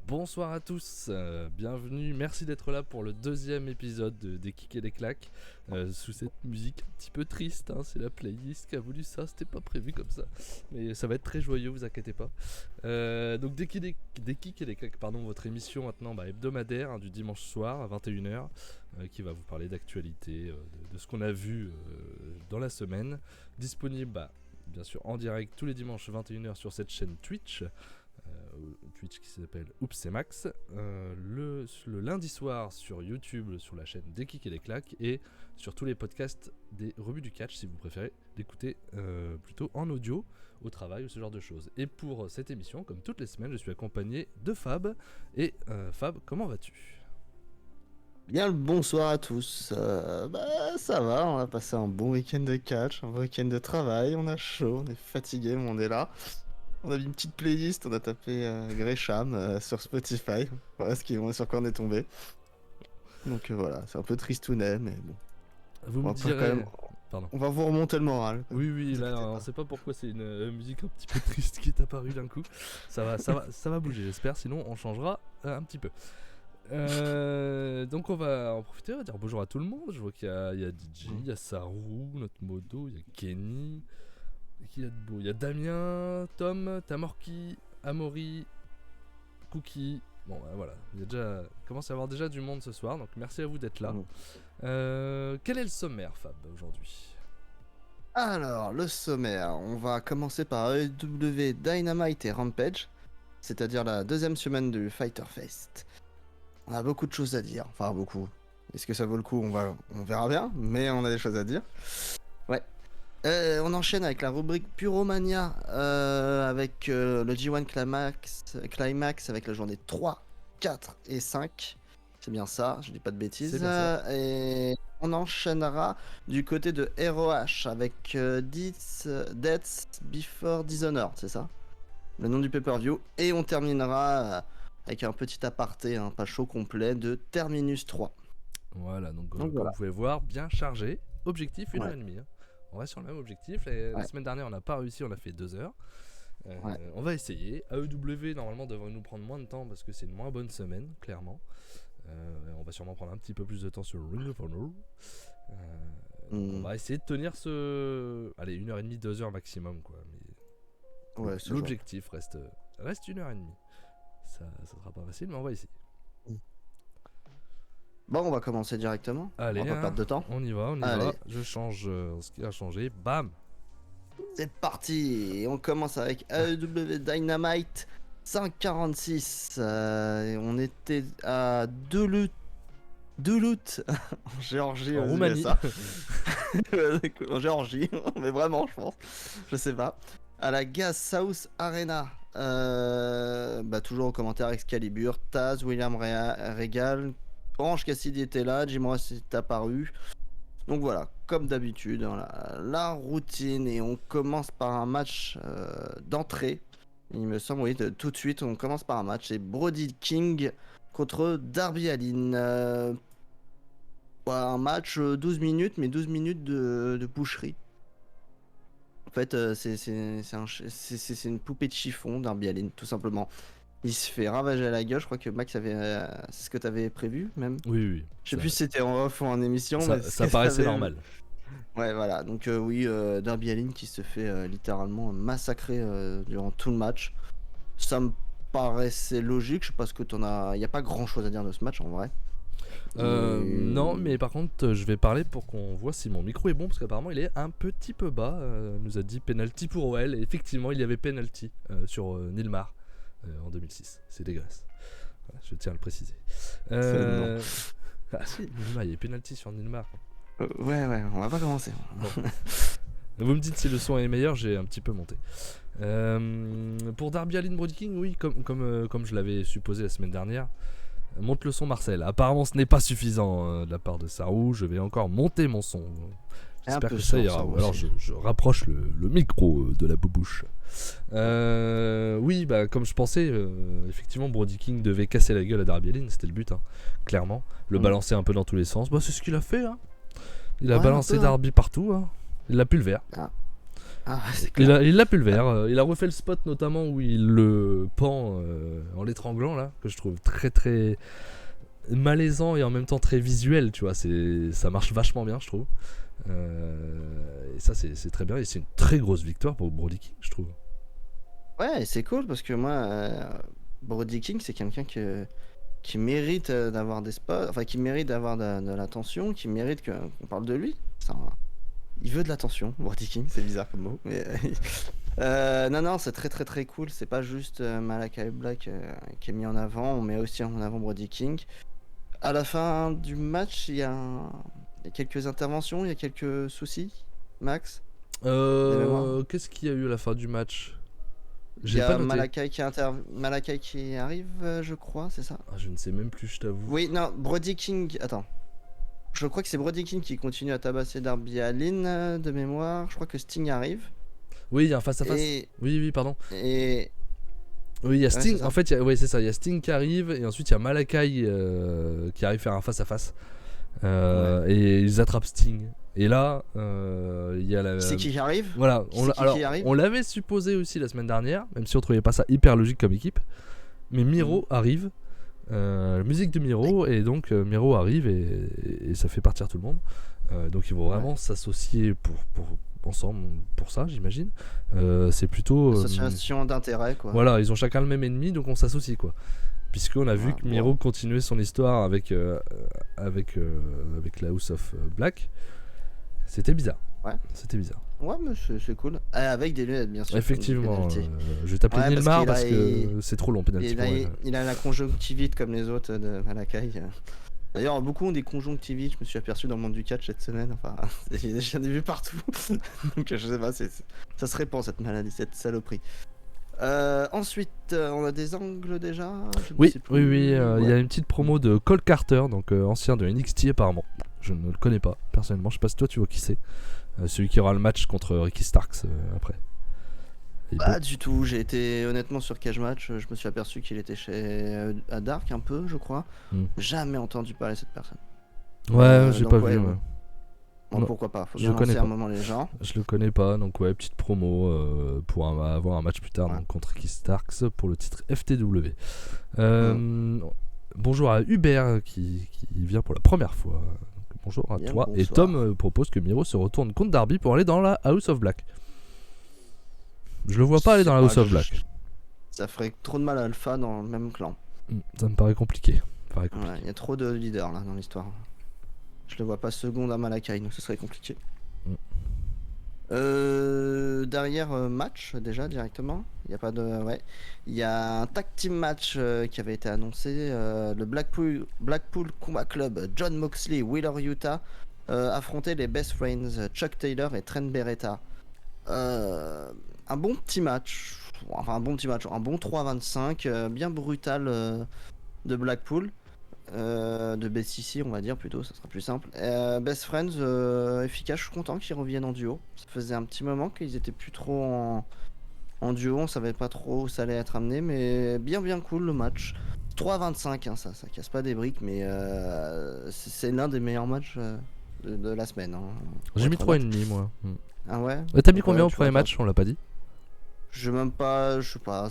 Bonsoir à tous, bienvenue, merci d'être là pour le deuxième épisode Des Kicks et des Claques, sous cette musique un petit peu triste, hein, c'est la playlist qui a voulu ça, c'était pas prévu comme ça, mais ça va être très joyeux, vous inquiétez pas. Donc des Kicks et des Claques, pardon, votre émission maintenant hebdomadaire, hein, du dimanche soir à 21h, qui va vous parler d'actualité, de ce qu'on a vu dans la semaine, disponible bien sûr en direct tous les dimanches 21h sur cette chaîne Twitch qui s'appelle Oups c'est Max, le lundi soir sur YouTube sur la chaîne Des Kicks et des Claques et sur tous les podcasts des revues du catch si vous préférez l'écouter plutôt en audio au travail ou ce genre de choses. Et pour cette émission, comme toutes les semaines, je suis accompagné de Fab. Et Fab, comment vas-tu ? Bien le bonsoir à tous. Ça va, on a passé un bon week-end de catch, un bon week-end de travail, on a chaud, on est fatigué, mais on est là. On a mis une petite playlist, on a tapé Gresham sur Spotify, voilà sur quoi on est tombé. Donc voilà, c'est un peu tristounet, mais bon. Vous me On va direz... quand même... Pardon. On va vous remonter le moral. Oui, là, on sait pas pourquoi c'est une musique un petit peu triste qui est apparue d'un coup. Ça va bouger, j'espère, sinon on changera un petit peu. Donc on va en profiter, on va dire bonjour à tout le monde. Je vois qu'il y a DJ, il y a Sarou, notre modo, il y a Kenny, qui y a de beau, il y a Damien, Tom, Tamorki, Amaury, Cookie. Bon voilà, il y a déjà commence à y avoir déjà du monde ce soir, donc merci à vous d'être là. Quel est le sommaire, Fab, aujourd'hui ? Alors, le sommaire, on va commencer par AEW Dynamite et Rampage, c'est-à-dire la deuxième semaine du Fighter Fest. On a beaucoup de choses à dire, enfin beaucoup. Est-ce que ça vaut le coup ? On verra bien, mais on a des choses à dire. Ouais. On enchaîne avec la rubrique Puromania, avec le G1 Climax avec la journée 3, 4 et 5. C'est bien ça, je dis pas de bêtises. C'est bien ça. Et on enchaînera du côté de ROH avec Deaths Before Dishonored, c'est ça ? Le nom du pay-per-view. Et on terminera avec un petit aparté, pas chaud complet, de Terminus 3. Voilà, donc voilà. comme vous pouvez voir, bien chargé. Objectif 1h30. Hein. On reste sur le même objectif. La Ouais. semaine dernière, on n'a pas réussi, on a fait 2 heures. Ouais. On va essayer. AEW, normalement, devrait nous prendre moins de temps parce que c'est une moins bonne semaine, clairement. On va sûrement prendre un petit peu plus de temps sur Ring of Honor. On va essayer de tenir Allez, 1h30, 2 heures maximum, quoi. Mais Ouais, l'objectif reste 1h30. Ça sera pas facile, mais on va essayer. Bon, on va commencer directement. Allez, on va pas perdre de temps. On y va. Je change ce qui a changé. Bam. C'est parti. On commence avec AEW Dynamite 546. On était à Duluth en Géorgie, En Roumanie. En Géorgie, mais vraiment, je pense. Je sais pas. À la Gas South Arena. Toujours au commentaire Excalibur, Taz, William Regal, Orange Cassidy était là, Jim Ross est apparu. Donc voilà, comme d'habitude, la routine. Et on commence par un match d'entrée. Il me semble, oui, tout de suite, on commence par un match. C'est Brody King contre Darby Allin. Un match 12 minutes, mais 12 minutes de boucherie. En fait, c'est une poupée de chiffon, Darby Allin, tout simplement. Il se fait ravager à la gueule. Je crois que Max c'est ce que t'avais prévu, même. Oui. Je sais plus si c'était en off ou en émission. Ça paraissait normal. Ouais, voilà. Donc oui, Darby Allin qui se fait littéralement massacrer durant tout le match. Ça me paraissait logique. Je sais pas ce que t'en as. Il y a pas grand chose à dire de ce match en vrai. Non, mais par contre, je vais parler pour qu'on voit si mon micro est bon, parce qu'apparemment il est un petit peu bas. Nous a dit penalty pour OL, et effectivement il y avait penalty sur Nilmar en 2006. C'est dégueulasse. Voilà, je tiens à le préciser. Ah si, Nilmar, il y a penalty sur Nilmar. Ouais, on va pas commencer. Bon. Vous me dites si le son est meilleur, j'ai un petit peu monté. Pour Darby Allin Brody King, oui, comme je l'avais supposé la semaine dernière. Monte le son, Marcel. Apparemment ce n'est pas suffisant de la part de Sarou. Je vais encore monter mon son. J'espère que ça ira. Ou alors je rapproche le micro de la boubouche. Oui, comme je pensais, effectivement Brody King devait casser la gueule à Darby Allin. C'était le but, clairement. Le balancer un peu dans tous les sens. C'est ce qu'il a fait. Il a balancé Darby partout. Il a pu le faire. Ah, c'est clair. Il l'a pulvère. Il a refait le spot notamment où il le pend en l'étranglant là, que je trouve très très malaisant et en même temps très visuel, tu vois. Ça marche vachement bien, je trouve. Et ça, c'est très bien. Et c'est une très grosse victoire pour Brody King, je trouve. Ouais, c'est cool parce que moi, Brody King, c'est quelqu'un qui mérite d'avoir des spots, enfin qui mérite d'avoir de l'attention, qui mérite qu'on parle de lui. Il veut de l'attention, Brody King, c'est bizarre comme mot. Mais non, c'est très très très cool. C'est pas juste Malakai Black qui est mis en avant, on met aussi en avant Brody King. À la fin du match, il y a quelques interventions, il y a quelques soucis, Max. Qu'est-ce qu'il y a eu à la fin du match? Il y J'ai pas a noté. Malakai qui arrive, je crois, c'est ça? Ah, je ne sais même plus, je t'avoue. Oui, non, Brody King. Attends. Je crois que c'est Brody King qui continue à tabasser Darby Allin de mémoire. Je crois que Sting arrive. Oui, il y a un face-à-face. Et... Oui, pardon. Et... Oui, il y a Sting. Ouais, en fait, ouais, c'est ça. Il y a Sting qui arrive et ensuite il y a Malakai qui arrive faire un face-à-face. Et ils attrapent Sting. Et là, il y a la. C'est qui arrive? Voilà. On l'avait supposé aussi la semaine dernière, même si on trouvait pas ça hyper logique comme équipe. Mais Miro arrive. Musique de Miro, et donc Miro arrive et ça fait partir tout le monde. Donc ils vont vraiment s'associer ensemble pour ça, j'imagine. C'est plutôt association d'intérêt, quoi. Voilà, ils ont chacun le même ennemi, donc on s'associe, quoi. Puisqu'on a vu que Miro continuait son histoire avec la House of Black. C'était bizarre. C'était bizarre. Ouais, mais c'est cool. Avec des lunettes, bien sûr. Effectivement. Je vais t'appeler Nilmar parce que c'est trop long, penalty pour elle. Il a la conjonctivite comme les autres de Malakai. D'ailleurs, beaucoup ont des conjonctivites. Je me suis aperçu dans le monde du catch cette semaine. Enfin, j'en ai vu partout. Donc, je sais pas, ça se répand cette maladie, cette saloperie. Ensuite, on a des angles déjà. Oui. Il y a une petite promo de Cole Carter, donc ancien de NXT apparemment. Je ne le connais pas personnellement. Je sais pas si toi tu vois qui c'est. Celui qui aura le match contre Ricky Starks après. Pas du tout. J'ai été honnêtement sur Cage Match. Je me suis aperçu qu'il était chez à Dark un peu, je crois. Jamais entendu parler de cette personne. Ouais, j'ai pas vu. Bon, pourquoi pas, faut bien lancer un moment les gens. Je le connais pas, donc ouais, petite promo pour avoir un match plus tard donc, contre Ricky Starks pour le titre FTW. Bonjour à Hubert qui vient pour la première fois. Bonjour à toi. Bonsoir. Et Tom propose que Miro se retourne contre Darby pour aller dans la House of Black. Je le vois pas aller dans la House of Black. Ça ferait trop de mal à Alpha dans le même clan. Ça me paraît compliqué. Il y a trop de leaders là dans l'histoire. Je le vois pas seconde à Malakai, donc ce serait compliqué. Derrière match déjà directement. Il y a pas de Il y a un tag team match qui avait été annoncé. Le Blackpool Combat Club, John Moxley, Wheeler Yuta affrontaient les Best Friends, Chuck Taylor et Trent Beretta. Un bon petit match. Enfin un bon 3-25, bien brutal de Blackpool. De BCC on va dire plutôt, ça sera plus simple. Best Friends efficace, je suis content qu'ils reviennent en duo. Ça faisait un petit moment qu'ils étaient plus trop en duo, on savait pas trop où ça allait être amené, mais bien cool le match. 3-25, ça casse pas des briques, mais c'est l'un des meilleurs matchs de la semaine. J'ai mis 3,5 moi. Ah ouais? T'as mis combien au premier match? On l'a pas dit. Je sais pas,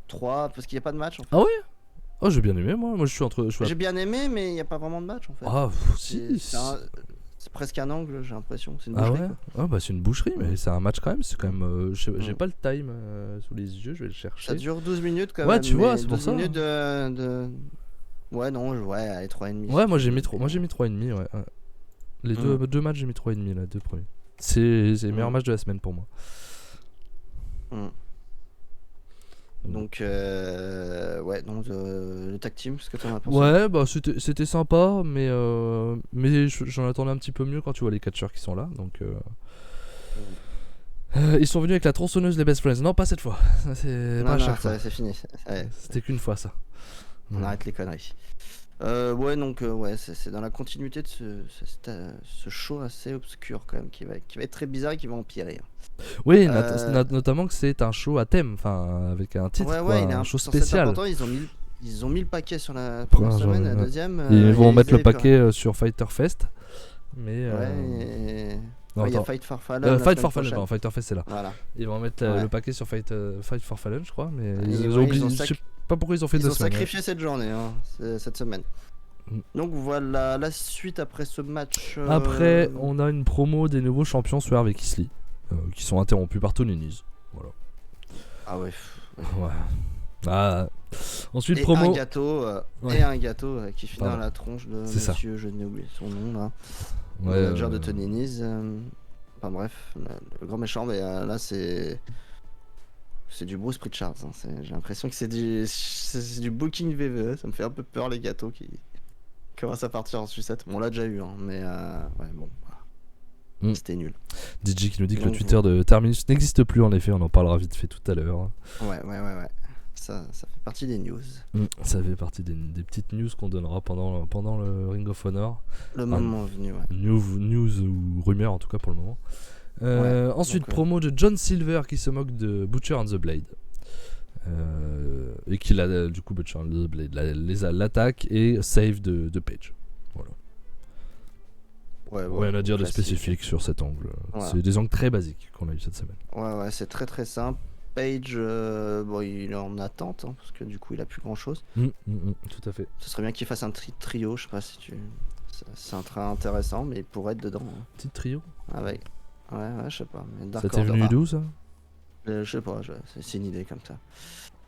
3 parce qu'il n'y a pas de match en fait. Ah ouais? Oh, j'ai bien aimé moi je suis entre. J'ai bien aimé, mais il n'y a pas vraiment de match en fait. Ah, si. C'est presque un angle, j'ai l'impression. C'est une boucherie. Ah ouais? Ah bah c'est une boucherie, mais c'est un match quand même. C'est quand même. J'ai pas le time sous les yeux, je vais le chercher. Ça dure 12 minutes quand même. Ouais, tu vois, c'est pour ça. 12 minutes de. Ouais, non, allez, 3,5. Ouais, moi j'ai mis 3,5, ouais. Les deux matchs, j'ai mis 3,5 là, deux premiers. C'est les meilleurs matchs de la semaine pour moi. Donc le tag team, ce que t'en as pensé? Ouais, bah c'était sympa, mais j'en attendais un petit peu mieux quand tu vois les catcheurs qui sont là, donc ils sont venus avec la tronçonneuse les Best Friends. Non, pas cette fois. C'est pas à chaque fois. C'est fini. C'était qu'une fois ça. On arrête les conneries. C'est dans la continuité de ce show assez obscur quand même qui va être très bizarre et qui va empirer. Oui, notamment que c'est un show à thème, enfin avec un titre, un show spécial. Important, ils ont mis le paquet sur la première semaine, la deuxième. Ils vont mettre le paquet sur Fighter Fest, mais Non, il y a attends. Fight for Fallen. la Fight semaine for Fallen, prochaine. pardon, Fighter Fest c'est là. Voilà. Ils vont mettre Ouais. le paquet sur Fight for Fallen, je crois, mais Et ils ouais, ont oublié. ils ont Je sais pas pourquoi ils ont fait Ils 2 ont semaines. sacrifié cette journée, hein, cette semaine. Mm. Donc voilà la suite après ce match. Après, on a une promo des nouveaux champions Swerve et Kisly, qui sont interrompus par Tony Nese. Voilà. Ah ouais. Ouais. Ah. Ensuite, Et promo. un gâteau, Ouais. et un gâteau qui finit Pardon. dans la tronche de C'est ça. monsieur, je n'ai oublié son nom là. Ouais, Le manager de Tony Nese. Enfin bref, le grand méchant, mais là c'est du Bruce Pritchard. Hein. J'ai l'impression que c'est du booking VVE. Ça me fait un peu peur les gâteaux qui commencent à partir en sucette. Bon, on l'a déjà eu, hein, mais ouais, bon. Voilà. Mm. C'était nul. DJ qui nous dit que le Donc, Twitter de Terminus n'existe plus, en effet, on en parlera vite fait tout à l'heure. Ouais. Ça fait partie des news. Ça fait partie des petites news qu'on donnera pendant le Ring of Honor. Le moment venu, ouais. News ou rumeurs en tout cas pour le moment. Ensuite, donc, promo de John Silver qui se moque de Butcher and the Blade. Et qui du coup Butcher and the Blade l'attaque et save de Page. Voilà. Ouais, Rien à dire de classique. spécifique sur cet angle. Voilà. C'est des angles très basiques qu'on a eu cette semaine. Ouais, c'est très très simple. Page, bon, il est en attente, hein, parce que du coup, il a plus grand chose. Tout à fait. Ce serait bien qu'il fasse un trio, je sais pas si tu. C'est un train intéressant, mais il pourrait être dedans. Hein, Petit trio. avec. Ouais, je sais pas. Mais Ça t'est venu d'où ça? Je sais pas, c'est une idée comme ça.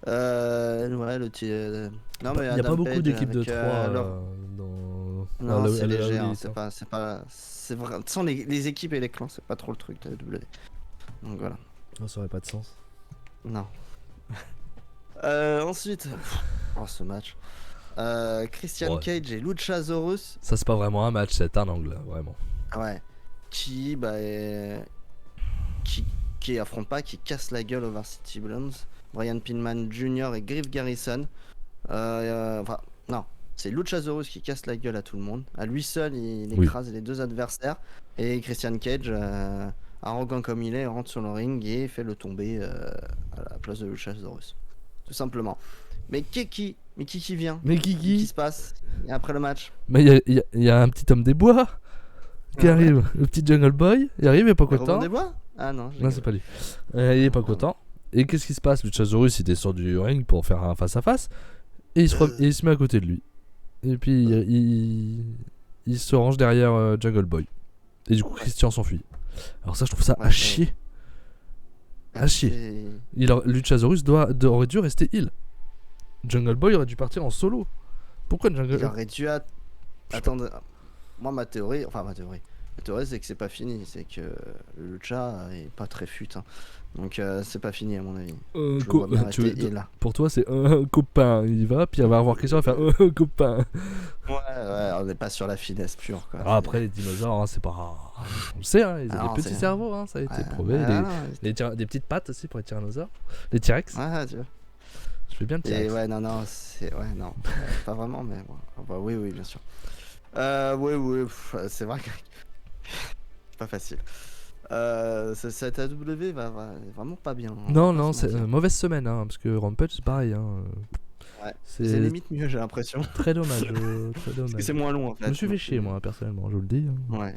Ouais, le petit. Non, mais Il n'y a pas Adam beaucoup Page d'équipes de avec, 3 leur- dans. Non, c'est léger, hein, c'est c'est pas. C'est vrai. Sans les équipes et les clans, c'est pas trop le truc de W. Donc voilà. Ça aurait pas de sens. Non. Ensuite, ce match. Christian Ouais. Cage et Luchasaurus. Ça, c'est pas vraiment un match, c'est un angle, vraiment. Ouais. Qui affronte pas, qui casse la gueule au Varsity Blondes. Brian Pillman Jr. et Griff Garrison. Enfin, non. C'est Luchasaurus qui casse la gueule à tout le monde. À lui seul, il Oui. écrase les deux adversaires. Et Christian Cage, arrogant comme il est, rentre sur le ring et fait le tomber à la place de Luchasaurus. Tout simplement. Mais qui vient? Mais Qui Kiki, se passe après le match? mais il y a un petit homme des bois qui Ah ouais. arrive. Le petit Jungle Boy, il arrive, il est pas Robin content. des Bois? Ah non, Non, c'est pas lui. Il est pas content. Et qu'est-ce qui se passe? Luchasaurus, il descend du ring pour faire un face-à-face. Et il se met à côté de lui. Et puis il se range derrière Jungle Boy. Et du coup, Christian s'enfuit. Alors ça, je trouve ça Ouais, à chier. À chier. Luchasaurus aurait dû rester heal. Jungle Boy aurait dû partir en solo. Pourquoi Jungle Il aurait dû attendre. Moi, ma théorie, c'est que c'est pas fini. C'est que le Lucha est pas très fut. Hein. Donc, c'est pas fini, à mon avis. Je le vois bien rester heal. Pour toi, c'est un copain. Il y va, puis il va avoir Christian, il va faire un copain. Ouais, on n'est pas sur la finesse pure. Quoi. Ah, après, les dinosaures, hein, c'est pas. On le sait, hein, ils ont Alors, des petits c'est- cerveaux, hein, ça a été Ouais, prouvé. Des petites pattes aussi pour les tyrannosaures. Les T-Rex. Ouais, tu vois. Je fais bien le Et T-Rex. ouais, non, c'est. Ouais, non. Pas vraiment, mais bon. Enfin, oui, bien sûr. Oui, c'est vrai que. Pas facile. Cette AW va vraiment pas bien. Hein, Non, on va non, pas se c'est mentir. mauvaise semaine, hein, parce que Rampage, c'est pareil. Hein. Ouais. C'est C'est limite mieux, j'ai l'impression. très dommage. Très Parce dommage. que c'est moins long en fait. Je me suis fait donc, chier, moi, personnellement, je vous le dis. Hein. Ouais,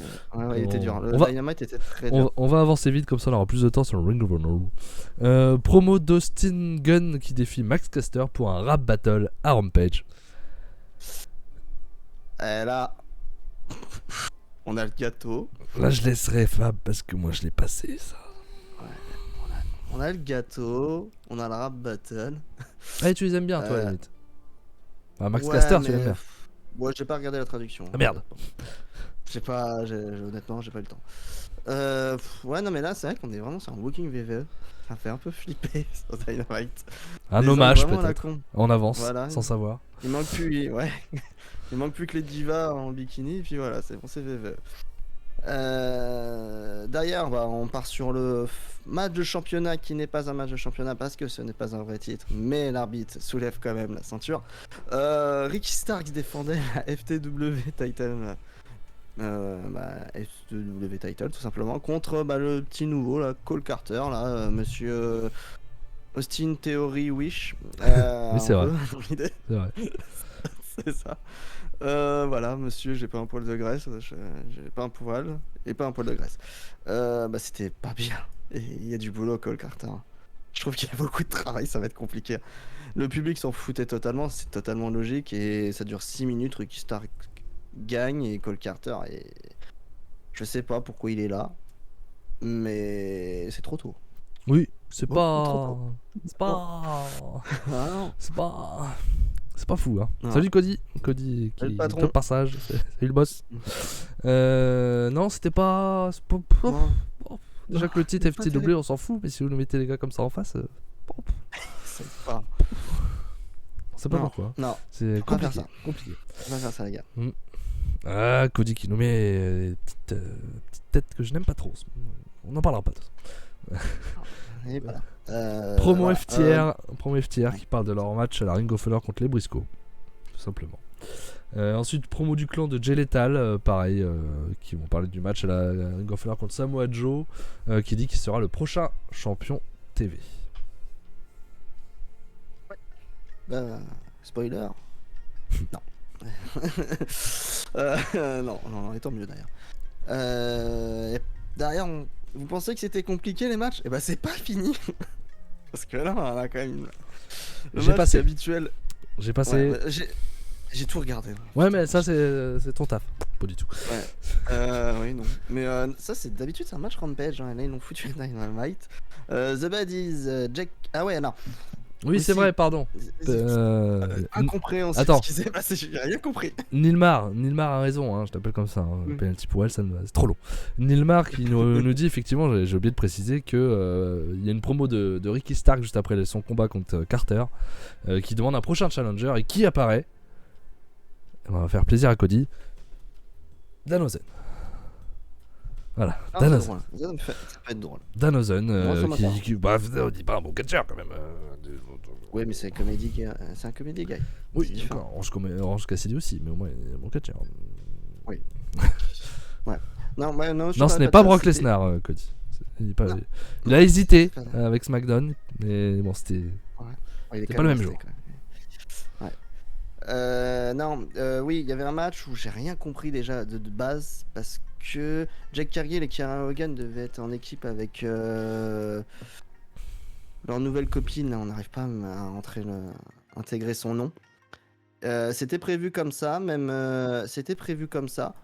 il était dur. Le On va- Dynamite était très dur. On va avancer vite, comme ça on aura plus de temps sur le Ring of Honor. Promo d'Austin Gunn qui défie Max Caster pour un rap battle à Rampage. Et là, on a le gâteau. Là, je laisserai Fab parce que moi je l'ai passé ça. On a le gâteau. On a le rap battle. Ah, tu les aimes bien, toi, à la Euh, limite. Ah, Max Ouais, Caster, tu mais- l'aimes bien. Moi, j'ai pas regardé la traduction. Ah, merde. Honnêtement, j'ai pas eu le temps. Ouais, non, mais là, c'est vrai qu'on est vraiment sur un Walking VVE. Ça fait un peu flipper sur Dynamite. Un Des hommage, angles vraiment à la peut-être. con. On avance, Voilà. sans savoir. Il manque plus, ouais. Il manque plus que les divas en bikini, puis voilà, c'est bon, c'est VVE. D'ailleurs, on part sur le match de championnat qui n'est pas un match de championnat parce que ce n'est pas un vrai titre, mais l'arbitre soulève quand même la ceinture. Ricky Starks défendait la FTW Title. FTW Title tout simplement contre le petit nouveau là, Cole Carter là, monsieur Austin Theory Wish. Oui, c'est un vrai. peu, dans l'idée. C'est vrai. C'est ça. Voilà, monsieur, j'ai pas un poil de graisse, j'ai pas un poil et pas un poil de graisse. Bah, c'était pas bien. Et il y a du boulot, Cole Carter. Je trouve qu'il y a beaucoup de travail, ça va être compliqué. Le public s'en foutait totalement, c'est totalement logique et ça dure 6 minutes. Ricky Stark gagne et Cole Carter et je sais pas pourquoi il est là, mais c'est trop tôt. Oui, c'est Beaucoup trop pas. tôt. C'est pas. Ah non. C'est pas. C'est pas fou, hein. Non. Salut Cody. Cody qui Salut, le patron. est au passage. Salut le boss. Non, c'était pas. Non. Déjà que le titre c'est pas FTW, on s'en fout, mais si vous nous mettez les gars comme ça en face, C'est pas. on sait pas Non. pourquoi. Non, C'est Faut pas faire compliqué. ça. compliqué. on va faire ça, les gars. Ah, Cody qui nous met des petites têtes que je n'aime pas trop. On n'en parlera pas. De toute façon. Et voilà. Promo voilà. FTR qui parle de leur match à la Ring of Honor contre les Briscoe, tout simplement. Ensuite, promo du clan de Jay Lethal, pareil, qui vont parler du match à la Ring of Honor contre Samoa Joe, qui dit qu'il sera le prochain champion TV. Spoiler. Non. Non, et tant mieux d'ailleurs. Derrière, vous pensez que c'était compliqué les matchs? Et bah c'est pas fini. Parce que là, on a quand même le J'ai match passé. habituel. J'ai passé. Ouais, j'ai tout regardé. Ouais, mais ça, c'est ton taf. Pas du tout. Oui, non. Mais ça, c'est d'habitude, c'est un match Rampage. Hein. Là, ils l'ont foutu Dynamite. The Baddies, Jack. Ah ouais, non. Oui, c'est Aussi. vrai, pardon. Incompréhensible. Attends. Ce qui s'est passé, j'ai rien compris. Nilmar a raison, hein, je t'appelle comme ça. Hein. Penalty pour elle, c'est trop long. Nilmar qui nous dit effectivement, j'ai oublié de préciser que il y a une promo de Ricky Stark juste après son combat contre Carter, qui demande un prochain challenger et qui apparaît. On va faire plaisir à Cody. Danozen. Voilà, Danozen. Ça peut être drôle. Danozen, Moi, ça m'intéresse. qui on dit pas un bon catcher quand même. Ouais, mais c'est un comédie guy. C'est un comédie guy. Oui, C'est différent. d'accord. Orange Cassidy aussi, mais au moins il y a un bon catcher. Oui. Ouais. Non, Non, ce n'est pas Brock Lesnar, Cody. Il a hésité avec SmackDown, mais bon, c'était C'est pas le même jour. Oui, il y avait un match où j'ai rien compris déjà de base parce que Jack Cargill et Kieran Hogan devaient être en équipe avec leur nouvelle copine. Là, on n'arrive pas à intégrer son nom. C'était prévu comme ça, c'était prévu comme ça.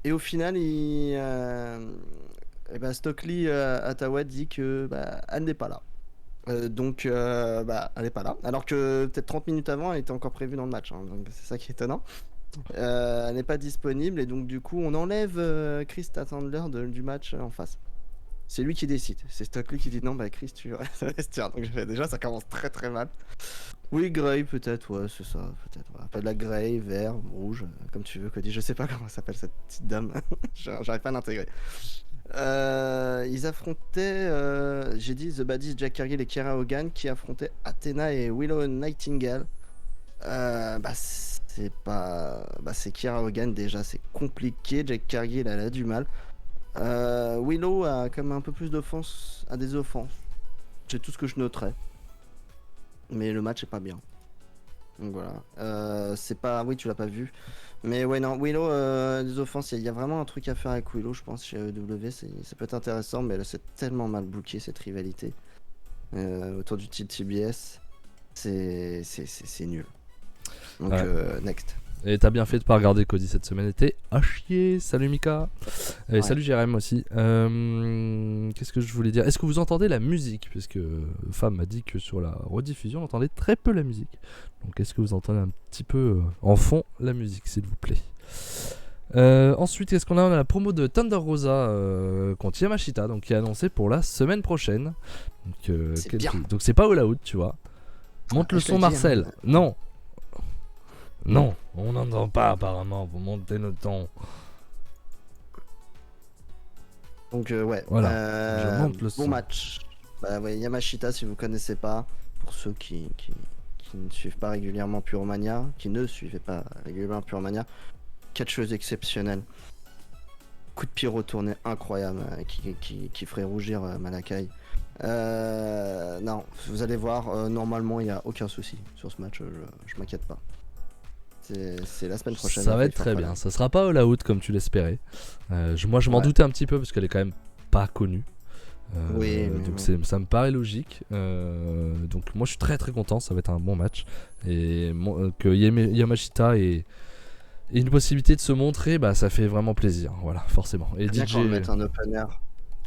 Et au final, Stokely Ottawa dit que elle n'est pas là. Donc, elle n'est pas là. Alors que peut-être 30 minutes avant, elle était encore prévue dans le match. Hein, donc c'est ça qui est étonnant. Elle n'est pas disponible et donc du coup, on enlève Chris Statlander du match en face. C'est lui qui décide. C'est Stokely qui dit non, Chris, tu restes au vestiaire. Donc déjà, ça commence très très mal. Oui, Grey peut-être, ouais, c'est ça, peut-être. Ouais. Appelle la Grey, vert, rouge, comme tu veux, Cody. Je sais pas comment s'appelle cette petite dame. J'arrive pas à l'intégrer. Ils affrontaient, j'ai dit, The Baddies, Jack Cargill et Kiera Hogan qui affrontaient Athena et Willow Nightingale. C'est Kiera Hogan déjà, c'est compliqué. Jack Cargill, elle a du mal. Willow a comme un peu plus d'offense, a des offenses. C'est tout ce que je noterais. Mais le match est pas bien. Donc voilà. C'est pas. Oui, tu l'as pas vu. Mais ouais, non, Willow, des offenses, il y a vraiment un truc à faire avec Willow, je pense, chez AEW. Ça peut être intéressant, mais là, c'est tellement mal booké cette rivalité autour du titre TBS. C'est nul. Donc, next. Et t'as bien fait de pas regarder Cody cette semaine, était à chier. Salut Mika. Et salut Jérém aussi. Qu'est-ce que je voulais dire? Est-ce que vous entendez la musique? Parce que Femme m'a dit que sur la rediffusion on entendait très peu la musique. Donc est-ce que vous entendez un petit peu en fond la musique, s'il vous plaît? Ensuite, qu'est-ce qu'on a? On a la promo de Thunder Rosa contre Yamashita, donc qui est annoncée pour la semaine prochaine. Donc c'est pas All Out, tu vois. Monte le son, Marcel. Non. Non, on n'entend pas apparemment, vous montez le ton. Donc ouais, voilà, je monte le son. Bon match. Yamashita, si vous connaissez pas, pour ceux qui ne suivent pas régulièrement Puromania, qui ne suivaient pas régulièrement Puromania, catcheuse exceptionnelle. Coup de pied retourné incroyable qui ferait rougir Malakai. Non, vous allez voir, normalement il n'y a aucun souci sur ce match, je m'inquiète pas. C'est la semaine prochaine. Ça va être très bien. Ça sera pas All Out comme tu l'espérais. Moi, je m'en doutais un petit peu parce qu'elle est quand même pas connue. Oui, donc oui. ça me paraît logique. Donc moi, je suis très très content. Ça va être un bon match et que Yamashita ait une possibilité de se montrer, bah ça fait vraiment plaisir. Voilà, forcément. Et Bien DJ, qu'on le mette en opener.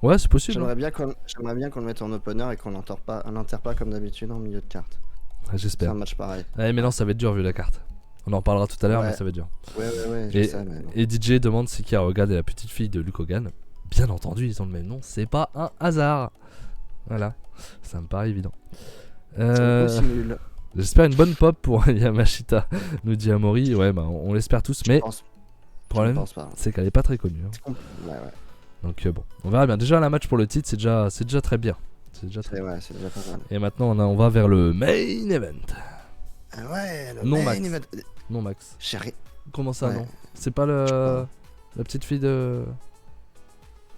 ouais, c'est possible. J'aimerais bien qu'on le mette en opener et qu'on l'enterre pas comme d'habitude en milieu de carte. Ouais, C'est j'espère. un match pareil. Ouais, mais non, ça va être dur vu la carte. On en parlera tout à l'heure, Ouais. mais ça va être dur. Ouais, je sais, mais non. Et DJ demande si Kiara Hogan est la petite fille de Luke Hogan. Bien entendu, ils ont le même nom, c'est pas un hasard. Voilà, ça me paraît évident. C'est aussi nul. J'espère une bonne pop pour Yamashita, nous dit Amori. Ouais, bah on l'espère tous, mais Je problème, pense pas. c'est qu'elle est pas très connue. Hein. Ouais. Donc bon, on verra bien. Déjà, la match pour le titre, c'est déjà très bien. C'est déjà très bien. C'est déjà pas mal. Et maintenant, on va vers le main event. Ouais, le Non, main Max. event. Non, Max. Chérie. Comment ça, Ouais. non? C'est pas Je crois. la petite fille de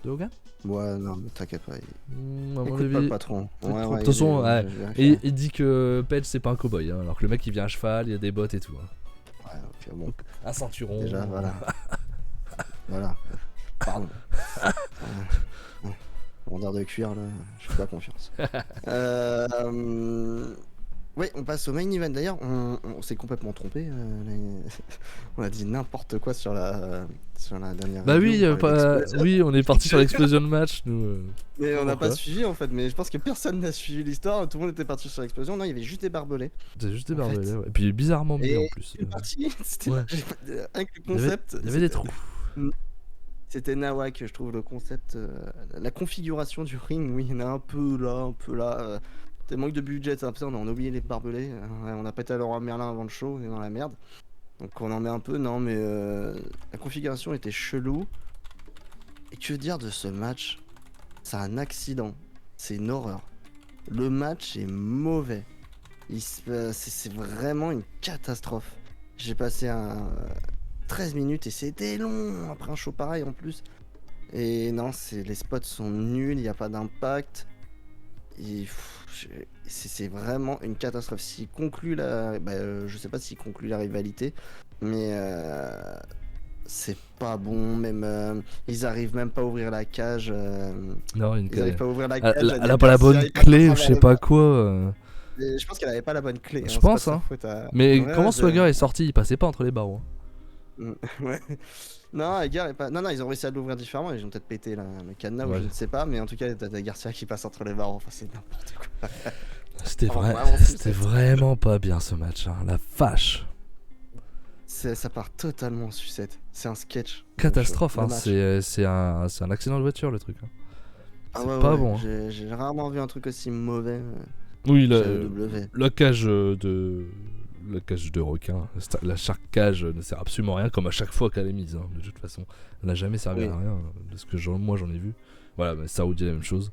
Hogan? Ouais, non, mais t'inquiète pas. À mon Écoute pas avis. le patron. De Ouais, toute il façon, est- ouais. je vérifie. Et il dit que Page c'est pas un cowboy, hein, alors que le mec il vient à cheval, il y a des bottes et tout. Hein. Ouais, ok, bon. Un ceinturon. Déjà, voilà. Voilà. Pardon. Vendeur de cuir, là, je fais pas confiance. Ouais, on passe au main event. D'ailleurs, on s'est complètement trompé. On a dit n'importe quoi sur la dernière. Bah oui, review, on parlait d'Explosion. oui, on est parti sur l'explosion de match, nous. Mais on n'a pas Pourquoi suivi en fait. Mais je pense que personne n'a suivi l'histoire. Tout le monde était parti sur l'explosion. Non, il y avait juste des barbelés. C'est juste des En fait. barbelés, ouais. Et puis bizarrement mis en Et plus. une partie, c'était Ouais. avec le Il y avait- concept. il y avait des trous. C'était nawak, je trouve, le concept. La configuration du ring, oui, il y en a un peu là. T'as manque de budget, c'est un peu, on a oublié les barbelés. On a pété à Leroy Merlin avant le show, on est dans la merde. Donc on en met un peu, non, mais la configuration était chelou. Et que dire de ce match? C'est un accident, c'est une horreur. Le match est mauvais. C'est vraiment une catastrophe. J'ai passé 13 minutes et c'était long après un show pareil en plus. Et non, les spots sont nuls, il n'y a pas d'impact. C'est vraiment une catastrophe. S'il conclut je sais pas s'il conclut la rivalité, mais c'est pas bon. Même ils arrivent même pas à ouvrir la cage. Non, Ils arrivent pas à ouvrir la Elle, cage. elle a pas la bonne clé ou je sais pas quoi. Et je pense qu'elle avait pas la bonne clé. Je c'est pense, pas de sa hein. faute Mais Ouais, comment Swagger est sorti? Il passait pas entre les barreaux. Hein. Ouais. Non, Edgar est pas. Non, ils ont réussi à l'ouvrir différemment. Ils ont peut-être pété le cadenas ou Ouais. je ne sais pas. Mais en tout cas, t'as Garcia qui passe entre les barreaux. Enfin, c'est n'importe quoi. C'était Vraiment, c'était vraiment pas bien ce match. Hein. La vache. Ça part totalement en sucette. C'est un sketch. Catastrophe. Le Hein. match. C'est un accident de voiture le truc. Hein. Ah c'est ouais, pas ouais, bon. Hein. J'ai rarement vu un truc aussi mauvais. Oui, W. la cage de requin, la shark cage ne sert absolument à rien, comme à chaque fois qu'elle est mise. Hein, de toute façon, elle n'a jamais servi Oui. à rien de ce que moi j'en ai vu. Voilà, mais Saoudi la même chose.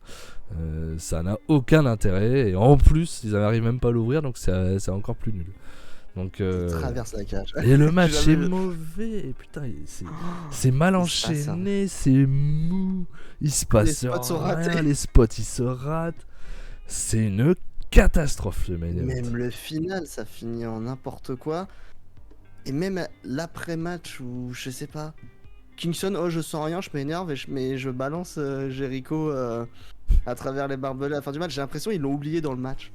Ça n'a aucun intérêt et en plus ils n'arrivent même pas à l'ouvrir, donc c'est encore plus nul. Donc Il traverse la cage. et le match J'ai est jamais vu. mauvais. Et putain, c'est mal il se passe enchaîné, c'est mou. Il se passe spots sont rien, ratés. les spots ils se ratent. C'est une catastrophe le main event. Même le final, ça finit en n'importe quoi. Et même l'après-match où je sais pas. Kingston, oh je sens rien, je m'énerve mais je balance Jericho à travers les barbelés à la fin du match. J'ai l'impression qu'ils l'ont oublié dans le match.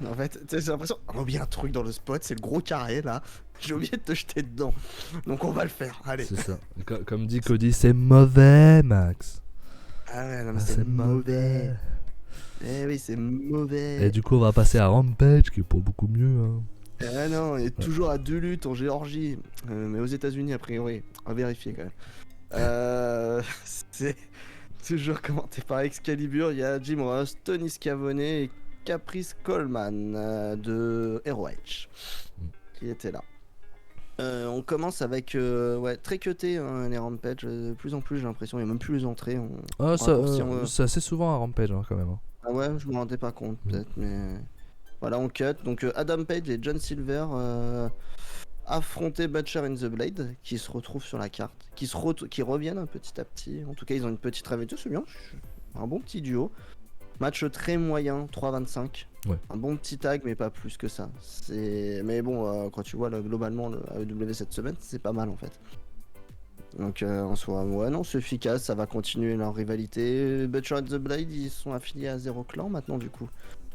En fait, tu sais, j'ai l'impression, on a oublié un truc dans le spot, c'est le gros carré là. J'ai oublié de te jeter dedans. Donc on va le faire, allez. C'est ça. Comme dit Cody, c'est mauvais, Max. Ah ouais, non mais Ah, c'est mauvais. Eh oui, c'est mauvais. Et du coup, on va passer à Rampage, qui est pas beaucoup mieux. Hein. Ah non, il est toujours à 2 luttes en Géorgie. Mais aux États-Unis, a priori. On va vérifier quand même. C'est toujours commenté par Excalibur. Il y a Jim Ross, Tony Schiavone et Caprice Coleman de ROH qui étaient là. On commence avec très cuté hein, les Rampage. De plus en plus, j'ai l'impression. Il n'y a même plus les entrées. Ah, raccourci, c'est assez souvent à Rampage hein, quand même. Hein. Ah ouais, je me rendais pas compte peut-être, mais voilà, on cut. Donc Adam Page et John Silver affronter Butcher and the Blade qui se retrouvent sur la carte, qui reviennent un petit à petit. En tout cas, ils ont une petite révélation, c'est bien, un bon petit duo. Match très moyen, 3,25. Ouais. Un bon petit tag, mais pas plus que ça. Mais bon, quand tu vois globalement le AEW cette semaine, c'est pas mal en fait. Donc en soi, ouais, non, c'est efficace, ça va continuer leur rivalité. Butcher and the Blade, ils sont affiliés à Zero Clan maintenant du coup.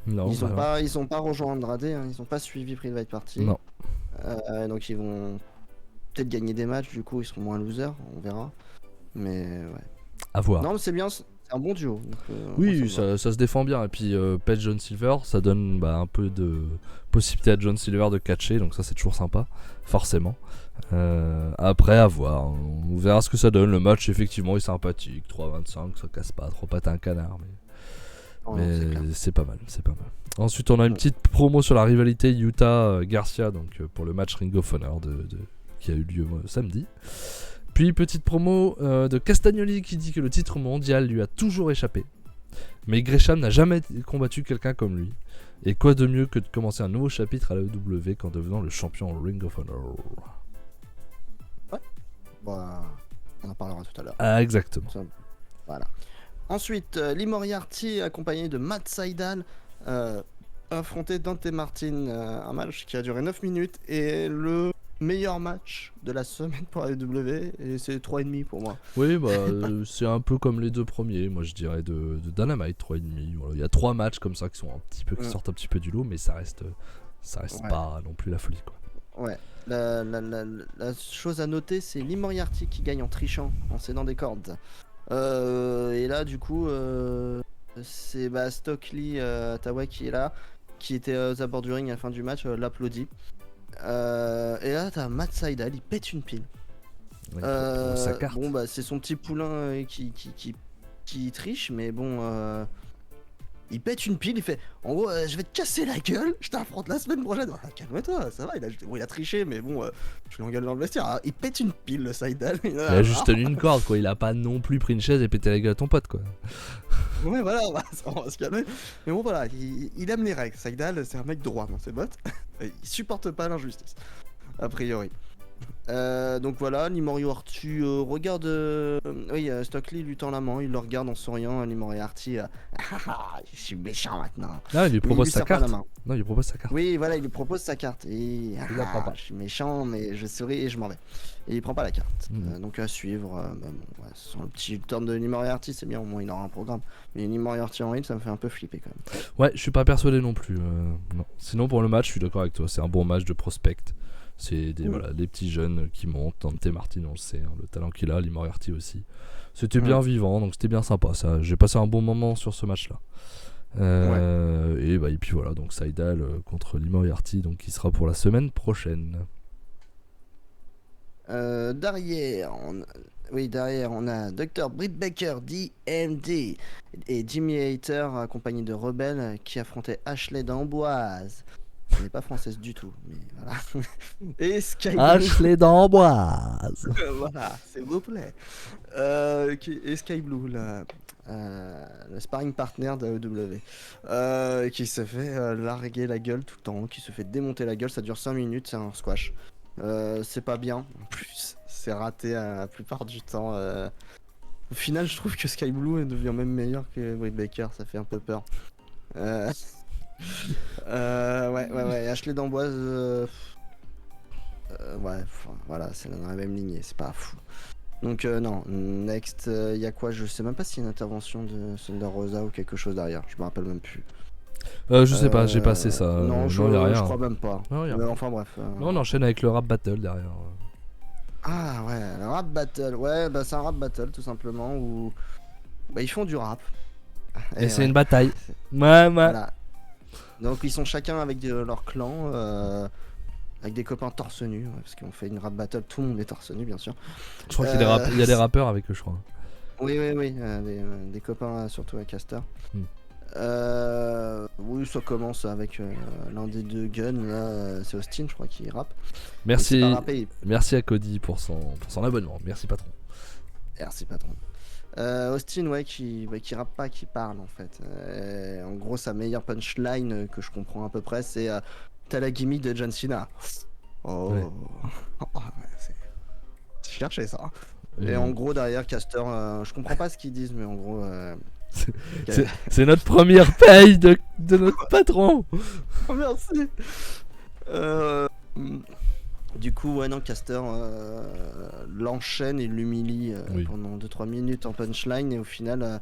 Non, Ils bah ont non. pas, ils ont pas rejoint Andrade, hein, ils ont pas suivi Private Party. Non. Donc ils vont peut-être gagner des matchs, du coup ils seront moins losers, on verra. Mais ouais. À voir. Non, mais c'est bien, c'est un bon duo. Donc, Oui, moi, ça me va. ça se défend bien. Et puis Page John Silver, ça donne un peu de possibilité à John Silver de catcher, donc ça c'est toujours sympa, forcément. Après, à voir. On verra ce que ça donne. Le match, effectivement, est sympathique. 3,25, ça casse pas. 3 pattes à un canard. Non, Mais c'est clair. c'est pas mal, c'est pas mal. Ensuite, on a une petite promo sur la rivalité Utah-Garcia, donc pour le match Ring of Honor qui a eu lieu samedi. Puis petite promo de Castagnoli qui dit que le titre mondial lui a toujours échappé. Mais Gresham n'a jamais combattu quelqu'un comme lui. Et quoi de mieux que de commencer un nouveau chapitre à l'AEW qu'en devenant le champion Ring of Honor. Bah, on en parlera tout à l'heure. Ah, exactement. Ça, voilà. Ensuite, Lee Moriarty accompagné de Matt Sydal affronté Dante Martin, un match qui a duré 9 minutes et le meilleur match de la semaine pour la AEW et c'est 3,5 pour moi. Oui, bah c'est un peu comme les deux premiers, moi je dirais de Dynamite 3,5. Voilà. Il y a 3 matchs comme ça qui sont qui sortent un petit peu du lot, mais ça reste Ouais. pas non plus la folie quoi. Ouais. La chose à noter, c'est Lee Moriarty qui gagne en trichant, en cédant des cordes. Et là, du coup, c'est Stockley Tawa qui est là, qui était aux abords du ring à la fin du match, l'applaudit. Et là, t'as Matt Sydal, il pète une pile. Ouais, pour sa carte. Bon, bah, c'est son petit poulain qui triche, mais bon, il pète une pile, il fait en gros, je vais te casser la gueule, je t'affronte la semaine prochaine. Ah, calme-toi, ça va, il a triché, mais bon, je l'engueule dans le vestiaire. Ah, il pète une pile, le Sydal. Il a juste tenu une corde quoi, il a pas non plus pris une chaise et pété la gueule à ton pote quoi. Ouais, voilà, on va se calmer. Mais bon, voilà, il aime les règles. Sydal, c'est un mec droit dans ses bottes. Il supporte pas l'injustice, a priori. Donc voilà, Lee Moriarty regarde. Oui, Stockley lui tend la main, il le regarde en souriant. Lee Moriarty, je suis méchant maintenant. Non, il lui propose lui sa serre pas la carte. main. Non, il lui propose sa carte. Oui, voilà, il lui propose sa carte. Et Il la prend pas. je suis méchant, mais je souris et je m'en vais. Et il prend pas la carte. Mhm. Donc à suivre. Bon, ouais, sur le petit turn de Lee Moriarty, c'est bien, au moins il aura un programme. Mais Lee Moriarty en ring, ça me fait un peu flipper quand même. Ouais, je suis pas persuadé non plus. Non. Sinon pour le match, je suis d'accord avec toi, c'est un bon match de prospect. C'est voilà, les petits jeunes qui montent. Dante Martin, on le sait, hein, le talent qu'il a, Lee Moriarty aussi. C'était bien vivant, donc c'était bien sympa. Ça, j'ai passé un bon moment sur ce match-là. Et puis voilà, donc Sydal contre Lee Moriarty, donc qui sera pour la semaine prochaine. Derrière, on a Dr. Britt Baker, DMD, et Jimmy Hater, accompagné de Rebelle, qui affrontait Ashley d'Amboise. Elle n'est pas française du tout, mais voilà. Et Sky Blue. Ashley d'Amboise. Voilà, s'il vous plaît. Et Sky Blue, le sparring partner d'AEW, qui se fait larguer la gueule tout le temps, qui se fait démonter la gueule. Ça dure 5 minutes, c'est un squash. C'est pas bien, en plus, c'est raté la plupart du temps. Au final, je trouve que Sky Blue devient même meilleur que Britt Baker, ça fait un peu peur. Ouais, Ashley d'Amboise, voilà, c'est dans la même lignée, c'est pas fou. Donc non, next, y a quoi? Je sais même pas s'il y a une intervention de Thunder Rosa ou quelque chose derrière, je me rappelle même plus. Je sais pas, j'ai passé ça. Non, y a rien. je crois même pas. Non, y a Mais rien. enfin bref. Non, on enchaîne avec le rap battle derrière. Ah ouais, le rap battle, ouais, bah c'est un rap battle tout simplement où bah, ils font du rap. Et c'est ouais. une bataille. Ouais. Voilà. Donc ils sont chacun avec leur clan, avec des copains torse nu, parce qu'on fait une rap battle, tout le monde est torse nu bien sûr. Je crois qu'il y a des rappeurs avec eux, je crois. Oui, des copains surtout à Caster. Oui, ça commence avec l'un des deux guns, là, c'est Austin, je crois, qui rappe. Merci à Cody pour son abonnement. Merci patron. Merci patron. Austin, ouais, qui rappe pas, qui parle en fait. En gros, sa meilleure punchline que je comprends à peu près, c'est t'as la gimmick de John Cena. Oh, Ouais. c'est cherché ça. Et en gros, derrière Caster, je comprends pas ce qu'ils disent, mais en gros, C'est notre première paye de notre patron. Oh, merci. Du coup, ouais, non, Caster l'enchaîne et l'humilie pendant 2-3 minutes en punchline, et au final,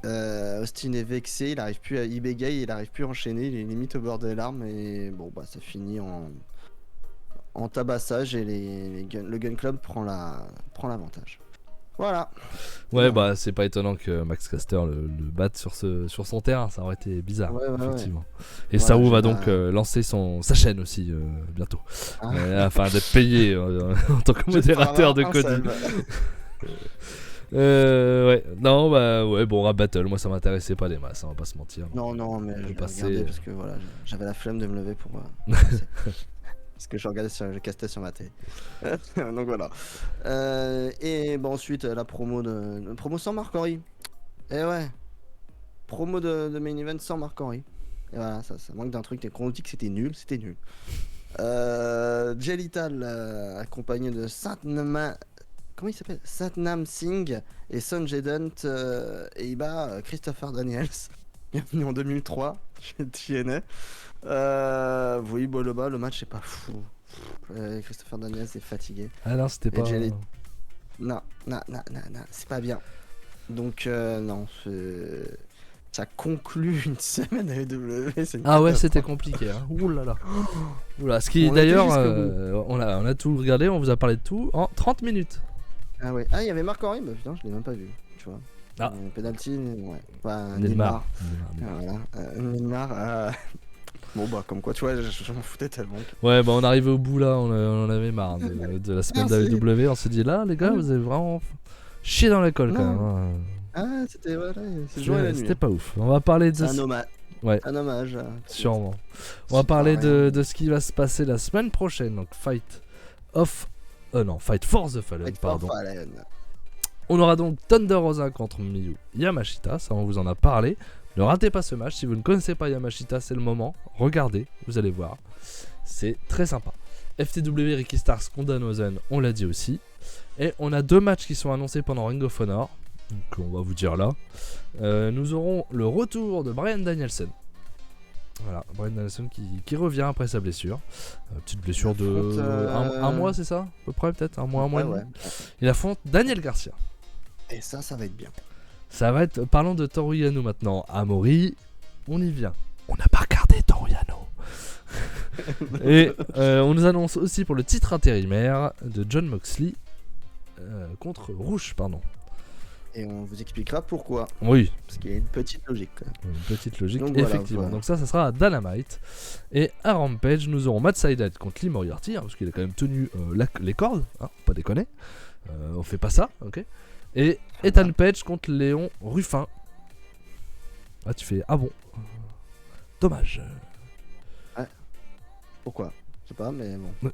Austin est vexé, il bégaye, il arrive plus à enchaîner, il est limite au bord des larmes, et bon, bah ça finit en tabassage, et le Gun Club prend l'avantage. Voilà. Ouais, bah c'est pas étonnant que Max Caster le batte sur son terrain, ça aurait été bizarre, effectivement. Et Voilà, Sao va donc lancer sa chaîne aussi bientôt, afin d'être payé en tant que modérateur de Cody. Ouais, non, bah ouais, bon, rap battle, moi ça m'intéressait pas des masses, on va pas se mentir. Non, mais je vais regarder parce que voilà, j'avais la flemme de me lever pour parce que je regardais je castais sur ma télé. Donc voilà. Et bon, ensuite la promo sans Marc Henry. Et ouais, promo de main event sans Marc Henry. Et voilà, ça manque d'un truc. Quand on dit que c'était nul. Jay Lethal accompagné de comment il s'appelle, Satnam Singh et Sonjay Dutt, et il bat Christopher Daniels. Bienvenue en 2003 chez TNA. Oui, bon, le match est pas fou. Christopher Daniels est fatigué. Ah non, c'était pas. Non, c'est pas bien. Donc, non, ça conclut une semaine à AEW. Ah ouais, c'était compliqué. Hein. Oulala. Oula, ce qui d'ailleurs, on a tout regardé, on vous a parlé de tout en 30 minutes. Ah ouais. Ah, il y avait Marc Henry, bah putain, je l'ai même pas vu, tu vois. Penalty, ouais. Enfin, Neymar. Voilà. Neymar. Bon bah comme quoi, tu vois, je m'en foutais tellement. Ouais, bah on arrivait au bout là, on en avait marre de la semaine d'AEW. On s'est dit là, les gars, vous avez vraiment chié dans la colle quand même. Hein. Ah, c'était voilà, c'est jour et la nuit. C'était pas ouf. On va parler de un hommage. Ouais. Un hommage. Sûrement. On va parler de ce qui va se passer la semaine prochaine. Donc Fight for the Fallen, pardon. On aura donc Thunder Rosa contre Miyu Yamashita, ça on vous en a parlé. Ne ratez pas ce match, si vous ne connaissez pas Yamashita, c'est le moment. Regardez, vous allez voir. C'est très sympa. FTW Ricky Starks contre Danhausen, on l'a dit aussi. Et on a 2 matchs qui sont annoncés pendant Ring of Honor. Donc on va vous dire là. Nous aurons le retour de Bryan Danielson. Voilà, Bryan Danielson qui revient après sa blessure. Petite blessure de un mois, c'est ça à peu près, peut-être un mois et demi. Il affronte Daniel Garcia. Et ça va être bien. Ça va être. Parlons de Toru Yano maintenant. Amori, on y vient. On n'a pas regardé Toru Yano. Et on nous annonce aussi pour le titre intérimaire de Jon Moxley contre Rouge, pardon. Et on vous expliquera pourquoi. Oui. Parce qu'il y a une petite logique. Une petite logique, donc, effectivement. Voilà. Donc ça sera à Dynamite. Et à Rampage, nous aurons Matt Sydal contre Lee Moriarty, parce qu'il a quand même tenu les cordes, hein, pas déconner. On fait pas ça, ok. Et Ethan Page contre Léon Ruffin. Ah, tu fais, ah bon. Dommage. Ouais. Pourquoi? Je sais pas, mais bon.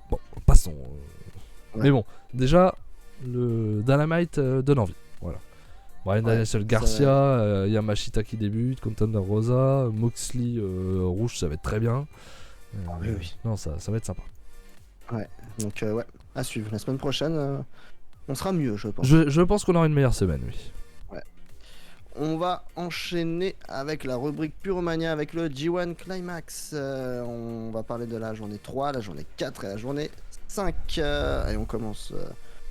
Bon, passons. Ouais. Mais bon, déjà, le Dynamite donne envie. Voilà. Bryan Danielson Garcia, Yamashita qui débute, contre Thunder Rosa, Moxley Rouge, ça va être très bien. Oui. Non, ça va être sympa. Ouais, donc ouais, à suivre. La semaine prochaine, on sera mieux, je pense. Je pense qu'on aura une meilleure semaine, oui. Ouais. On va enchaîner avec la rubrique Puromania avec le G1 Climax. On va parler de la journée 3, la journée 4 et la journée 5. Et on commence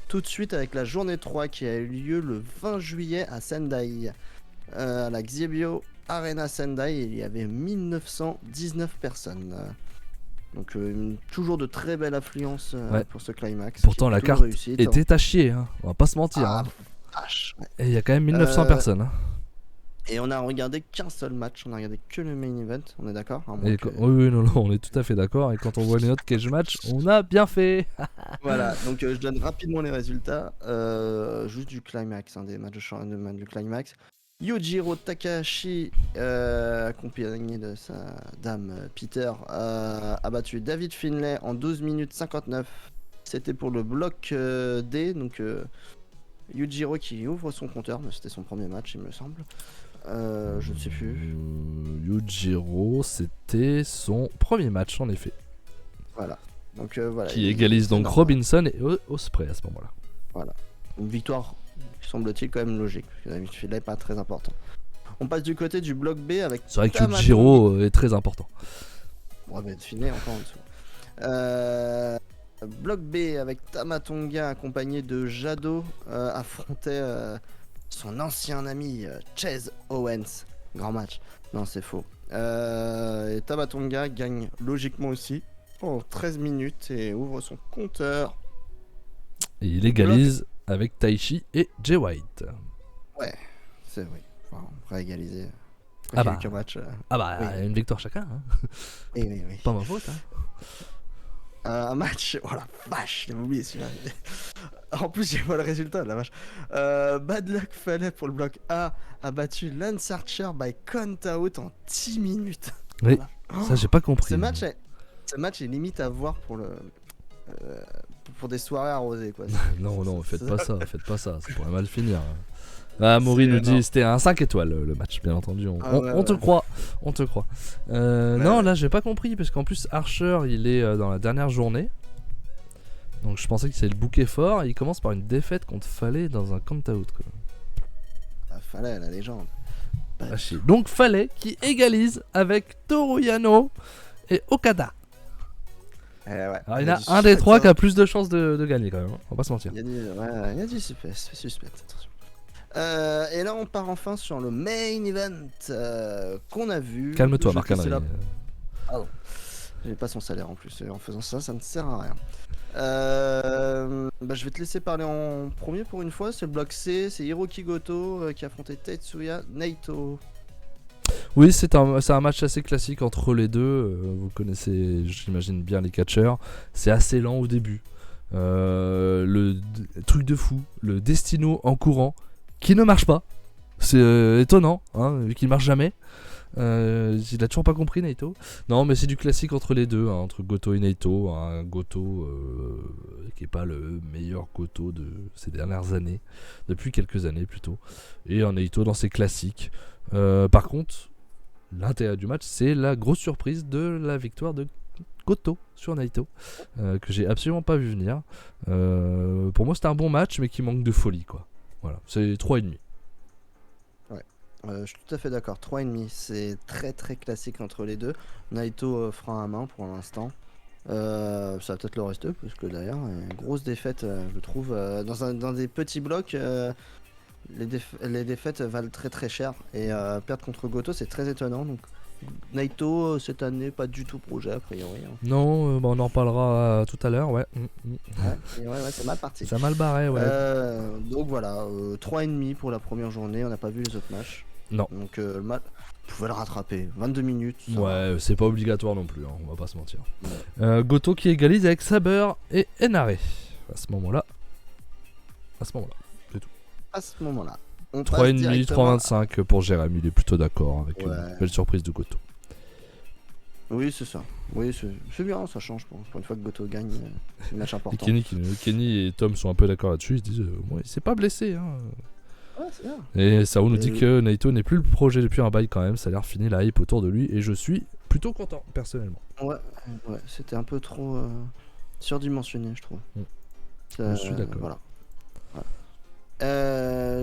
tout de suite avec la journée 3 qui a eu lieu le 20 juillet à Sendai. À la Xiebio Arena Sendai, il y avait 1919 personnes. Donc toujours de très belle affluence pour ce climax. Pourtant la carte était à chier, hein. On va pas se mentir. Ah, hein. Vache, ouais. Et il y a quand même 1900 personnes. Hein. Et on a regardé qu'un seul match, on a regardé que le main event, on est d'accord Oui, non, on est tout à fait d'accord. Et quand on voit les autres cage match, on a bien fait. Voilà, donc je donne rapidement les résultats. Juste du climax, des matchs du climax. Yujiro Takahashi, accompagné de sa dame Peter, a battu David Finlay en 12 minutes 59. C'était pour le bloc D, donc Yujiro qui ouvre son compteur, mais c'était son premier match, il me semble. Je ne sais plus. Yujiro, c'était son premier match en effet. Voilà. Donc voilà. Qui égalise donc Robinson et Ospreay à ce moment-là. Voilà. Une victoire semble-t-il quand même logique, parce que d'habitude, il n'est pas très important. On passe du côté du bloc B avec. C'est vrai que Tamatonga. Yujiro est très important. Ouais, mais Finet encore en dessous. Bloc B avec Tamatonga accompagné de Jado affrontait son ancien ami Chase Owens. Grand match. Non, c'est faux. Et Tamatonga gagne logiquement aussi en 13 minutes et ouvre son compteur. Et il égalise avec Taichi et Jay White. Ouais, c'est vrai. Enfin, on va égaliser. Ah bah. Quelques matchs. Ah bah, oui. une victoire chacun. Hein. Oui. Pas ma faute. Hein. Un match. Oh la vache, j'ai oublié celui-là. En plus, j'ai pas le résultat, la vache. Bad Luck Fale pour le bloc A a battu Lance Archer by count out en 10 minutes. Oui, Voilà. ça j'ai pas compris. Ce match est limite à voir pour le. Pour des soirées arrosées quoi. Non, faites pas ça, ça pourrait mal finir. Ah, Maury nous dit non. c'était un 5 étoiles le match, bien entendu. On te ouais. croit, on te croit. Non, ouais. là j'ai pas compris parce qu'en plus Archer il est dans la dernière journée. Donc je pensais que c'est le bouquet fort. Et il commence par une défaite contre Fale dans un count-out. Fallait la légende. Ah, donc Fale qui égalise avec Toru Yano et Okada. Ouais. Alors, il y en a un des trois qui a plus de chances de gagner quand même. Hein. On va pas se mentir. Il y a du suspense, attention. Et là on part enfin sur le main event qu'on a vu. Calme-toi, Je Marc vais te laisser Henry. Pardon. J'ai pas son salaire en plus. En faisant ça, ça ne sert à rien. Je vais te laisser parler en premier pour une fois. C'est le bloc C. C'est Hiroki Goto qui affrontait Tetsuya Naito. Oui, c'est un match assez classique entre les deux. Vous connaissez, j'imagine, bien les catcheurs. C'est assez lent au début. Le truc de fou, le Destino en courant qui ne marche pas. C'est étonnant, hein, vu qu'il marche jamais. Il a toujours pas compris Naito. Non, mais c'est du classique entre les deux, hein, entre Goto et Naito. Un Goto qui est pas le meilleur Goto de ces dernières années, depuis quelques années plutôt. Et un Naito dans ses classiques. Par contre, l'intérêt du match, c'est la grosse surprise de la victoire de Goto sur Naito, que j'ai absolument pas vu venir. Pour moi, c'était un bon match, mais qui manque de folie, quoi. Voilà, c'est 3,5. Je suis tout à fait d'accord. 3,5. C'est très très classique entre les deux. Naito frein à main pour l'instant. Ça va peut-être le rester, parce que d'ailleurs, une grosse défaite, je trouve. Dans des petits blocs, les défaites valent très très cher. Et perdre contre Goto, c'est très étonnant. Donc Naito, cette année, pas du tout projet a priori. Hein. Non, on en parlera tout à l'heure, ouais. Ouais, c'est mal parti. Ça a mal barré, ouais. Donc voilà, 3,5 pour la première journée. On n'a pas vu les autres matchs. Non. Donc le match, vous pouvez le rattraper. 22 minutes. Ouais, c'est pas obligatoire non plus, hein, on va pas se mentir. Ouais. Goto qui égalise avec Saber et Enare. À ce moment-là, c'est tout. À ce moment-là. On passe 3,5, directement 3,25 pour Jérémy, il est plutôt d'accord avec une belle surprise de Goto. Oui, c'est ça. Oui, c'est bien, ça change pour une fois que Goto gagne. C'est un match Et important. Kenny et Tom sont un peu d'accord là-dessus, ils se disent il s'est pas blessé. Hein. Ouais, c'est bien. Et Sao nous dit que Naito n'est plus le projet depuis un bail quand même, ça a l'air fini la hype autour de lui et je suis plutôt content personnellement. Ouais, c'était un peu trop surdimensionné, je trouve. Je suis d'accord. Voilà.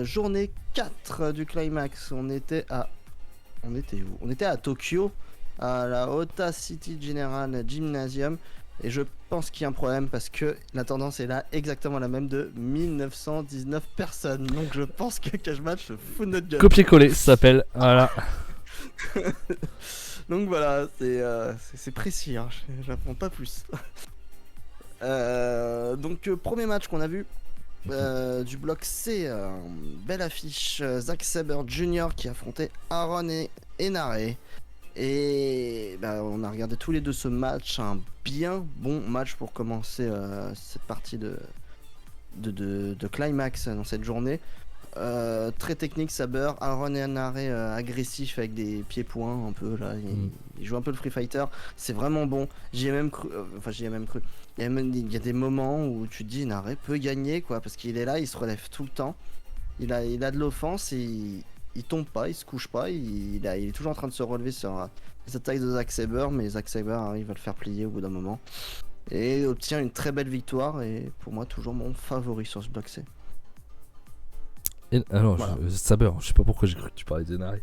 Journée 4 du climax, on était où? On était à Tokyo, à la Ota City General Gymnasium, et je pense qu'il y a un problème parce que la tendance est là exactement la même de 1919 personnes, donc je pense que Cash Match se fout de notre gueule. Copier-coller, ça s'appelle, voilà. Donc voilà, c'est précis, hein, j'apprends pas plus. Donc premier match qu'on a vu, du bloc C, belle affiche, Zack Sabre Jr. qui affrontait Aaron et Enare. Et on a regardé tous les deux ce match, un bien bon match pour commencer cette partie de climax dans cette journée. Très technique Saber, Aaron et Enare agressif avec des pieds-points un peu là, il joue un peu le Free Fighter, c'est vraiment bon. J'y ai même cru. Il y a des moments où tu te dis Enare peut gagner quoi, parce qu'il est là, il se relève tout le temps. Il a de l'offense, il tombe pas, il se couche pas, il est toujours en train de se relever sur les attaques de Zack Sabre, mais Zack Sabre arrive à le faire plier au bout d'un moment. Et obtient une très belle victoire, et pour moi toujours mon favori sur ce bloc C. Ah non, Voilà. Saber, je sais pas pourquoi j'ai cru que tu parlais d'Enare.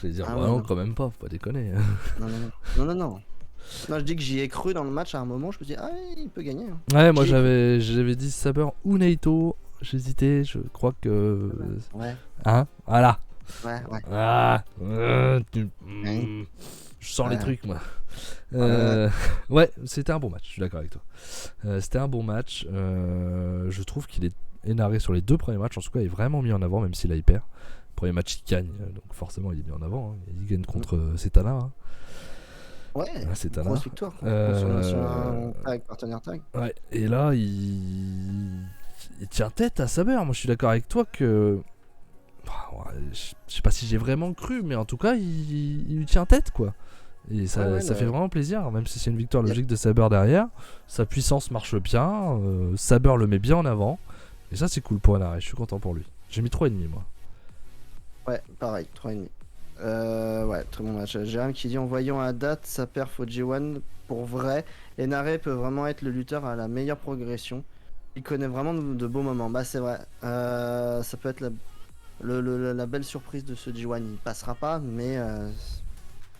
J'allais dire, Ah bah ouais, non, non. quand même pas, faut pas déconner. Non, non, non. Non, non, non. Non, je dis que j'y ai cru dans le match à un moment, je me dis, ah, il peut gagner. Hein. Ouais, moi J'y ai cru. j'avais dit Saber ou Naito. J'hésitais, je crois que. Ouais, Hein. Voilà. ouais, ouais. Ah, Hein. je sens les Ouais. trucs, moi. Ouais. Ouais, c'était un bon match, je suis d'accord avec toi. C'était un bon match. Je trouve qu'il est énarré sur les 2 premiers matchs. En tout cas, il est vraiment mis en avant, même s'il a hyper. Premier match, il gagne, donc forcément, il est mis en avant. Hein. Il gagne contre Setana. Hein. Ouais, Setana. grosse victoire. Quoi. Sur un tag, partenaire tag. Ouais, et là, il tient tête à Saber. Moi, je suis d'accord avec toi que. Ouais, je sais pas si j'ai vraiment cru, mais en tout cas, il lui tient tête, quoi. Et ça, Ouais, ça fait vraiment plaisir, même si c'est une victoire logique de Saber derrière. Sa puissance marche bien, Saber le met bien en avant. Et ça, c'est cool pour Enare, je suis content pour lui. J'ai mis 3,5 moi. Ouais, pareil, 3,5. Ouais, très bon match. Jérém qui dit en voyant à date sa perf au G1 pour vrai, Enare peut vraiment être le lutteur à la meilleure progression. Il connaît vraiment de beaux moments. Bah, c'est vrai. Ça peut être la belle surprise de ce G1. Il passera pas, mais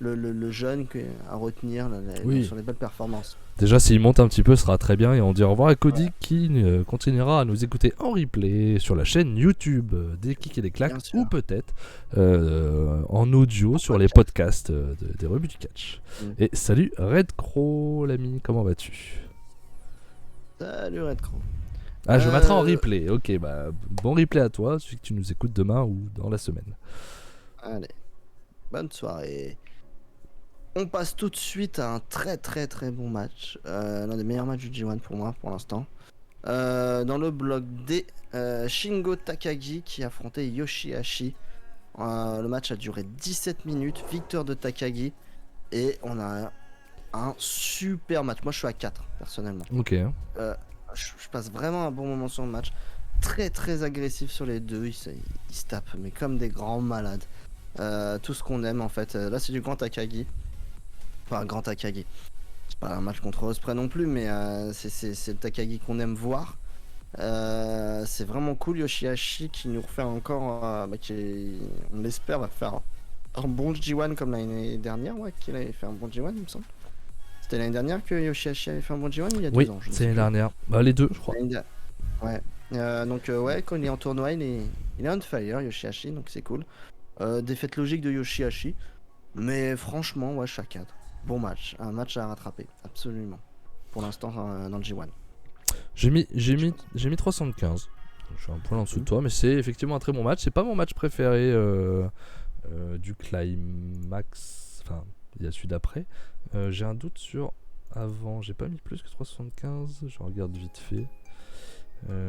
le jeune à retenir Oui. sur les belles performances. Déjà, s'il monte un petit peu, ce sera très bien. Et on dit au revoir à Cody qui continuera à nous écouter en replay sur la chaîne YouTube des Kicks et des Claques, Bien sûr. ou peut-être en audio sur les podcasts des rebuts du catch. Et salut Red Crow, l'ami, comment vas-tu? Salut Red Crow. Ah, je mettrai en replay. Ok, bah bon replay à toi, celui que tu nous écoutes demain ou dans la semaine. Allez, bonne soirée. On passe tout de suite à un très très très bon match. L'un des meilleurs matchs du G1 pour moi pour l'instant. Dans le bloc D, Shingo Takagi qui affrontait Yoshihashi. Le match a duré 17 minutes. Victoire de Takagi. Et on a un super match. Moi je suis à 4 personnellement. Ok. Je passe vraiment un bon moment sur le match. Très très agressif sur les deux. Ils se tapent mais comme des grands malades. Tout ce qu'on aime en fait. Là c'est du grand Takagi. Enfin, grand Takagi. C'est pas un match contre Ospreay non plus, mais c'est le Takagi qu'on aime voir. C'est vraiment cool. Yoshihashi qui nous refait encore, on l'espère, va faire un bon G1 comme l'année dernière. Ouais, qu'il avait fait un bon G1, il me semble. C'était l'année dernière que Yoshihashi avait fait un bon G1 ou il y a 2 ans? C'est l'année dernière. Bah, les deux, je crois. Ouais. Ouais, quand il est en tournoi, il est on fire, Yoshihashi, donc c'est cool. Défaite logique de Yoshihashi. Mais franchement, ouais, je suis à 4. Bon match, un match à rattraper, absolument. Pour l'instant, dans le G1. J'ai mis 3,75. Je suis un poil en dessous de toi, mais c'est effectivement un très bon match. C'est pas mon match préféré du climax. Enfin, il y a celui d'après. J'ai un doute sur avant. J'ai pas mis plus que 3,75. Je regarde vite fait.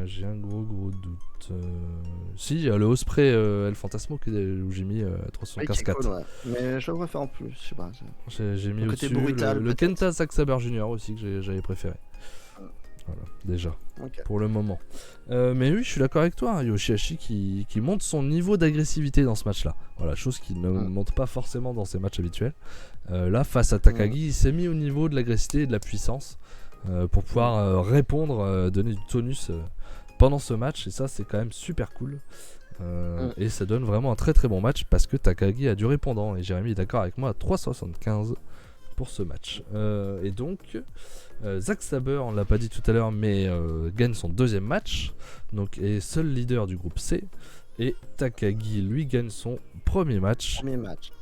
J'ai un gros doute. Si, il y a le Ospreay El Fantasmo où j'ai mis 3,75,4. Cool, ouais. Mais je le préfère en plus, je sais pas. J'ai mis côté au-dessus brutal, le Kenta Zack Saber Jr. aussi que j'avais préféré. Voilà, déjà, pour le moment. Mais oui, je suis d'accord avec toi, hein, Yoshihashi qui monte son niveau d'agressivité dans ce match-là. Voilà, chose qu'il ne monte pas forcément dans ses matchs habituels. Là, face à Takagi, il s'est mis au niveau de l'agressivité et de la puissance pour pouvoir répondre, donner du tonus pendant ce match. Et ça, c'est quand même super cool. Et ça donne vraiment un très très bon match parce que Takagi a du répondant. Et Jérémy est d'accord avec moi à 3,75 pour ce match. Et donc, Zack Saber, on l'a pas dit tout à l'heure, mais gagne son 2e match. Donc, est seul leader du groupe C. Et Takagi, lui, gagne son 1er match.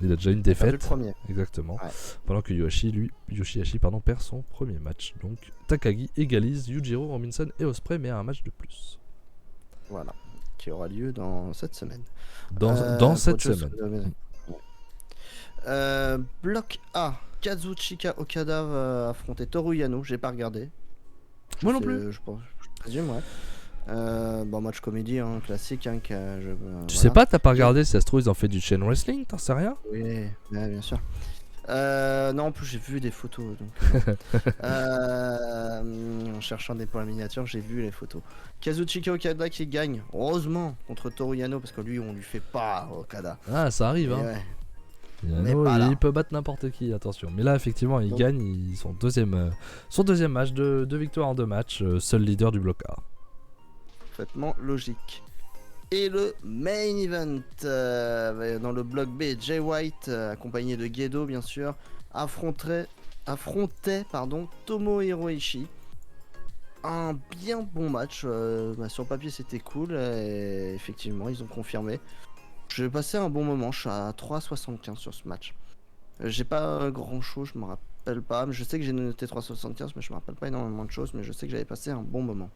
Il a déjà une défaite. Le premier. Exactement. Ouais. Pendant que Yoshihashi perd son 1er match. Donc, Takagi égalise Yujiro, Robinson et Ospreay, mais a un match de plus. Voilà. Qui aura lieu dans cette semaine. Dans cette semaine. Bloc A. Kazuchika Okada va affronter Toru Yano. J'ai pas regardé. Moi non plus. Je présume, ouais. Bon, match comédie, hein, classique. Hein, tu sais pas, t'as pas regardé, si ça se trouve, ils ont fait du chain wrestling, t'en sais rien? Oui, ouais, bien sûr. Non, en plus, j'ai vu des photos. Donc, en cherchant des points miniatures, j'ai vu les photos. Kazuchika Okada qui gagne, heureusement, contre Toru Yano, parce que lui, on lui fait pas Okada. Ah, ça arrive, hein. Ouais. Yano, il peut battre n'importe qui, attention. Mais là, effectivement, il gagne son deuxième match, 2 victoires en 2 matchs, seul leader du bloc A. Parfaitement logique. Et le main event, dans le bloc B, Jay White, accompagné de Gedo bien sûr, affrontait Tomohiro Ishii. Un bien bon match, sur le papier c'était cool, et effectivement ils ont confirmé. J'ai passé un bon moment, je suis à 3,75 sur ce match. J'ai pas grand chose, je me rappelle pas, mais je sais que j'ai noté 3,75, mais je me rappelle pas énormément de choses, mais je sais que j'avais passé un bon moment.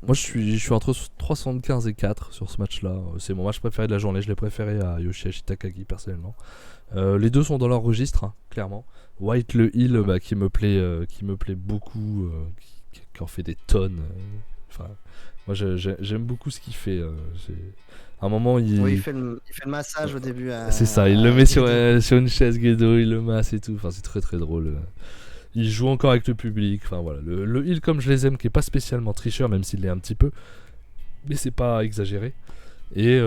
Moi je suis entre 3,75 et 4 sur ce match-là. C'est mon match préféré de la journée, je l'ai préféré à Yoshihashi Takagi personnellement. Les deux sont dans leur registre, hein, clairement. White le heel qui me plaît beaucoup, qui en fait des tonnes. Enfin, moi j'aime beaucoup ce qu'il fait. À un moment Oui, il fait le massage au début. C'est ça, il le met sur une chaise Gedo, il le masse et tout. Enfin, c'est très très drôle. Il joue encore avec le public. Enfin voilà, le heel comme je les aime, qui est pas spécialement tricheur, même s'il l'est un petit peu, mais c'est pas exagéré. Et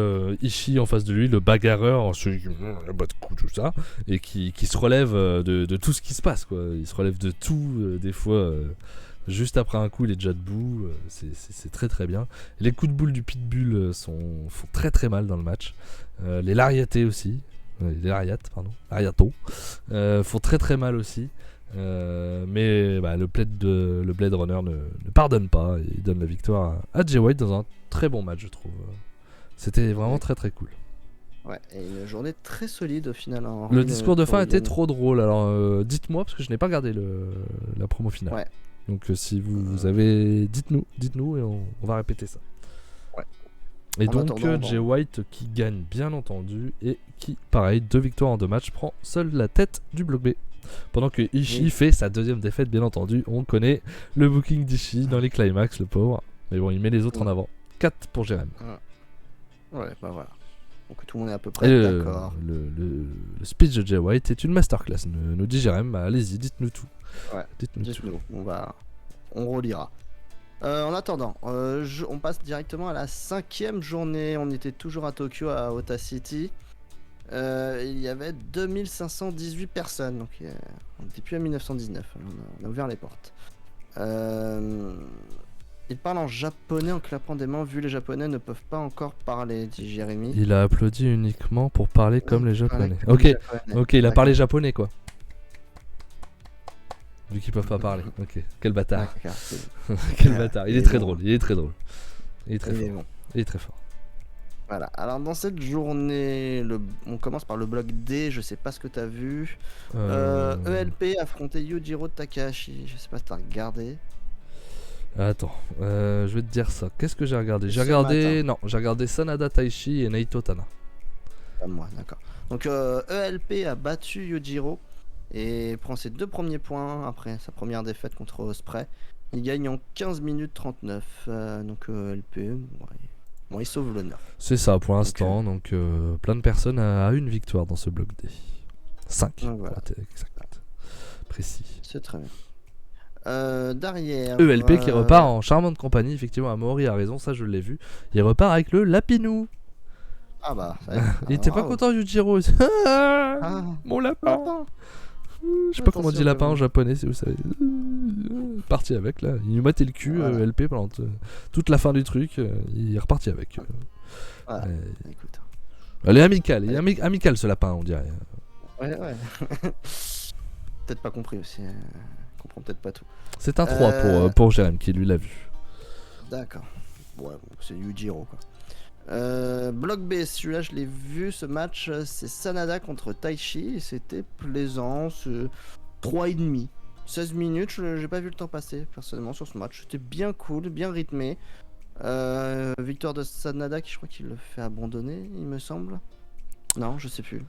Ishii en face de lui, le bagarreur, celui qui bat de coups, tout ça, et qui se relève de tout ce qui se passe, quoi. Il se relève de tout, des fois, juste après un coup, il est déjà debout. C'est très très bien. Les coups de boule du Pitbull font très très mal dans le match. Les lariatés aussi, lariato, font très très mal aussi. Mais le Blade Runner ne pardonne pas et il donne la victoire à Jay White dans un très bon match, je trouve. C'était vraiment très très cool. Ouais, et une journée très solide au final. Le discours de fin était trop drôle. Alors dites-moi, parce que je n'ai pas regardé la promo finale. Ouais. Donc si vous avez, dites-nous et on va répéter ça. Ouais. Et donc Jay White qui gagne bien entendu et qui, pareil, 2 victoires en 2 matchs, prend seul la tête du bloc B. Pendant que Ishii fait sa deuxième défaite, bien entendu. On connaît le booking d'Ishii dans les climax, le pauvre. Mais bon, il met les autres en avant. 4 pour Jérém. Ouais, bah voilà. Donc tout le monde est à peu près d'accord. Le speech de Jay White est une masterclass, nous dit Jérém. Allez-y, dites-nous tout. Ouais, dites-nous tout. On relira. En attendant, on passe directement à la 5e journée. On était toujours à Tokyo, à Ota City. Il y avait 2518 personnes, donc on n'était plus à 1919, on a ouvert les portes. Il parle en japonais en clapant des mains, vu les japonais ne peuvent pas encore parler, dit Jérémy. Il a applaudi uniquement pour parler comme les japonais. Ok, il a parlé japonais quoi. Vu qu'ils peuvent pas parler. Ok, quel bâtard. Quel bâtard. Il est très drôle, il est très drôle. Il est très fort. Il est très fort. Voilà, alors dans cette journée, on commence par le bloc D, je sais pas ce que t'as vu. ELP affrontait Yujiro Takahashi, je sais pas si t'as regardé. Attends, je vais te dire ça. Qu'est-ce que j'ai regardé ? J'ai regardé Sanada Taichi et Naito Tana. Comme moi, d'accord. Donc ELP a battu Yujiro et prend ses 2 premiers points après sa première défaite contre Ospreay. Il gagne en 15 minutes 39. Donc ELP, bon, il sauve l'honneur. C'est ça pour l'instant. Donc plein de personnes à une victoire dans ce bloc D. 5 voilà. Pour être exact. Précis. C'est très bien. Derrière ELP qui repart en charmante compagnie, effectivement. Amaury a raison, ça je l'ai vu. Il repart avec le Lapinou. Ah bah il était pas content Yujiro. Mon lapin. Je sais pas comment on dit lapin en japonais, si vous savez. Parti avec là, il nous battait le cul, LP pendant toute la fin du truc, il est reparti avec. Voilà. Écoute. Elle est amicale, il est amical ce lapin, on dirait. Ouais. Peut-être pas compris aussi. Comprend peut-être pas tout. C'est un 3 pour Jérém qui lui l'a vu. D'accord. Ouais, c'est Yujiro quoi. Bloc B, celui-là je l'ai vu ce match, c'est Sanada contre Taichi, c'était plaisant, 3,5. 16 minutes, j'ai pas vu le temps passer personnellement sur ce match, c'était bien cool, bien rythmé. Victoire de Sanada qui je crois qu'il le fait abandonner, il me semble. Non, je sais plus.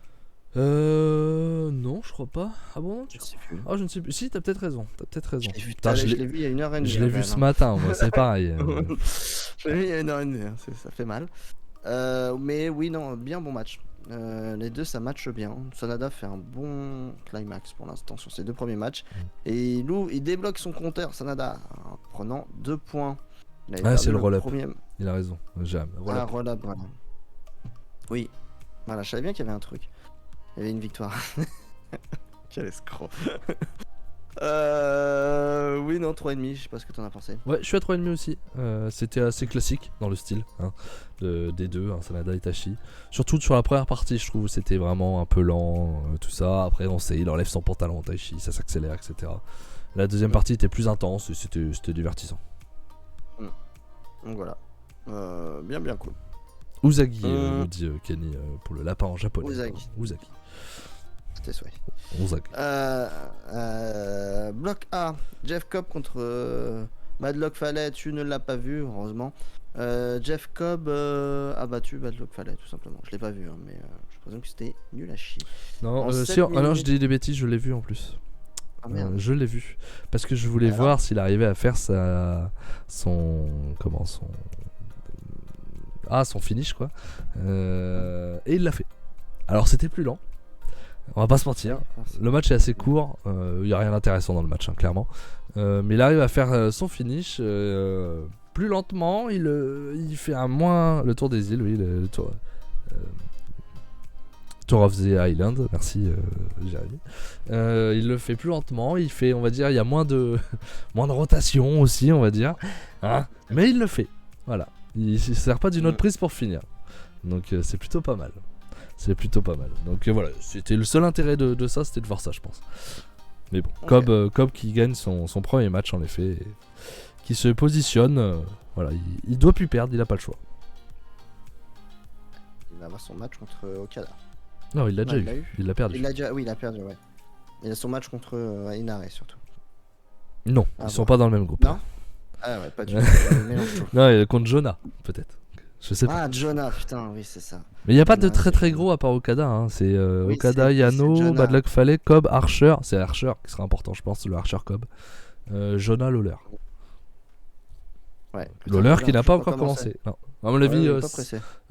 Non, je crois pas. Ah bon, je sais plus. Ah, je ne sais plus. Si, t'as peut-être raison. Je l'ai vu il y a 1h30. Je l'ai vu ce matin, moi, c'est pareil. Je l'ai vu il y a 1h30, ça fait mal. Mais oui, non, bien bon match. Les deux, ça matche bien. Sanada fait un bon climax pour l'instant sur ses 2 premiers matchs. Et il débloque son compteur, Sanada, en prenant 2 points. C'est le roll-up. Il a raison. Jamais. Roll-up, voilà. Oui. Voilà, je savais bien qu'il y avait un truc. Il y avait une victoire. Quel escroc. Oui, Oui, non, 3,5, je sais pas ce que t'en as pensé. Ouais, je suis à 3,5 aussi. C'était assez classique dans le style des deux, Sanada et Itachi. Surtout sur la première partie, je trouve c'était vraiment un peu lent, tout ça. Après, on sait, il enlève son pantalon, Taichi, ça s'accélère, etc. La deuxième partie était plus intense et c'était divertissant. Donc voilà. Bien cool. Uzagi, nous dit Kenny, pour le lapin en japonais. Uzagi. C'était souhait. Uzagi. Bloc A, Jeff Cobb contre Madlock Fale. Tu ne l'as pas vu, heureusement. Jeff Cobb a battu Madlock Fale, tout simplement. Je l'ai pas vu, mais je présume que c'était nul à chier. Non, je dis des bêtises, je l'ai vu en plus. Ah, merde. Je l'ai vu parce que je voulais voir s'il arrivait à faire son finish quoi. Et il l'a fait. Alors c'était plus lent. On va pas se mentir. Le match est assez court. Il y a rien d'intéressant dans le match, clairement. Mais il arrive à faire son finish plus lentement. Il fait le tour des îles, oui, le tour. Tour of the Island, merci Jérémy. Il le fait plus lentement, il fait, on va dire, il y a moins de rotation aussi, on va dire. Mais il le fait, voilà. Il se sert pas d'une autre prise pour finir. Donc c'est plutôt pas mal. Donc voilà, c'était le seul intérêt de ça, c'était de voir ça, je pense. Mais bon, Cobb qui gagne son premier match, en effet, et qui se positionne, voilà, il doit plus perdre, il a pas le choix. Il va avoir son match contre Okada. Non, il l'a déjà eu. Il l'a perdu. Oui, il a perdu, ouais. Il a son match contre Inare surtout. Non, ils sont pas dans le même groupe. Non. Ah ouais, pas du tout. Non, contre Jonah, peut-être. Je sais pas. Ah, Jonah, putain, oui, c'est ça. Mais il n'y a pas de très gros à part Okada. C'est Okada, Yano, Madlock Fale, Cobb, Archer. C'est Archer qui sera important, je pense, le Archer Cobb. Jonah, Lawler. Ouais. Lawler qui n'a pas encore commencé. Non. À mon avis,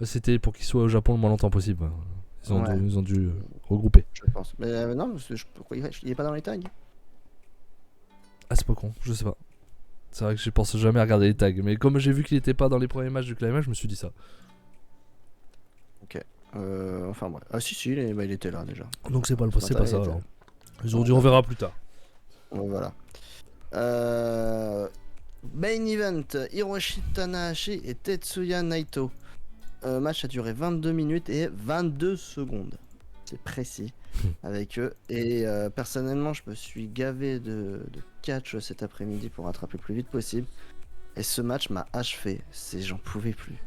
c'était pour qu'il soit au Japon le moins longtemps possible. Ils ont dû regrouper. Je pense. Mais non, il est pas dans les tags. Ah, c'est pas con, je sais pas. C'est vrai que je pense jamais à regarder les tags. Mais comme j'ai vu qu'il était pas dans les premiers matchs du Climax, je me suis dit ça. Ok. Enfin, ouais. Ah, si, il était là déjà. Donc c'est pas ça alors. Ils ont dit on verra plus tard. Voilà. Main event, Hiroshi Tanahashi et Tetsuya Naito. Match a duré 22 minutes et 22 secondes. C'est précis avec eux. Et personnellement, je me suis gavé de catch cet après-midi pour rattraper le plus vite possible. Et ce match m'a achevé. J'en pouvais plus.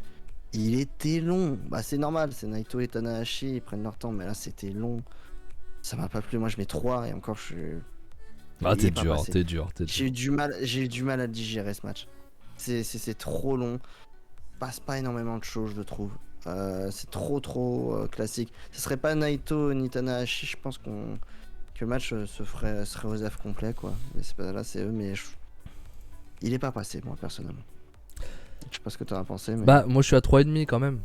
Il était long. Bah, c'est normal, c'est Naito et Tanahashi, ils prennent leur temps. Mais là, c'était long. Ça m'a pas plu. Moi, je mets 3 et encore, je suis... Ah, t'es dur. J'ai eu du mal à digérer ce match. C'est trop long. Passe pas énormément de choses, je trouve. C'est trop classique. Ce serait pas Naito ni Tanahashi, je pense que le match serait aux F complet, quoi. Mais c'est pas là, c'est eux, mais il est pas passé, moi, personnellement. Je sais pas ce que t'en as pensé, mais... Bah, moi, je suis à 3,5 quand même.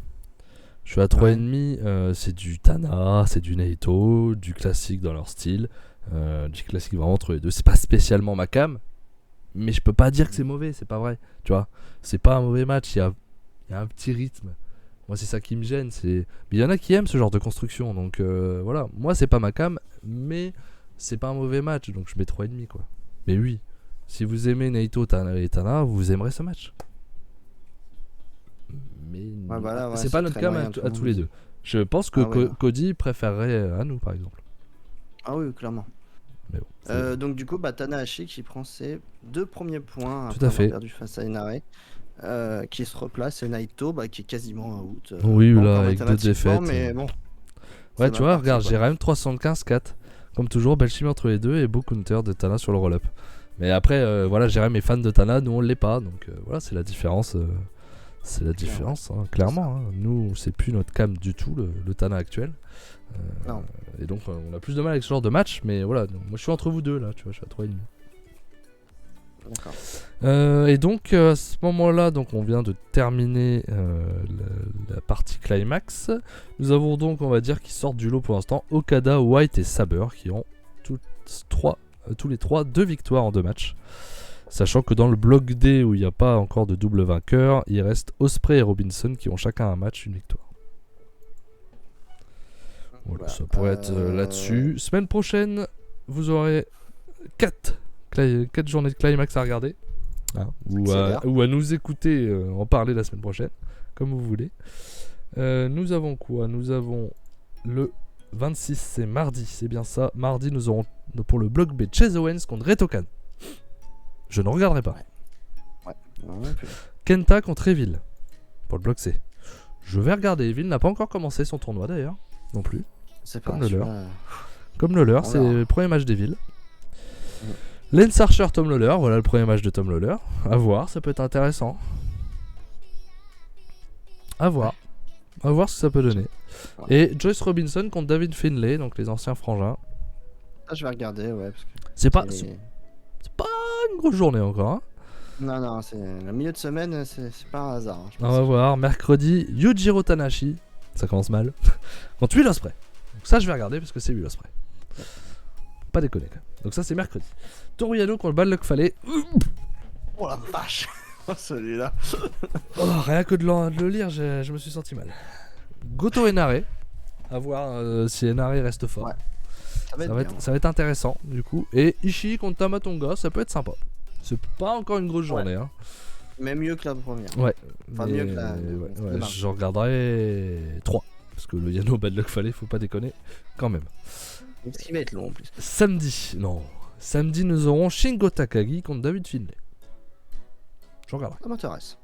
Je suis à 3,5. C'est du Tana, c'est du Naito, du classique dans leur style. Du classique vraiment entre les deux. C'est pas spécialement ma cam, mais je peux pas dire que c'est mauvais, c'est pas vrai. Tu vois, c'est pas un mauvais match, il y a un petit rythme. Moi, c'est ça qui me gêne. Mais il y en a qui aiment ce genre de construction, donc voilà. Moi, c'est pas ma cam, mais c'est pas un mauvais match, donc je mets 3,5 quoi. Mais oui, si vous aimez Naito et Tana, vous aimerez ce match. Mais c'est pas notre cam à tous les deux. Je pense que Cody préférerait à nous, par exemple. Ah oui, clairement. Mais bon, donc du coup, Tanahashi qui prend ses 2 premiers points après avoir perdu face à Inare, qui se replace, et Naito qui est quasiment out. Oui, là, avec 2 défaites. Mais bon. Ouais, tu vois, regarde, j'ai même 375-4. Comme toujours, belle chimie entre les deux et beau counter de Tana sur le roll-up. Mais après, voilà, Jérém est fan de Tana, nous on l'est pas. Donc voilà, c'est la différence. Clairement. Nous, c'est plus notre cam du tout, le Tana actuel. Non. Et donc on a plus de mal avec ce genre de match, mais voilà, donc, moi je suis entre vous deux là, tu vois, je suis à 3,5. D'accord. Et donc à ce moment-là, donc on vient de terminer la partie climax. Nous avons donc, on va dire, qui sortent du lot pour l'instant, Okada, White et Saber, qui ont tous les trois 2 victoires en 2 matchs. Sachant que dans le bloc D où il n'y a pas encore de double vainqueur, il reste Ospreay et Robinson qui ont chacun un match, une victoire. Voilà, ça pourrait être là-dessus. Semaine prochaine, vous aurez 4 4 journées de climax à regarder. Hein, ou à nous écouter en parler la semaine prochaine, comme vous voulez. Nous avons quoi? Nous avons le 26, c'est mardi, c'est bien ça. Mardi, nous aurons pour le bloc B Chase Owens contre Reto Khan. Je ne regarderai pas. Ouais. Kenta contre Evil pour le bloc C. Je vais regarder. Evil n'a pas encore commencé son tournoi d'ailleurs, non plus. C'est pas Comme le leur. Comme le leur, c'est le premier match d'Evil. Lance Archer, Tom Lawler, voilà le premier match de Tom Lawler. À voir, ça peut être intéressant. À voir ce que ça peut donner. Ouais. Et Joyce Robinson contre David Finlay, donc les anciens frangins. Ah, je vais regarder, ouais. Parce que C'est pas c'est- une grosse journée encore. Hein. Non, c'est le milieu de semaine, c'est pas un hasard. Hein, je On pense. va voir. Mercredi, Yujiro Tanahashi. Ça commence mal. Contre Will Ospreay. Donc ça, je vais regarder parce que c'est Will Ospreay. Pas déconner quand même. Donc ça, c'est mercredi. Toru Yano contre Bad Luck Fale. Oh la vache. Celui-là. Oh, rien que de le lire, je me suis senti mal. Goto Enare. À voir si Enare reste fort. Ouais. Ça va être intéressant du coup. Et Ishii contre Tamatonga, ça peut être sympa. C'est pas encore une grosse journée. Hein. Mais mieux que la première. Ouais. Enfin, mieux que la- ouais, le mardi. j'en regarderai 3. Parce que le Yano Bad Luck Fale, faut pas déconner quand même. Ce qui va être long en plus. Samedi, nous aurons Shingo Takagi contre David Finlay. Je regarderai. Ça m'intéresse.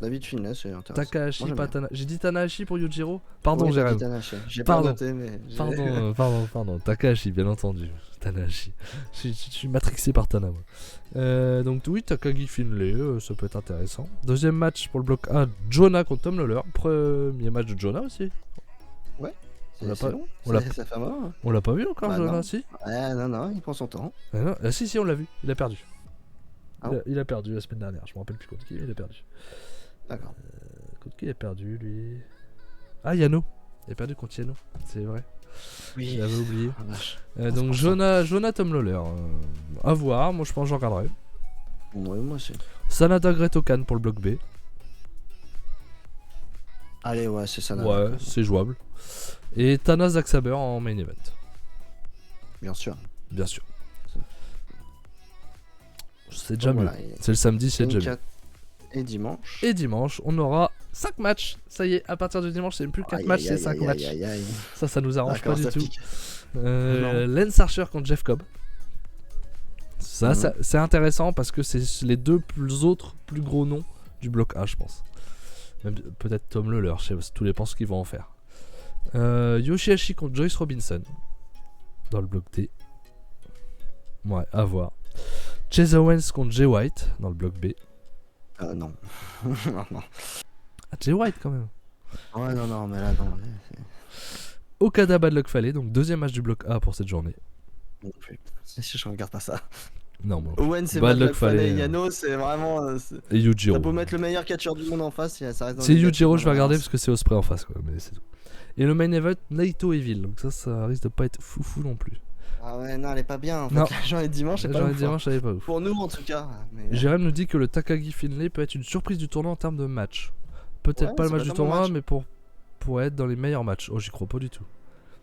David Finlay, c'est intéressant. Takahashi, Moi, j'aime pas bien. Tanahashi. J'ai dit Tanahashi pour Yujiro. Pardon, Oui, j'ai t'as rêvé. dit Tanahashi. J'ai pas Pardon. noté, mais. Pardon. Takahashi, bien entendu. Tanahashi. Je suis matrixé par Tana. Moi. Donc, oui, Takagi Finlay, ça peut être intéressant. Deuxième match pour le bloc A, Jonah contre Tom Lawler. Premier match de Jonah aussi. On l'a C'est pas- long. on l'a- Ça fait mal. On l'a pas vu encore, Bah, Jonah, non. si Non, il prend son temps. Si, on l'a vu. Il a perdu. Ah Il a perdu la semaine dernière. Je me rappelle plus contre qui, mais il a perdu. D'accord. Contre qui il a perdu, lui? Ah, Yano. Il a perdu contre Yano. C'est vrai. Oui. J'avais oublié. Ah, vache. Donc Jonah Tom Lawler. À voir, moi je pense que j'en regarderai. Ouais, moi aussi. Sanada Greto Khan pour le bloc B. Allez, ouais, c'est ça. Ouais, c'est jouable. Et Tana Zack Saber en main event. Bien sûr. Bien sûr. C'est déjà Donc, mieux. voilà, et- C'est le samedi, c'est déjà mieux. Et dimanche. Et dimanche, on aura 5 matchs. Ça y est, à partir du dimanche, c'est même plus 4 Aïe, matchs, aïe, c'est aïe, 5 aïe, matchs. aïe, aïe. Ça nous arrange pas D'accord, du ça tout. pique. Lance Archer contre Jeff Cobb. Ça, Mhm. c'est intéressant parce que c'est les deux autres plus gros noms du bloc A, je pense. Même peut-être Tom Lawler, je sais pas, tout dépend ce qu'ils vont en faire. Yoshihashi contre Joyce Robinson dans le bloc D. Ouais, à voir. Chase Owens contre Jay White dans le bloc B. Non. Non. Ah, Jay White quand même. Ouais, non, mais là, non. Okada Bad Luck Fale, donc deuxième match du bloc A pour cette journée. Non plus. Je regarde pas ça. Non, bon. Owen, c'est Bad Bad Luck Luck Fale. Fale, Yano, c'est vraiment. Et Yujiro. T'as beau mettre le meilleur catcheur du monde en face, ça reste dans C'est le Yujiro, négatif, je vais regarder balance. parce que c'est Ospreay en face, quoi, mais c'est tout. Et le main event, Naito Evil, donc ça risque de pas être foufou non plus. Ah ouais, non, elle est pas bien. En fait. Non. La journée de dimanche, c'est pas J'aurais ouf, dit hein. dimanche, je savais pas ouf. Pour nous, en tout cas. Mais... Jérém nous dit que le Takagi Finlay peut être une surprise du tournoi en termes de match. Peut-être Ouais, pas le ça match peut du être un bon tournoi, match. mais pour être dans les meilleurs matchs. Oh, j'y crois pas du tout.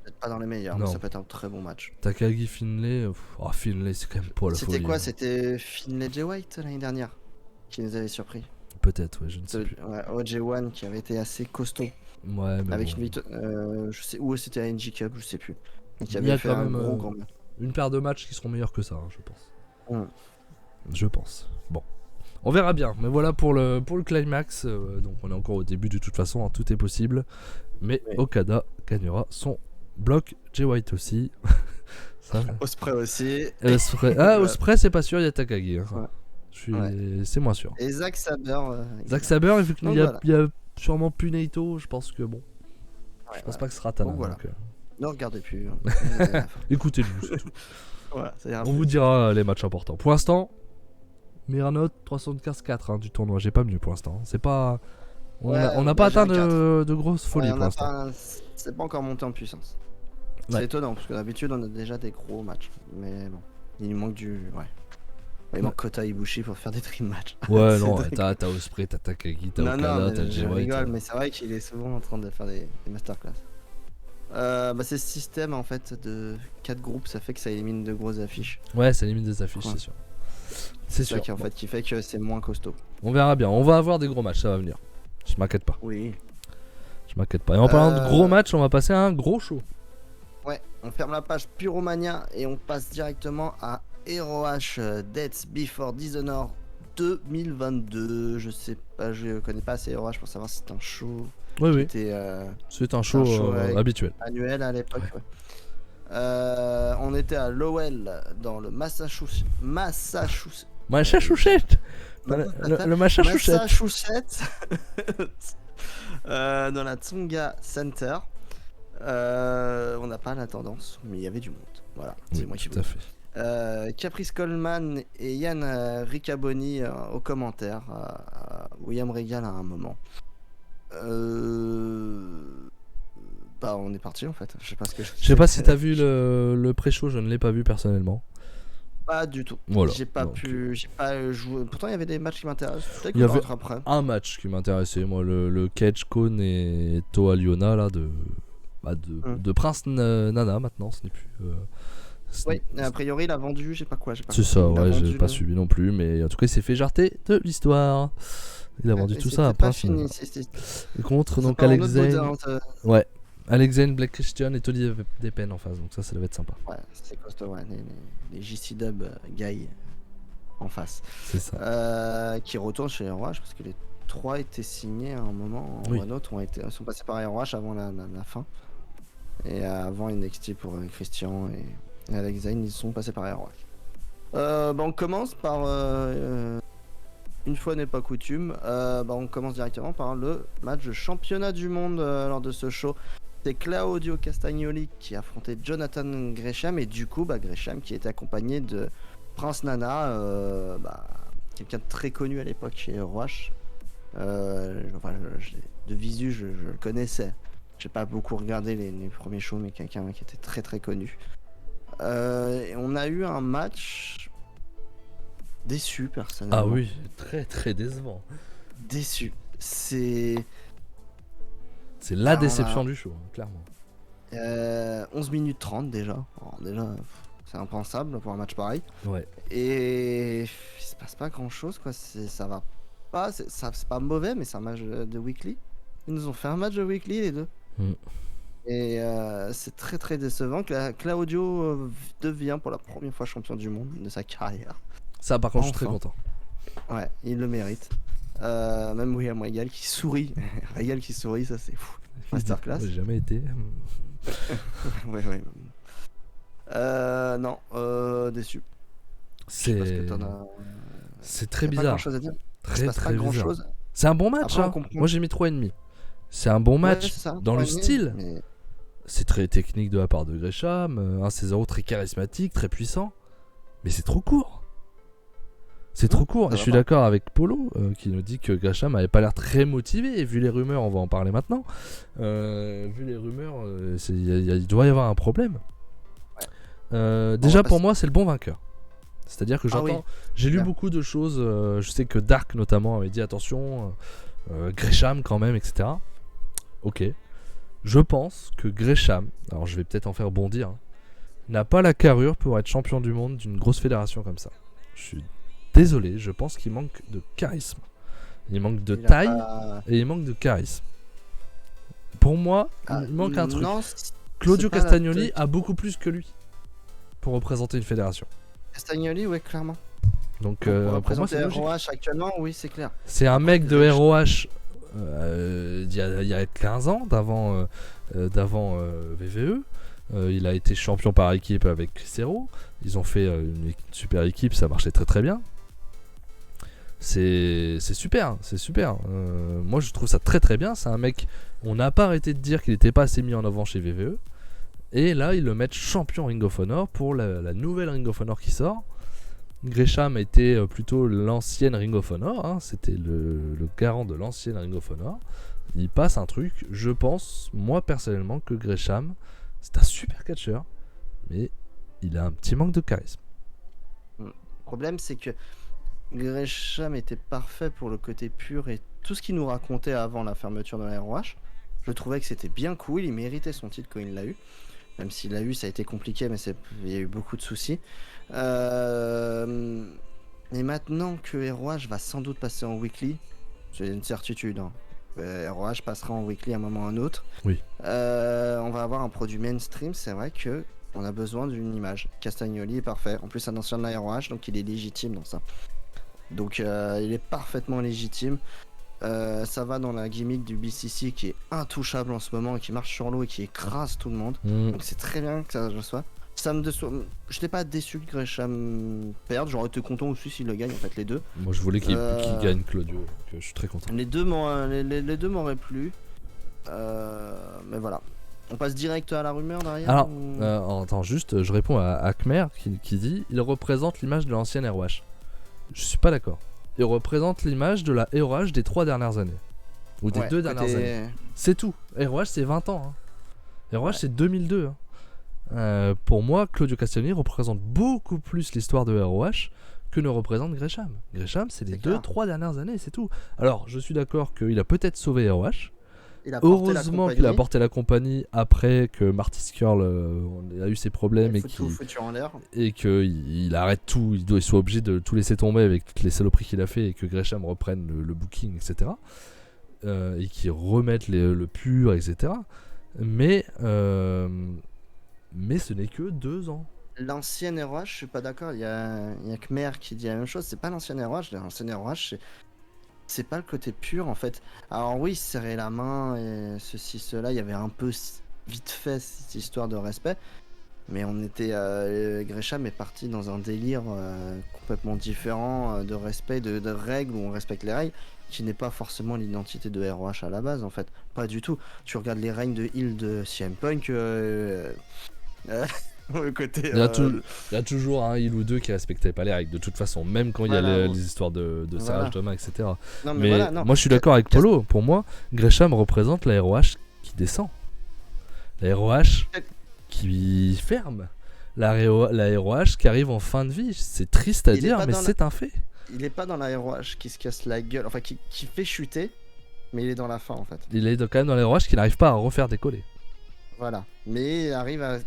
Peut-être pas dans les meilleurs, Non. mais ça peut être un très bon match. Takagi Finlay, Finlay, c'est quand même pas la folie. C'était quoi? hein. C'était Finlay Jay White l'année dernière qui nous avait surpris. Peut-être, ouais, je ne sais plus. Ouais, OJ1 qui avait été assez costaud. Ouais, mais Avec bon. une victoire. Je sais où c'était à NG Cup, je sais plus. Et qui Il y a avait fait quand un même, gros grand match. Une paire de matchs qui seront meilleurs que ça, hein, je pense. Ouais. Je pense. Bon. On verra bien. Mais voilà pour le climax. Donc on est encore au début de toute façon. Hein, tout est possible. Mais Oui. Okada gagnera son bloc. Jay White aussi. Ça, Ospreay aussi. Ospreay. Ah, Ospreay, c'est pas sûr. Il y a Takagi. Hein. Ouais. C'est moins sûr. Et Zack Saber. Zack Saber, vu qu'il Donc y, voilà. il y a sûrement plus Naito, je pense que bon. Ouais, Je pense pas que ce sera Tana. Donc voilà. donc, Ne regardez plus. Hein. écoutez-nous, c'est tout. Voilà, ça ira On plus. vous dira les matchs importants. Pour l'instant, meilleure note 315-4 du tournoi. J'ai pas mieux pour l'instant. C'est pas. On Ouais, n'a bah, pas j'ai atteint un de grosses folies Ouais, on pour a l'instant. pas- C'est pas encore monté en puissance. Ouais. C'est étonnant parce que d'habitude on a déjà des gros matchs. Mais bon, il nous manque du. Ouais. Il manque Kota Ibushi pour faire des dream matchs. Ouais, C'est non, dingue. t'as Ospreay, t'as Takagi, t'as Non, Okada, non, t'as mais Jay je White. rigole, mais c'est vrai qu'il est souvent en train de faire des masterclass. C'est ce système en fait de 4 groupes, ça fait que ça élimine de grosses affiches. Ouais, ça limite des affiches, Ouais. c'est sûr. C'est ça sûr. qui, en fait, qui fait que c'est moins costaud. On verra bien. On va avoir des gros matchs, ça va venir. Je m'inquiète pas. Oui. Je m'inquiète pas. Et en parlant de gros matchs, on va passer à un gros show. Ouais, on ferme la page Pyromania et on passe directement à ROH Death Before Dishonor 2022. Je sais pas, je connais pas assez ROH pour savoir si c'est un show Oui, qui oui. était C'est un show, habituel. annuel à l'époque. Ouais. On était à Lowell dans le Massachusetts. Massachusetts. Massachusetts. Le Massachusetts. Dans la Tsonga Center. On n'a pas la tendance, mais il y avait du monde. Voilà, c'est Oui, moi qui tout à fait. Caprice Coleman et Yann Riccaboni aux commentaires. William Regal à un moment. On est parti en fait. Je sais pas ce que Je sais pas si t'as vu le pré-show, je ne l'ai pas vu personnellement. Pas du tout. Voilà. J'ai pas joué. Pourtant, il y avait des matchs qui m'intéressent. Il y avait un match qui m'intéressait, moi, le Cage Cone et Toa Liona là de Prince Nana maintenant, ce n'est plus. Oui, a priori, il a vendu, je sais pas quoi. C'est ça, ouais, j'ai pas suivi non plus, mais en tout cas, il s'est fait jarter de l'histoire. Il a vendu tout ça à Prince Nana. Et contre donc Alexei. Ouais. Alexei, Black Christian et Tony Depen en face, donc ça va être sympa. Ouais, c'est costaud, ouais, les JC Dub guys en face. C'est ça. Qui retournent chez ROH parce que les 3 étaient signés à un moment ou à un autre, sont passés par ROH avant la fin. Et avant NXT pour Christian et Alexei, ils sont passés par ROH. On commence par. Une fois n'est pas coutume, on commence directement par le match de championnat du monde lors de ce show. C'est Claudio Castagnoli qui affrontait Jonathan Gresham et du coup Gresham qui était accompagné de Prince Nana, quelqu'un de très connu à l'époque chez ROH. De visu je le connaissais. J'ai pas beaucoup regardé les premiers shows, mais quelqu'un qui était très très connu. Et on a eu un match déçu personnellement. Ah oui, très très décevant. Déçu. C'est la déception du show, clairement. 11 minutes 30 déjà. Alors, déjà, c'est impensable pour un match pareil. Ouais. Et il se passe pas grand chose, quoi. Ça va pas. C'est pas mauvais, mais c'est un match de weekly. Ils nous ont fait un match de weekly, les deux. Et c'est très très décevant que Claudio devient pour la première fois champion du monde de sa carrière. Ça, par contre, je suis très content. Ouais, il le mérite. Même William Regal qui sourit. Regal qui sourit, ça c'est fou. Masterclass. J'ai jamais été. ouais. Non, déçu. C'est très bizarre. Pas grand chose à dire. Très très grand bizarre. chose. C'est un bon match. Après, Moi j'ai mis 3,5. C'est un bon match dans le style. Mais... C'est très technique de la part de Gresham. Un Cesaro très charismatique, très puissant. Mais c'est trop court. C'est trop court. Et je suis d'accord avec Polo qui nous dit que Gresham avait pas l'air très motivé. Et vu les rumeurs, on va en parler maintenant. Vu les rumeurs, il doit y avoir un problème. Ouais. Déjà pour moi, c'est le bon vainqueur. C'est-à-dire que j'entends, j'ai lu beaucoup de choses. Je sais que Dark notamment avait dit attention, Gresham quand même, etc. Ok. Je pense que Gresham, alors je vais peut-être en faire bondir, n'a pas la carrure pour être champion du monde d'une grosse fédération comme ça. Je suis désolé, je pense qu'il manque de charisme. Il manque de taille et il manque de charisme. Pour moi, il manque un truc. Claudio Castagnoli a beaucoup plus que lui pour représenter une fédération. Castagnoli, ouais, clairement. Donc, pour moi, c'est ROH actuellement, oui, c'est clair. C'est un mec de ROH il y a 15 ans, d'avant VVE. Il a été champion par équipe avec Cesaro. Ils ont fait une super équipe, ça marchait très très bien. C'est super, c'est super. Moi je trouve ça très très bien. C'est un mec, on n'a pas arrêté de dire qu'il n'était pas assez mis en avant chez VVE. Et là ils le mettent champion Ring of Honor pour la nouvelle Ring of Honor qui sort. Gresham était plutôt l'ancienne Ring of Honor, c'était le garant de l'ancienne Ring of Honor. Il passe un truc, je pense, moi personnellement, que Gresham, c'est un super catcheur, mais il a un petit manque de charisme. Le problème, c'est que Gresham était parfait pour le côté pur et tout ce qu'il nous racontait avant la fermeture de la ROH. Je trouvais que c'était bien cool, il méritait son titre quand il l'a eu. Même s'il l'a eu, ça a été compliqué, mais il y a eu beaucoup de soucis. Et maintenant que ROH va sans doute passer en weekly, c'est une certitude. Hein. ROH passera en weekly à un moment ou à un autre. Oui. On va avoir un produit mainstream, c'est vrai que on a besoin d'une image. Castagnoli est parfait. En plus, c'est un ancien de la ROH, donc il est légitime dans ça. Donc il est parfaitement légitime. Ça va dans la gimmick du BCC qui est intouchable en ce moment et qui marche sur l'eau et qui écrase tout le monde. Donc c'est très bien que ça le soit. Je n'étais pas déçu que Gresham perde, j'aurais été content aussi s'il le gagne, en fait, les deux. Moi je voulais qu'il gagne Claudio, que je suis très content. Les deux m'auraient plu. Mais voilà. On passe direct à la rumeur derrière. Alors, attends, juste, je réponds à Akmer qui dit il représente l'image de l'ancienne ROH. Je suis pas d'accord. Il représente l'image de la ROH des 3 dernières années. Ou des 2 dernières années. C'est tout. ROH c'est 20 ans. Hein. ROH c'est 2002. Hein. Pour moi, Claudio Castagnoli représente beaucoup plus l'histoire de ROH que ne représente Gresham. Gresham c'est les 2-3 dernières années, c'est tout. Alors, je suis d'accord qu'il a peut-être sauvé ROH. Heureusement qu'il a porté la compagnie après que Marty Scurll a eu ses problèmes et qu'il arrête tout, il soit obligé de tout laisser tomber avec toutes les saloperies qu'il a fait et que Gresham reprenne le booking, etc. Et qu'il remette le pur, etc. Mais ce n'est que 2 ans. L'ancienne ROH, je suis pas d'accord, il y a Khmer qui dit la même chose, c'est pas l'ancienne ROH, l'ancienne ROH c'est pas le côté pur en fait. Alors oui, serrer la main et ceci, cela, il y avait un peu vite fait cette histoire de respect. Mais on était... Gresham est parti dans un délire complètement différent de respect, de règles où on respecte les règles, qui n'est pas forcément l'identité de ROH à la base en fait. Pas du tout. Tu regardes les règnes de Hill de CM Punk... côté, il y a toujours un Hill ou deux qui respectait pas les règles de toute façon, même quand il y a les histoires de serrage de main, etc. Non, mais moi je suis d'accord avec Polo. Pour moi, Gresham représente la ROH qui descend, la ROH qui ferme, la ROH qui arrive en fin de vie. C'est triste à dire, mais c'est un fait. Il est pas dans la ROH qui se casse la gueule, enfin qui fait chuter, mais il est dans la fin en fait. Il est quand même dans la ROH qui n'arrive pas à refaire décoller. Voilà, mais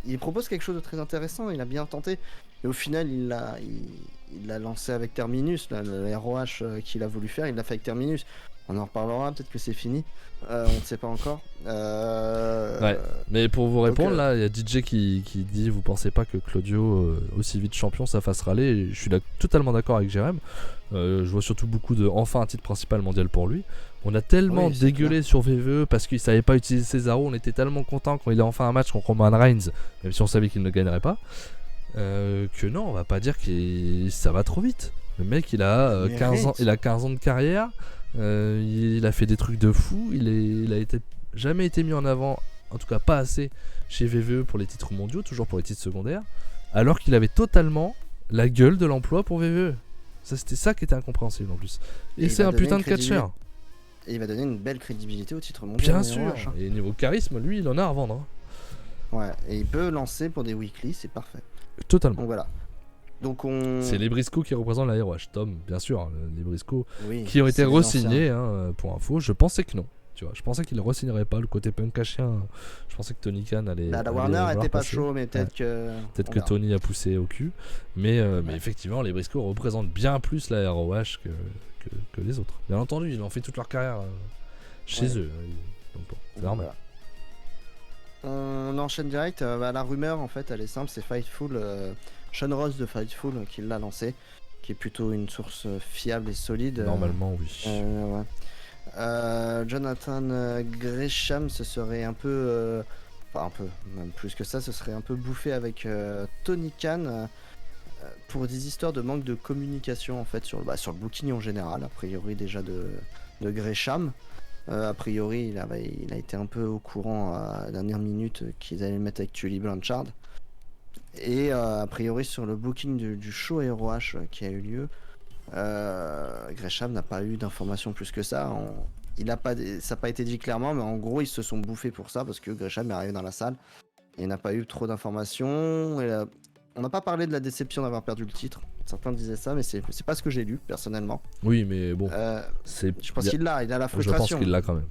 il propose quelque chose de très intéressant, il a bien tenté. Et au final, il l'a lancé avec Terminus, la ROH qu'il a voulu faire, il l'a fait avec Terminus. On en reparlera, peut-être que c'est fini, on ne sait pas encore. Ouais, mais pour vous répondre, là, il y a DJ qui dit vous pensez pas que Claudio, aussi vite champion, ça fasse râler. Et je suis totalement d'accord avec Jérém. Je vois surtout beaucoup de enfin un titre principal mondial pour lui. On a tellement dégueulé sur VVE parce qu'il savait pas utiliser Cesaro. On était tellement content quand il a enfin un match contre Roman Reigns, même si on savait qu'il ne gagnerait pas, que non, on va pas dire que ça va trop vite. Le mec, il a 15 ans, il a 15 ans de carrière. Il a fait des trucs de fou. Il a jamais été mis en avant, en tout cas pas assez chez VVE pour les titres mondiaux, toujours pour les titres secondaires, alors qu'il avait totalement la gueule de l'emploi pour VVE. C'était ça qui était incompréhensible en plus. Et c'est un putain de catcheur. Et il va donner une belle crédibilité au titre mondial. Bien sûr. Et niveau charisme, lui, il en a à revendre. Hein. Ouais, et il peut lancer pour des weekly, c'est parfait. Totalement. Donc voilà. C'est les Briscoe qui représentent la ROH. Tom, bien sûr, hein, les Briscoe qui ont été re-signés, hein, pour info. Je pensais que non. Tu vois, je pensais qu'il ne re-signerait pas le côté punk à chien. Je pensais que Tony Khan allait. La Warner était pas chaud, mais peut-être que. Peut-être que Tony a poussé au cul. Mais effectivement, les Briscoe représentent bien plus la ROH que les autres. Bien entendu, ils ont fait toute leur carrière chez eux. Donc bon, c'est normal. Voilà. On enchaîne direct. La rumeur, en fait, elle est simple. C'est Fightful. Sean Ross de Fightful qui l'a lancé, qui est plutôt une source fiable et solide. Normalement, oui. Jonathan Gresham, ce serait un peu, enfin un peu, même plus que ça, ce serait un peu bouffé avec Tony Khan pour des histoires de manque de communication en fait sur le booking en général. A priori déjà de Gresham. A priori, il a été un peu au courant à la dernière minute qu'ils allaient le mettre avec Tully Blanchard. Et a priori sur le booking du show ROH qui a eu lieu, Gresham n'a pas eu d'informations plus que ça. Ça n'a pas été dit clairement, mais en gros ils se sont bouffés pour ça parce que Gresham est arrivé dans la salle et n'a pas eu trop d'informations. On n'a pas parlé de la déception d'avoir perdu le titre. Certains disaient ça, mais c'est pas ce que j'ai lu personnellement. Oui, mais bon, je pense qu'il a la frustration. Je pense qu'il l'a quand même.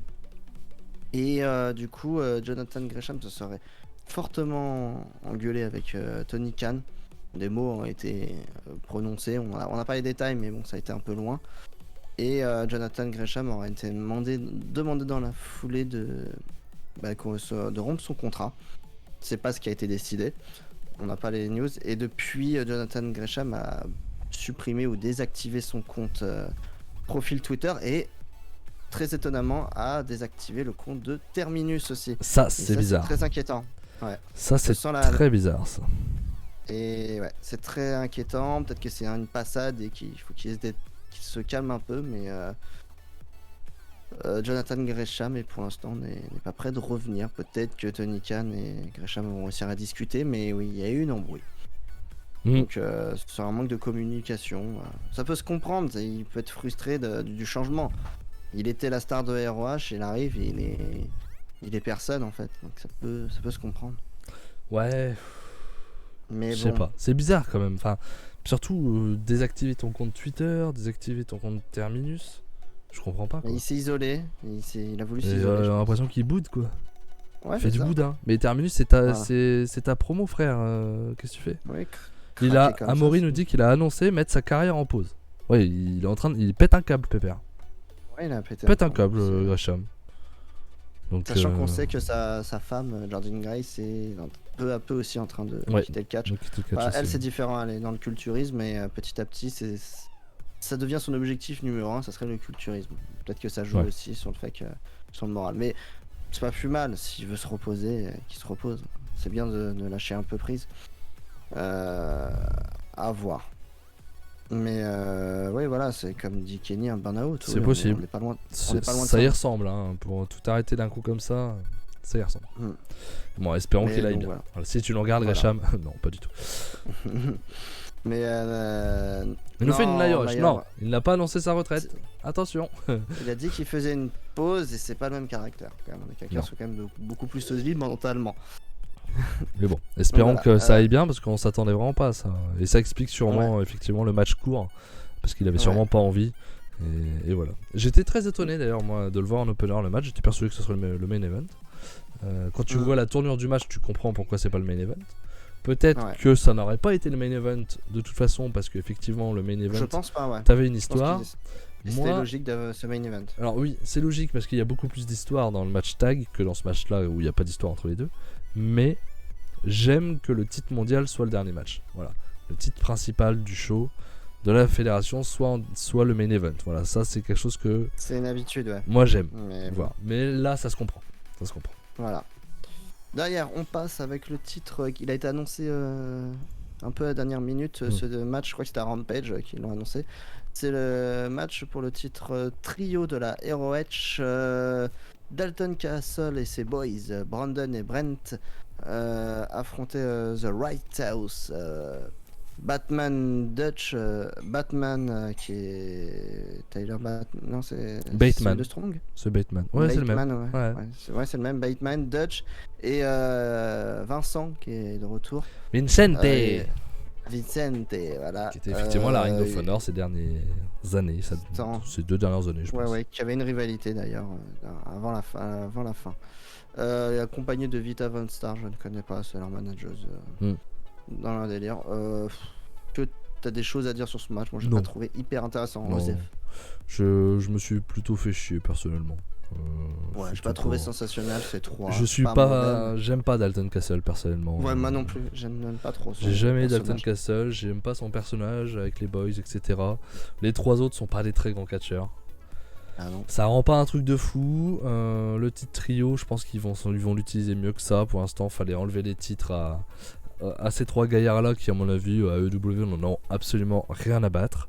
Et du coup, Jonathan Gresham se serait fortement engueulé avec Tony Khan. Des mots ont été prononcés, on n'a pas les détails, mais bon, ça a été un peu loin. Et Jonathan Gresham aurait été demandé dans la foulée de rompre son contrat. C'est pas ce qui a été décidé. On n'a pas les news. Et depuis, Jonathan Gresham a supprimé ou désactivé son compte profil Twitter et très étonnamment a désactivé le compte de Terminus aussi. Ça, c'est bizarre. C'est très inquiétant. Ouais. Ça, c'est très bizarre, ça. Et ouais, c'est très inquiétant. Peut-être que c'est une passade et qu'il faut qu'il se calme un peu, mais Jonathan Gresham pour l'instant n'est pas prêt de revenir. Peut-être que Tony Khan et Gresham vont réussir à discuter, mais oui, il y a eu une embrouille. Donc c'est un manque de communication. Ça peut se comprendre, il peut être frustré du changement. Il était la star de ROH, il arrive et il est personne en fait. Donc ça peut se comprendre. Ouais. Mais je sais pas, c'est bizarre quand même. Enfin, surtout désactiver ton compte Twitter, désactiver ton compte Terminus. Je comprends pas. Quoi. Il s'est isolé, il a voulu s'isoler. J'ai l'impression qu'il boude quoi. Ouais, fait du ça. boudin. Mais Terminus, c'est ta promo, frère. Qu'est-ce que tu fais? Oui, Amaury nous dit qu'il a annoncé mettre sa carrière en pause. Ouais, il pète un câble, Pépère. Ouais, il a pété un câble, Gresham. Donc, sachant qu'on sait que sa femme, Jordynne Grace, est peu à peu aussi en train de quitter le catch. Elle, c'est différent, elle est dans le culturisme et petit à petit, ça devient son objectif numéro 1, ça serait le culturisme. Peut-être que ça joue aussi sur le fait que sur le moral. Mais c'est pas plus mal, s'il veut se reposer, qu'il se repose. C'est bien de lâcher un peu prise. À voir. Mais oui, voilà, c'est comme dit Kenny, un burn-out. C'est possible. On n'est pas loin. Ça y ressemble, hein, pour tout arrêter d'un coup comme ça. Ça y ressemble. Bon, espérons qu'il aille bien. Voilà. Alors, si tu le regardes, Gresham, non, pas du tout. Mais il nous fait une Lyoche. Non, il n'a pas annoncé sa retraite. Attention. Il a dit qu'il faisait une pause et c'est pas le même caractère. Quand même. Quelqu'un qui est quand même beaucoup plus solide mentalement. Mais bon, espérons que ça aille bien parce qu'on s'attendait vraiment pas à ça. Et ça explique sûrement effectivement le match court parce qu'il avait sûrement pas envie. Et voilà. J'étais très étonné d'ailleurs moi de le voir en opener le match. J'étais persuadé que ce serait le main event. Quand tu vois la tournure du match, tu comprends pourquoi c'est pas le main event. Peut-être que ça n'aurait pas été le main event de toute façon parce qu'effectivement le main event, je pense pas, t'avais une histoire. C'était logique de ce main event. Alors oui, c'est logique parce qu'il y a beaucoup plus d'histoire dans le match tag que dans ce match-là où il n'y a pas d'histoire entre les deux. Mais j'aime que le titre mondial soit le dernier match. Voilà, le titre principal du show de la fédération soit le main event. Voilà, ça c'est quelque chose que c'est une habitude, ouais. Moi j'aime. Mais là ça se comprend. Voilà. Derrière, on passe avec le titre qui a été annoncé un peu à la dernière minute. Ce match, je crois que c'était à Rampage qui l'ont annoncé. C'est le match pour le titre trio de la ROH. Dalton Castle et ses boys, Brandon et Brent, affrontaient The Right House. Batman Dutch, Batman qui est Tyler non c'est Bateman de Strong. C'est Bateman. Ouais, c'est le même. Ouais, c'est le même. Bateman, Dutch et Vincent qui est de retour. Vicente, voilà. Qui était effectivement la Ring of Honor ces dernières années, ces 2 dernières années, je pense. Ouais, qui avait une rivalité d'ailleurs avant la fin. Accompagné de Vita Von Star, je ne connais pas, c'est leur manageuse. Dans un délire. Que t'as des choses à dire sur ce match? Moi, j'ai pas trouvé hyper intéressant. Je me suis plutôt fait chier personnellement. J'ai pas trouvé sensationnel ces 3. J'aime pas Dalton Castle personnellement. Ouais, moi non plus, j'aime pas trop. J'ai jamais Dalton Castle, j'aime pas son personnage avec les boys, etc. Les 3 autres sont pas des très grands catcheurs. Ah non. Ça rend pas un truc de fou. Le titre trio, je pense qu'ils vont l'utiliser mieux que ça. Pour l'instant, fallait enlever les titres à ces 3 gaillards là qui à mon avis à EW n'en ont absolument rien à battre.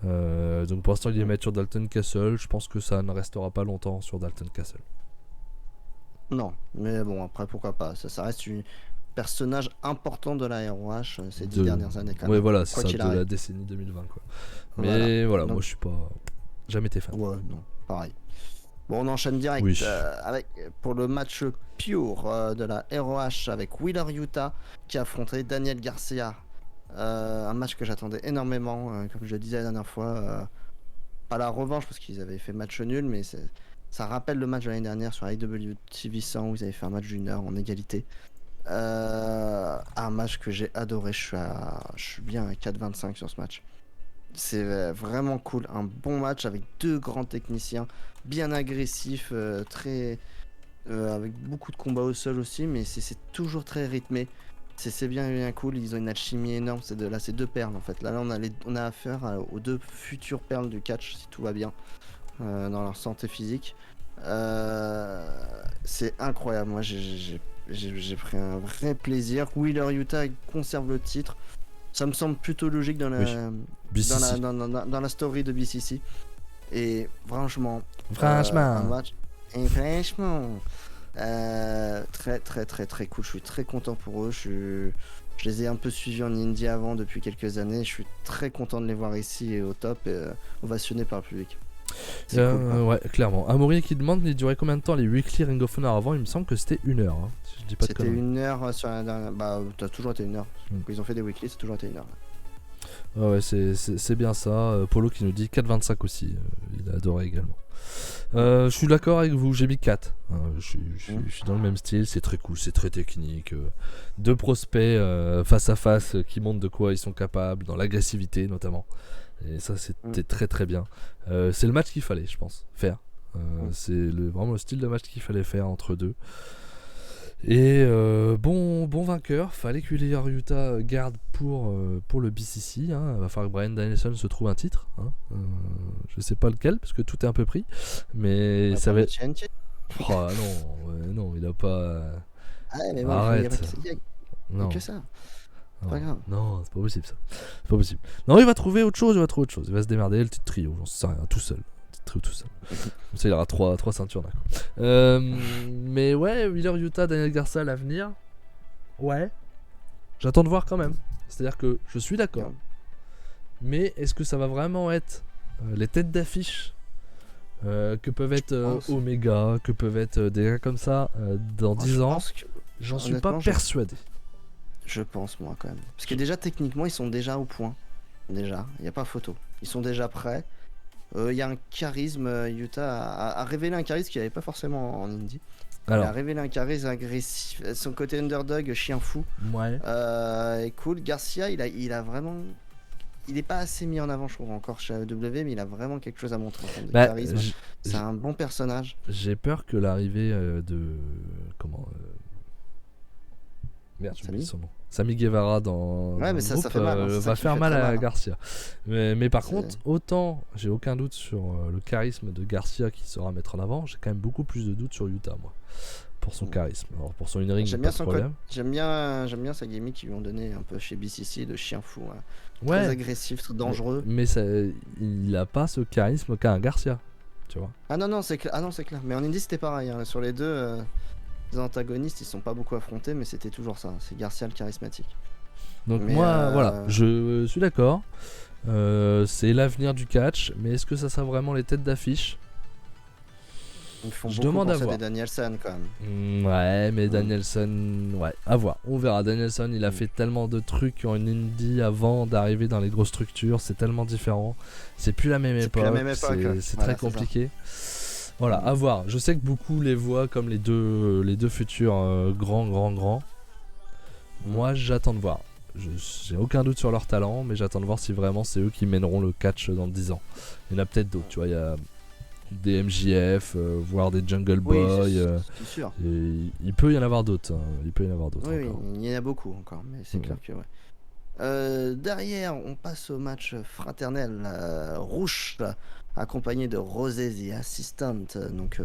Donc pour l'instant ils les mettent sur Dalton Castle. Je pense que ça ne restera pas longtemps sur Dalton Castle. Non, mais bon après pourquoi pas. Ça reste un personnage important de la ROH ces 10 dernières années quand même. Ouais voilà, c'est ça, de la décennie 2020 quoi. Mais voilà, moi je suis pas jamais été fan. Ouais non, pareil. Bon, on enchaîne direct pour le match pure de la ROH avec Wheeler Yuta qui affrontait Daniel Garcia. Un match que j'attendais énormément, comme je le disais la dernière fois. Pas la revanche parce qu'ils avaient fait match nul, mais Ça rappelle le match de l'année dernière sur IWTV 100 où ils avaient fait un match d'une heure en égalité. Un match que j'ai adoré. Je suis bien à 4,25 sur ce match. C'est vraiment cool. Un bon match avec deux grands techniciens, bien agressifs, avec beaucoup de combats au sol aussi, mais c'est toujours très rythmé. C'est bien, bien cool. Ils ont une alchimie énorme. C'est deux perles en fait. Là on a affaire aux deux futures perles du catch si tout va bien dans leur santé physique. C'est incroyable. Moi, j'ai pris un vrai plaisir. Wheeler Yuta conserve le titre. Ça me semble plutôt logique dans la story de BCC. Et franchement, un match. Et franchement, très très très très cool. Je suis très content pour eux. Je les ai un peu suivis en Indie avant depuis quelques années. Je suis très content de les voir ici et au top, et ovationnés par le public. Cool, ouais, clairement. Amaury qui demande il durait combien de temps les weekly Ring of Honor avant. Il me semble que c'était 1 heure. Hein, si je dis pas de c'était 1 heure sur la dernière. Bah, t'as toujours été 1 heure. Quand ils ont fait des weekly, c'est toujours été 1 heure. Ouais, c'est bien ça. Polo qui nous dit 4,25 aussi. Il a adoré également. Je suis d'accord avec vous, j'ai mis 4. Je suis dans le même style, c'est très cool, c'est très technique. Deux prospects face à face qui montrent de quoi ils sont capables, dans l'agressivité notamment. Et ça, c'était très très bien. C'est le match qu'il fallait, je pense, faire. C'est vraiment le style de match qu'il fallait faire entre deux. Et bon vainqueur, fallait que Wheeler Yuta garde pour le BCC. Hein. Il va falloir que Bryan Danielson se trouve un titre. Hein. Je sais pas lequel, parce que tout est un peu pris. Mais ça va être. Oh non, il a pas. Mais bon, arrête. Il y a que ça. C'est pas grave. Non, c'est pas possible ça. C'est pas possible. Non, il va trouver autre chose. Il va se démerder, le titre trio, j'en sais rien, tout seul. Tout seul. Comme ça, il aura 3 ceintures là. Mais ouais, Wheeler Yuta, Daniel Garcia à l'avenir. Ouais. J'attends de voir quand même. C'est-à-dire que je suis d'accord. Mais est-ce que ça va vraiment être les têtes d'affiche que peuvent être Omega, que peuvent être des gars comme ça dans 10 ans? J'en suis pas persuadé. Je pense, moi, quand même. Parce que déjà, techniquement, ils sont déjà au point. Déjà, il n'y a pas photo. Ils sont déjà prêts. Il y a un charisme. Yuta a révélé un charisme qu'il n'avait pas forcément en indie. Alors. Il a révélé un charisme agressif. Son côté underdog, chien fou. Ouais. Et cool. Garcia, il a vraiment. Il n'est pas assez mis en avant, je trouve, encore chez AEW, mais il a vraiment quelque chose à montrer en termes de charisme. C'est un bon personnage. J'ai peur que l'arrivée de. Comment Merde, j'ai oublié son nom. Sami Guevara dans mais le ça, groupe ça fait mal, hein, va faire mal à Garcia. Mais par contre, autant j'ai aucun doute sur le charisme de Garcia qui sera à mettre en avant, j'ai quand même beaucoup plus de doutes sur Yuta, moi, pour son charisme. Alors pour son in-ring, j'aime pas bien de problème. J'aime bien sa gimmick qu'ils lui ont donné un peu chez BCC de chien fou. Hein. Très agressif, très dangereux. Mais il a pas ce charisme qu'a un Garcia, tu vois. Ah non, c'est clair. Mais en Indie, c'était pareil. Hein. Sur les deux. Les antagonistes ils sont pas beaucoup affrontés, mais c'était toujours ça, c'est Garcia le charismatique. Donc moi voilà, je suis d'accord, c'est l'avenir du catch, mais est-ce que ça sera vraiment les têtes d'affiche? Ils font beaucoup penser à Danielson quand même. Ouais, mais Danielson, ouais, à voir, on verra. Danielson, il a fait tellement de trucs en indie avant d'arriver dans les grosses structures, c'est tellement différent, c'est plus la même époque, c'est très compliqué. Voilà, à voir. Je sais que beaucoup les voient comme les deux futurs grands. Moi, j'attends de voir. J'ai aucun doute sur leur talent, mais j'attends de voir si vraiment c'est eux qui mèneront le catch dans 10 ans. Il y en a peut-être d'autres, tu vois. Il y a des MJF, voire des Jungle Boy. C'est sûr. Il peut y en avoir d'autres. Il peut y en avoir d'autres. Oui, il y en a beaucoup encore, mais c'est clair que derrière, on passe au match fraternel. Rouge, accompagné de Rosé The Assistant, donc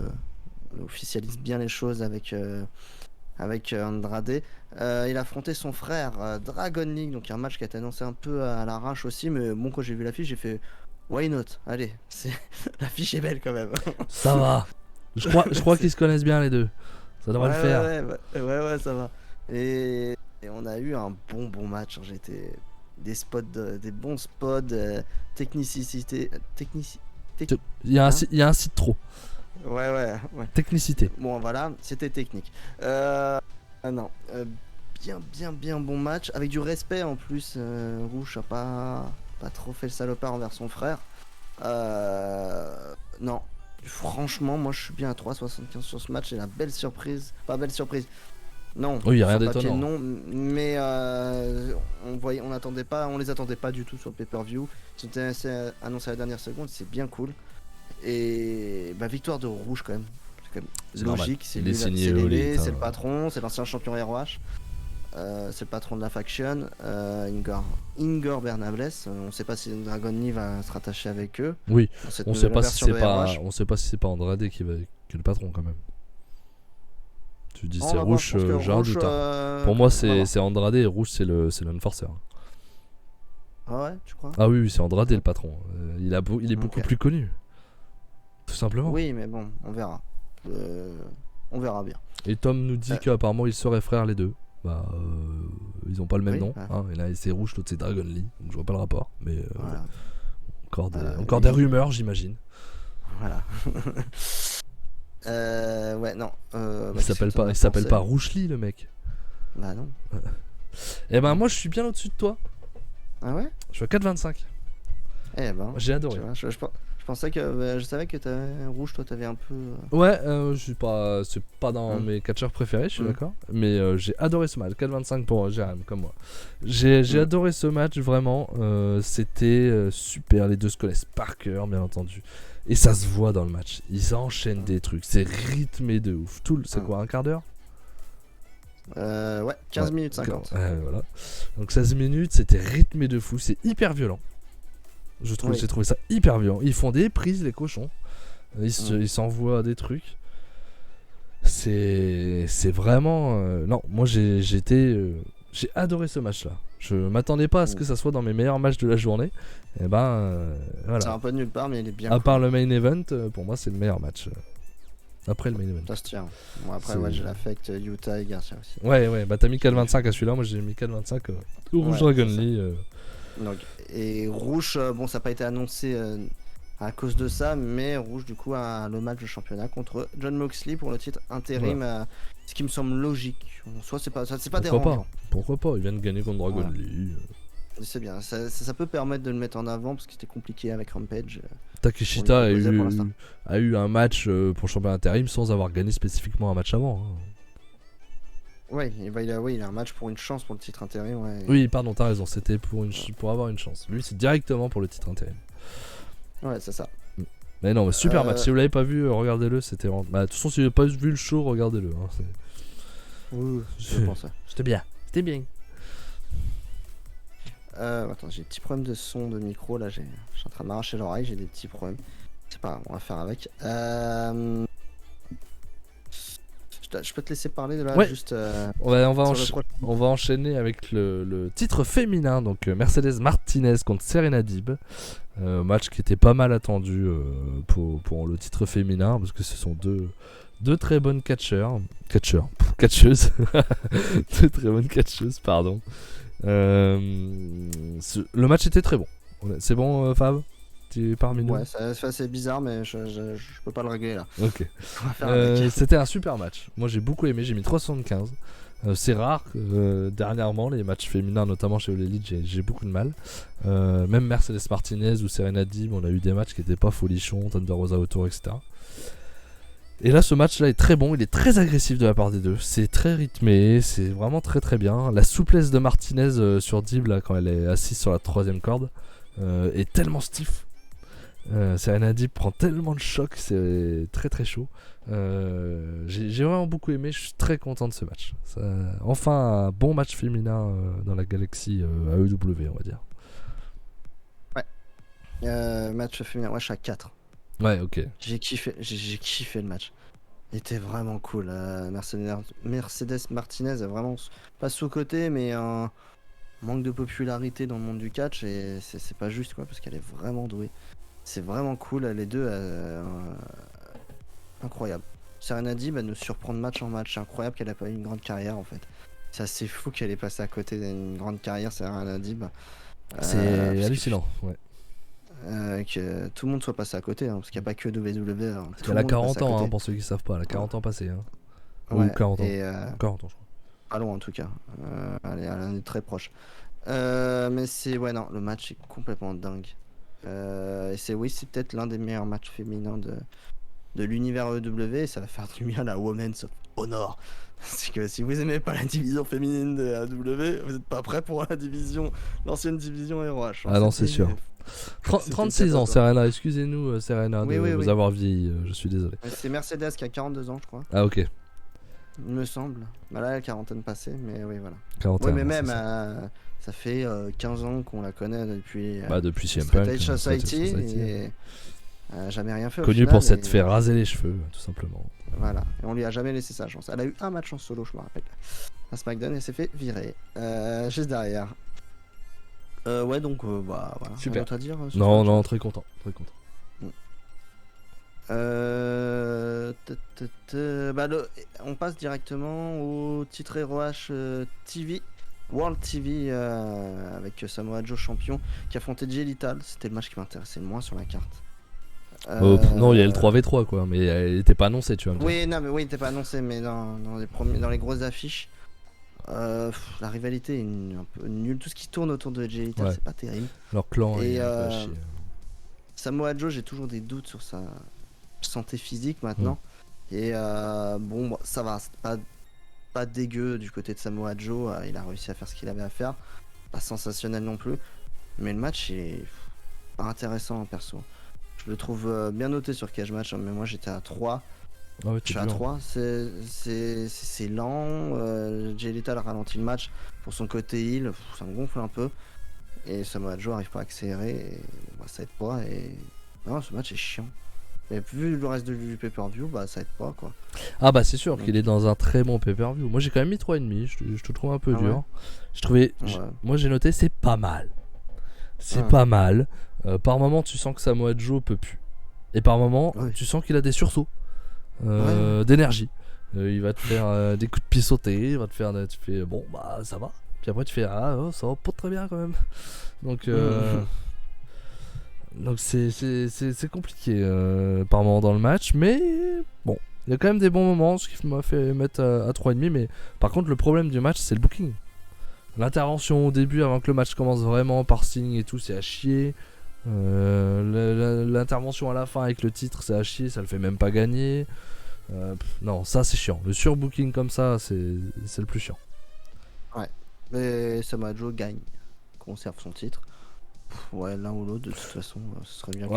officialise bien les choses avec Andrade. Il a affronté son frère Dragon League, donc un match qui a été annoncé un peu à l'arrache aussi, mais bon, quand j'ai vu l'affiche, j'ai fait why not, allez, l'affiche est belle quand même. Ça va, je crois qu'ils se connaissent bien les deux, ça devrait le faire. Ouais, ça va. Et on a eu un bon match, j'étais des bons spots, technicité. Il y a un site trop. Ouais. Technicité. Bon, voilà, c'était technique. Bien bon match, avec du respect en plus. Rouge a pas trop fait le salopard envers son frère. Non, Franchement, moi je suis bien à 3,75 sur ce match et la belle surprise. Pas belle surprise. Non, Oui, y a rien sur papier, d'étonnant. non, mais on les attendait pas du tout sur le pay-per-view. C'était annoncé à la dernière seconde, c'est bien cool. Et bah, victoire de Rouge quand même. C'est quand C'est même normal. logique, c'est Il est lui, signé c'est All l'aîné, Elite, c'est hein. le patron, c'est l'ancien champion ROH. C'est le patron de la faction, Igor Bernables. On sait pas si Dragon Lee va se rattacher avec eux Oui, dans cette on sait nouvelle pas si version c'est de pas, ROH. on sait pas si c'est pas Andrade qui est le patron quand même. Tu dis On c'est va voir, je Rouge, pense que j'ai un Rouge, doute, hein. Pour moi on va voir. c'est Andrade et Rouge c'est l'enforcer, hein. Ah ouais, tu crois? Ah oui, c'est Andrade le patron. Il est beaucoup Ok. plus connu, tout simplement. Oui, mais bon, on verra. On verra bien. Et Tom nous dit Euh. qu'apparemment ils seraient frères les deux. Bah, ils ont pas le même Oui, nom, ouais. hein. Et là c'est Rouge, l'autre c'est Dragon Lee, donc je vois pas le rapport. Mais Voilà. encore des rumeurs, j'imagine. Voilà. Ouais, non. Il s'appelle pas Rouge Lee le mec. Bah non. Et ben moi je suis bien au-dessus de toi. Ah ouais? Je suis à 4,25. Eh ben. J'ai Tu adoré. vois, je pensais que. Je savais que t'avais Rouge, toi, t'avais un peu. Ouais, c'est pas dans Hmm. mes catcheurs préférés, je suis Mm. d'accord. Mais j'ai adoré ce match. 4,25 pour Jérém, comme moi. J'ai Mm. adoré ce match, vraiment. C'était super. Les deux se connaissent par cœur, bien entendu. Et ça se voit dans le match. Ils enchaînent des trucs. C'est rythmé de ouf. C'est Mm. quoi, un quart d'heure? Ouais, 15 minutes 50. Voilà. Donc 16 minutes, c'était rythmé de fou. C'est hyper violent. Oui. J'ai trouvé ça hyper violent. Ils font des prises, les cochons. Ils s'envoient des trucs. C'est vraiment. Non, moi j'ai adoré ce match-là. Je m'attendais pas à ce que ça soit dans mes meilleurs matchs de la journée. Et ben C'est voilà. un peu de nulle part, mais il est bien. À Cool. part le main event, pour moi c'est le meilleur match. Après le main event. Ça se tient. Bon, après, C'est- ouais, j'ai l'affect Utah et Garcia aussi. Ouais, bah t'as mis 4,25 à celui-là. Moi j'ai mis 4,25 au Rouge Ouais, Dragon c'est ça. Lee. Donc, et Rouge, bon, ça n'a pas été annoncé à cause de ça, mais Rouge, du coup, a le match de championnat contre John Moxley pour le titre intérim, ce qui me semble logique. En soi, c'est pas dérangeant. Pourquoi pas? Ils viennent gagner contre Dragon Voilà. Lee. C'est bien, ça peut permettre de le mettre en avant parce que c'était compliqué avec Rampage. Takeshita On lui proposait pour l'instant. a eu un match pour le championnat intérim sans avoir gagné spécifiquement un match avant, hein. Ouais, il a un match pour une chance pour le titre intérim. Ouais. Oui, pardon, t'as raison, c'était pour avoir une chance. Lui, c'est directement pour le titre intérim. Ouais, c'est ça. Mais non, mais super match. Si vous l'avez pas vu, regardez-le. C'était vraiment. Bah, de toute façon, si vous n'avez pas vu le show, regardez-le, hein. Oui, je pense. Ouais. C'était bien. C'était bien. Attends, j'ai des petits problèmes de son, de micro. Là, je suis en train de m'arracher l'oreille. J'ai des petits problèmes. C'est pas grave, on va faire avec. Je peux te laisser parler de là, Ouais. juste. On va sur le prochain. on va enchaîner avec le titre féminin. Donc, Mercedes Martinez contre Serena Deeb. Match qui était pas mal attendu pour le titre féminin parce que ce sont deux très bonnes catcheuses. Deux très bonnes catcheuses, pardon. Le match était très bon. C'est bon, Fab? Tu es parmi nous? Ouais, c'est bizarre, mais je peux pas le régler là. Ok. On va faire avec. C'était un super match. Moi j'ai beaucoup aimé, j'ai mis 3,75. C'est rare, dernièrement, les matchs féminins, notamment chez All Elite, j'ai beaucoup de mal. Même Mercedes Martinez ou Serena Deeb, on a eu des matchs qui étaient pas folichons, Thunder Rosa autour, etc. Et là, ce match-là est très bon, il est très agressif de la part des deux. C'est très rythmé, c'est vraiment très très bien. La souplesse de Martinez sur Deeb, là, quand elle est assise sur la troisième corde, est tellement stiff. Serena Deeb prend tellement de chocs, c'est très très chaud. J'ai vraiment beaucoup aimé, je suis très content de ce match. Enfin, un bon match féminin dans la galaxie AEW, on va dire. Match féminin, ouais, je suis à 4. Ouais, ok. J'ai kiffé le match. Il était vraiment cool. Mercedes Martinez est vraiment pas sous-côté, mais un manque de popularité dans le monde du catch, et c'est pas juste quoi, parce qu'elle est vraiment douée. C'est vraiment cool, les deux. Incroyable. Serena Deeb nous surprend de match en match. C'est incroyable qu'elle a pas eu une grande carrière en fait. C'est assez fou qu'elle ait passé à côté d'une grande carrière, Serena Deeb. C'est hallucinant, ouais. Que tout le monde soit passé à côté, hein, parce qu'il n'y a pas que WWE. Hein. Parce qu'elle a 40 ans, hein, pour ceux qui savent pas, elle a 40 ans passés. Hein. Ouais, Ou 40 ans. et 40 ans, je crois. pas loin en tout cas. Elle en est très proche. Mais c'est. Ouais, non, le match est complètement dingue. Et c'est peut-être l'un des meilleurs matchs féminins de l'univers EW, ça va faire du bien à la Women's of Honor. Parce que si vous aimez pas la division féminine de AEW, vous n'êtes pas prêt pour l'ancienne division ROH. Ah non, c'est sûr. 36 ans, Serena, excusez-nous Serena Oui, de oui, vous oui. avoir vieilli, je suis désolé. C'est Mercedes qui a 42 ans, je crois. Ah ok, Il me semble. Bah là, la quarantaine passée, mais oui, voilà. 41 Ouais, mais ans, même, c'est ça. ça fait 15 ans qu'on la connaît depuis Bah depuis CM Straight Punk, Edge Straight Edge Society, Society. et elle a jamais rien fait au Connu final, pour s'être et fait raser les cheveux, tout simplement. voilà, et on lui a jamais laissé sa chance. Elle a eu un match en solo, je me rappelle, à SmackDown, et s'est fait virer juste derrière. Ouais, donc bah voilà. Super. Rien d'autre à dire sur ce Non, match? non, très content, très content. Bah, on passe directement au titre ROH TV, World TV, avec Samoa Joe champion qui affrontait Jay Lethal. C'était le match qui m'intéressait le moins sur la carte. Non, il y a le 3v3 quoi, mais elle était pas annoncée, tu vas me dire. Oui, non, mais oui, il était pas annoncé, mais dans les grosses affiches, la rivalité est un peu nulle. Tout ce qui tourne autour de Jay Lethal, Ouais. c'est pas terrible. Leur clan Et, est un peu à chier. Samoa Joe, j'ai toujours des doutes sur sa santé physique maintenant. Et bon, ça va, c'est pas dégueu du côté de Samoa Joe. Il a réussi à faire ce qu'il avait à faire. Pas sensationnel non plus. Mais le match est pas intéressant perso. Je le trouve bien noté sur Cage Match, mais moi j'étais à 3. Ah ouais, Je t'es suis à dur. 3. C'est lent. Jay Lethal ralentit le match pour son côté heal. Ça me gonfle un peu. Et Samoa Joe arrive pas à accélérer. Et, bah, ça aide pas. Et non, ce match est chiant. Et vu le reste du pay-per-view, bah ça aide pas quoi. Ah bah c'est sûr Donc- qu'il est dans un très bon pay-per-view. Moi j'ai quand même mis 3,5, je te trouve un peu Ah ouais. dur. Je trouvais, Ouais. moi j'ai noté c'est pas mal. C'est Ah. pas mal. Par moment tu sens que Samoa Joe peut plus. Et par moment Ouais. tu sens qu'il a des sursauts Ouais. d'énergie. Il va te faire des coups de pied sautés, il va te faire tu fais bon bah ça va. Puis après tu fais ah oh, ça va pas très bien quand même. Donc donc c'est compliqué par moment dans le match, mais bon, il y a quand même des bons moments, ce qui m'a fait mettre à 3,5. Mais par contre, le problème du match, c'est le booking. L'intervention au début, avant que le match commence vraiment, par Sting et tout, c'est à chier. L'intervention à la fin avec le titre, c'est à chier, ça le fait même pas gagner. Non, ça c'est chiant. Le surbooking comme ça, c'est le plus chiant. Mais Samoa Joe gagne, conserve son titre. Ouais, l'un ou l'autre, de toute façon, ce serait bien Ouais,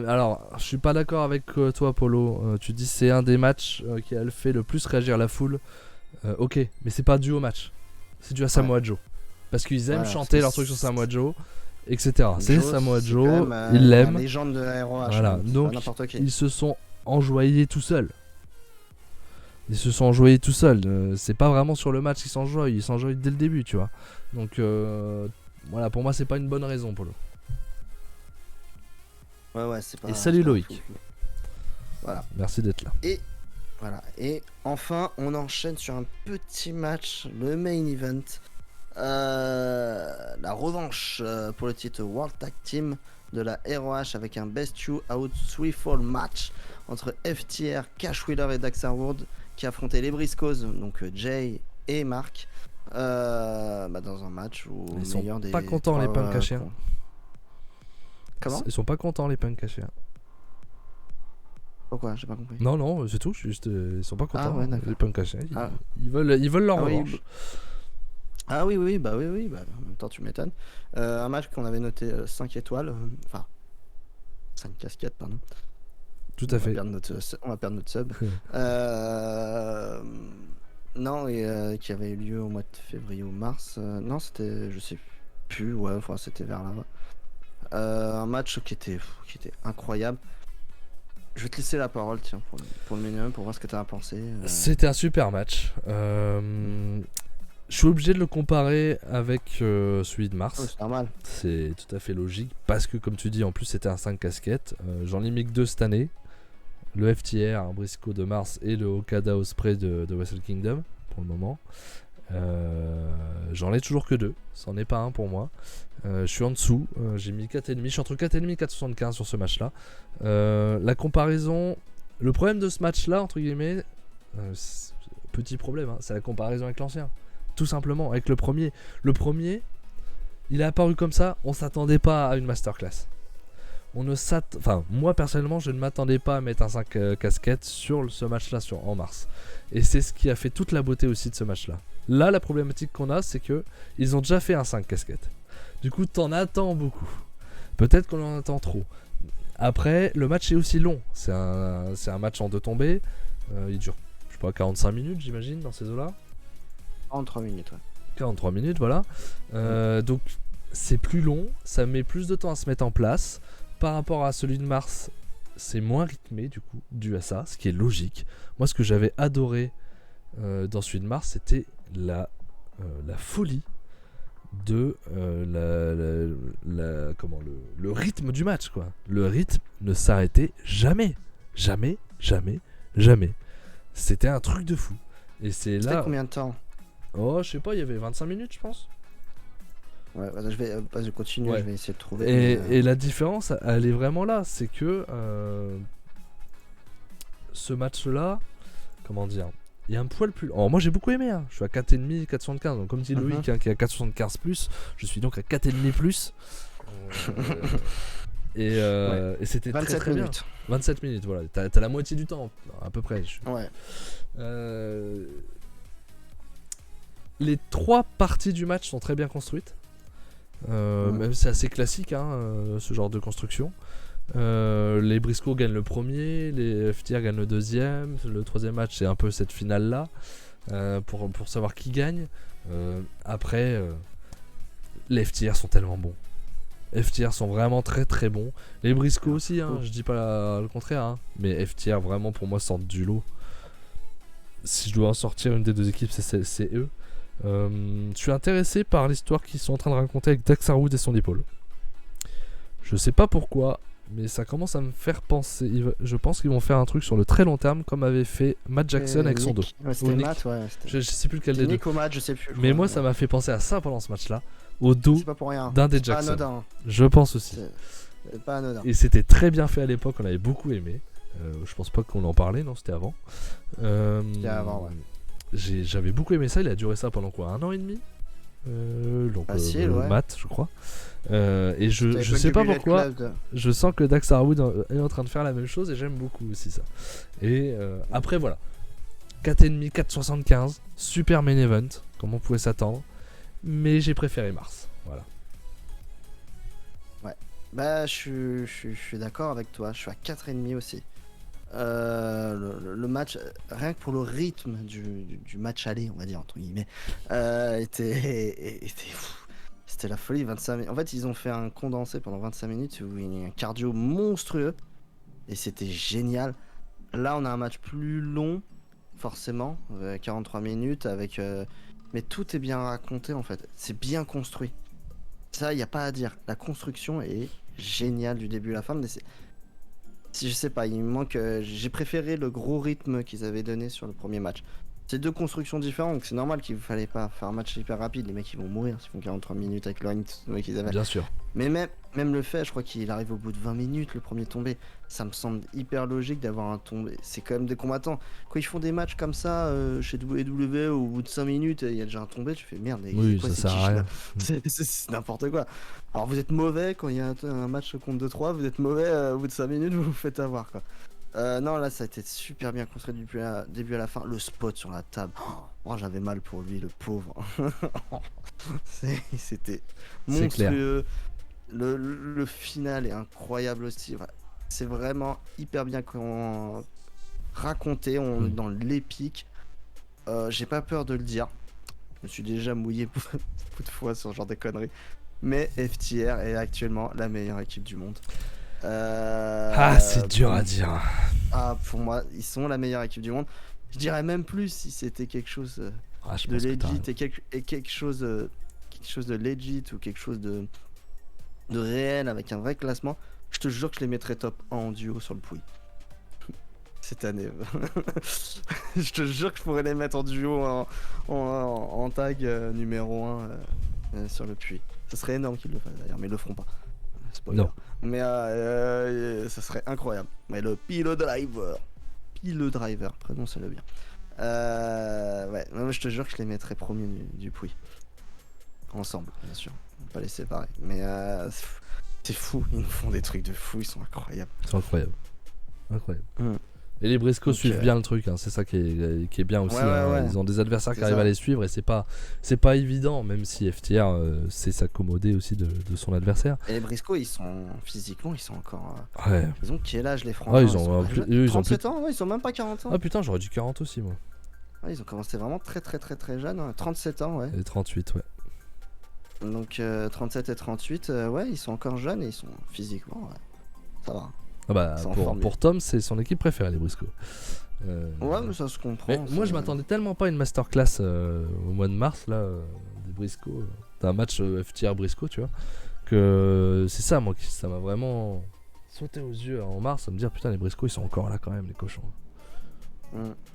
alors je suis pas d'accord avec toi, Polo. Tu dis c'est un des matchs qui a le fait le plus réagir la foule. Ok, mais c'est pas dû au match. C'est dû à Samoa Joe. Parce qu'ils aiment Voilà, chanter parce leur que truc sur c'est- Samoa Joe, etc. C'est Samoa c'est Joe, quand même, ils la l'aiment. légende de la ROH. Voilà, c'est donc pas n'importe qui. ils se sont enjoyés tout seuls. Ils se sont enjoyés tout seuls. C'est pas vraiment sur le match qu'ils s'enjoient, ils s'enjoient dès le début, tu vois. Donc voilà, pour moi, c'est pas une bonne raison, Polo. Ouais, c'est pas. Et salut, c'est pas Loïc. fou. Voilà. Merci d'être là. Voilà. Et enfin, on enchaîne sur un petit match, le main event. La revanche pour le titre World Tag Team de la ROH avec un Best You Out 3-Fall match entre FTR, Cash Wheeler et Dax Harwood qui affrontaient les Briscoes, donc Jay et Mark, dans un match où Ils le sont meilleur des pas contents, les punks cachés, hein. Comment? Ils sont pas contents, les punks cachés. Hein. Pourquoi? J'ai pas compris. Non, c'est tout. Juste, ils sont pas contents. ouais, d'accord. Les punks cachés. Ah. Ils veulent leur Ah oui, revanche. Ah oui, oui, bah, en même temps tu m'étonnes. Un match qu'on avait noté 5 étoiles, enfin 5 casquettes, pardon. Tout à fait. On va perdre notre sub. Non, et qui avait eu lieu au mois de février ou mars. Non, c'était, je sais plus, ouais, enfin c'était vers là. Un match qui était incroyable. Je vais te laisser la parole, tiens, pour le minimum, pour voir ce que tu as pensé. C'était un super match. Je suis obligé de le comparer avec celui de mars. C'est normal. C'est tout à fait logique parce que, comme tu dis, en plus c'était un 5 casquettes. J'en ai mis que 2 cette année. Le FTR, un Briscoe de mars et le Okada Ospreay de Wrestle Kingdom pour le moment. J'en ai toujours que 2, c'en est pas un pour moi. Je suis en dessous, j'ai mis 4,5, je suis entre 4,5 et 4,75 sur ce match là. La comparaison, le problème de ce match là, entre guillemets, petit problème, hein, c'est la comparaison avec l'ancien. Tout simplement, avec le premier. Le premier, il est apparu comme ça, on s'attendait pas à une masterclass. Enfin, moi personnellement, je ne m'attendais pas à mettre un 5 casquettes sur ce match-là en mars. Et c'est ce qui a fait toute la beauté aussi de ce match-là. Là, la problématique qu'on a, c'est que ils ont déjà fait un 5 casquettes. Du coup, t'en attends beaucoup. Peut-être qu'on en attend trop. Après, le match est aussi long. C'est un match en 2 tombées. Il dure, je sais pas, 45 minutes, j'imagine, dans ces eaux-là. 43 minutes, ouais. 43 minutes, voilà. Donc, c'est plus long. Ça met plus de temps à se mettre en place. Par rapport à celui de mars, c'est moins rythmé, du coup, dû à ça, ce qui est logique. Moi, ce que j'avais adoré dans celui de mars, c'était la folie de le rythme du match, quoi. Le rythme ne s'arrêtait jamais. Jamais, jamais, jamais. C'était un truc de fou. Et c'est là... C'était combien de temps? Oh, je sais pas, il y avait 25 minutes, je pense. Ouais, je continue, Ouais. je vais essayer de trouver. Et la différence, elle est vraiment là. C'est que ce match-là, comment dire, il y a un poil plus... Alors moi j'ai beaucoup aimé, hein. Je suis à 4,5, 4,75. Donc comme dit Loïc, hein, qui est à 4,75+, je suis donc à 4,5+. Et c'était très très bien. 27 minutes, voilà. T'as la moitié du temps, à peu près. Ouais. Les 3 parties du match sont très bien construites. Même c'est assez classique, hein, ce genre de construction. Les Briscoe gagnent le premier, les FTR gagnent le deuxième. Le troisième match, c'est un peu cette finale là pour savoir qui gagne. Après, les FTR sont tellement bons. FTR sont vraiment très très bons. Les Briscoe aussi, hein, je dis pas le contraire, hein, mais FTR vraiment pour moi sortent du lot. Si je dois en sortir une des 2 équipes, c'est eux. Je suis intéressé par l'histoire qu'ils sont en train de raconter avec Dax Harwood et son épaule. Je sais pas pourquoi, mais ça commence à me faire penser. Je pense qu'ils vont faire un truc sur le très long terme, comme avait fait Matt Jackson avec son dos. Ouais, c'était Matt, ouais. Je sais plus lequel des deux. Nick ou Matt, je sais plus. Mais moi, ça m'a fait penser à ça pendant ce match-là, au dos d'un des Jackson. Anodin. Je pense aussi. C'est pas anodin. Et c'était très bien fait à l'époque, on avait beaucoup aimé. Je pense pas qu'on en parlait, non, c'était avant. C'était avant, ouais. J'avais beaucoup aimé ça, il a duré ça pendant quoi, 1 an et demi Facile, ouais. Matt, je crois. Et je sais pas pourquoi, je sens que Dax Harwood est en train de faire la même chose et j'aime beaucoup aussi ça. Et après voilà, 4,5, 4,75, super main event, comme on pouvait s'attendre. Mais j'ai préféré Mars, voilà. Ouais, bah je suis d'accord avec toi, je suis à 4,5 aussi. Le match, rien que pour le rythme du match aller, on va dire, entre guillemets, c'était la folie. 25 minutes. En fait, ils ont fait un condensé pendant 25 minutes où il y a un cardio monstrueux et c'était génial. Là, on a un match plus long, forcément, 43 minutes, avec, mais tout est bien raconté en fait. C'est bien construit. Ça, il n'y a pas à dire. La construction est géniale du début à la fin, mais je sais pas, il me manque. J'ai préféré le gros rythme qu'ils avaient donné sur le premier match. C'est 2 constructions différentes, donc c'est normal qu'il fallait pas faire un match hyper rapide. Les mecs ils vont mourir s'ils font 43 minutes avec le rythme qu'ils avaient. Bien sûr. Mais même le fait, je crois qu'il arrive au bout de 20 minutes le premier tombé. Ça me semble hyper logique d'avoir un tombé. C'est quand même des combattants. Quand ils font des matchs comme ça chez WWE, au bout de 5 minutes, il y a déjà un tombé, tu fais merde. Oui, ça sert à rien. C'est n'importe quoi. Alors vous êtes mauvais quand il y a un match contre 2-3, vous êtes mauvais au bout de 5 minutes, vous vous faites avoir quoi. Non, là ça a été super bien construit du début à la fin. Le spot sur la table, oh, j'avais mal pour lui, le pauvre. C'était monstrueux. Le final est incroyable aussi. C'est vraiment hyper bien raconté. On est dans l'épique. J'ai pas peur de le dire. Je me suis déjà mouillé beaucoup de fois sur ce genre de conneries. Mais FTR est actuellement la meilleure équipe du monde. C'est dur à dire. Pour moi, ils sont la meilleure équipe du monde. Je dirais même plus si c'était quelque chose de legit et quelque chose de legit ou quelque chose de réel avec un vrai classement. Je te jure que je les mettrais top 1 en duo sur le Pouille. Cette année. Je te jure que je pourrais les mettre en duo en tag numéro 1 sur le Puy. Ce serait énorme qu'ils le fassent d'ailleurs, mais ils le feront pas. Spoiler. Non. Mais ça serait incroyable. Mais le Pile Driver, prononcez-le bien. Ouais, moi, je te jure que je les mettrais premier du Puy. Ensemble, bien sûr. On va pas les séparer. Mais C'est fou, ils nous font des trucs de fou, ils sont incroyables. C'est incroyable. Incroyable. Mm. Et les Briscoes Donc, suivent bien le truc, hein. C'est ça qui est bien aussi. Ouais, Hein. ouais. Ils ont des adversaires qui C'est arrivent ça. à les suivre et c'est pas évident, même si FTR sait s'accommoder aussi de son adversaire. Et les Briscoes, ils sont physiquement, ils sont encore. Ouais. Ils ont quel âge les Ah, frangins? ils ont pas plus- jeunes. eux, ils ont 37 ans, ouais, ils sont même pas 40 ans. Ah putain, j'aurais dit 40 aussi, moi. Ouais, ils ont commencé vraiment très jeunes, hein. 37 ans, ouais. Et 38, ouais. Donc 37 et 38, ouais, ils sont encore jeunes et ils sont physiquement, ouais. Ça va. Ah bah, C'est en forme, pour Tom, c'est son équipe préférée, les Briscoes. Ouais, mais ça se comprend. Mais moi, je m'attendais tellement pas à une masterclass au mois de mars, là, des Briscoes, d'un match FTR Briscoe, tu vois, que c'est ça, moi, ça m'a vraiment sauté aux yeux en mars, à me dire, putain, les Briscoes, ils sont encore là quand même, les cochons.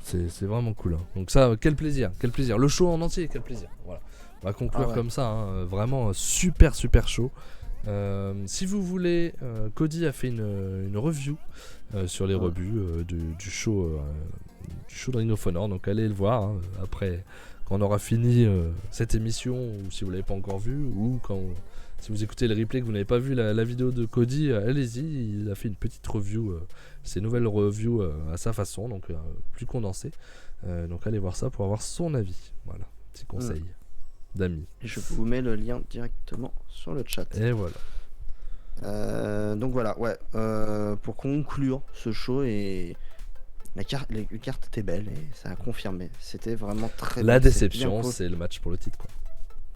C'est vraiment cool. Hein. Donc ça, quel plaisir, quel plaisir. Le show en entier, quel plaisir. Voilà. On va conclure comme ça, hein. Vraiment super show. Si vous voulez, Cody a fait une review sur les rebuts du show de Ring of Honor, donc allez le voir hein, après quand on aura fini cette émission, ou si vous l'avez pas encore vu, ou si vous écoutez le replay que vous n'avez pas vu la vidéo de Cody, allez-y, il a fait une petite review, ses nouvelles reviews à sa façon, donc plus condensée, donc allez voir ça pour avoir son avis, voilà, petit conseil d'amis. Je vous mets le lien directement sur le chat. Et voilà. Donc voilà, ouais. Pour conclure ce show, et la carte était belle et ça a confirmé. C'était vraiment très La bien, déception, cool. c'est le match pour le titre, quoi.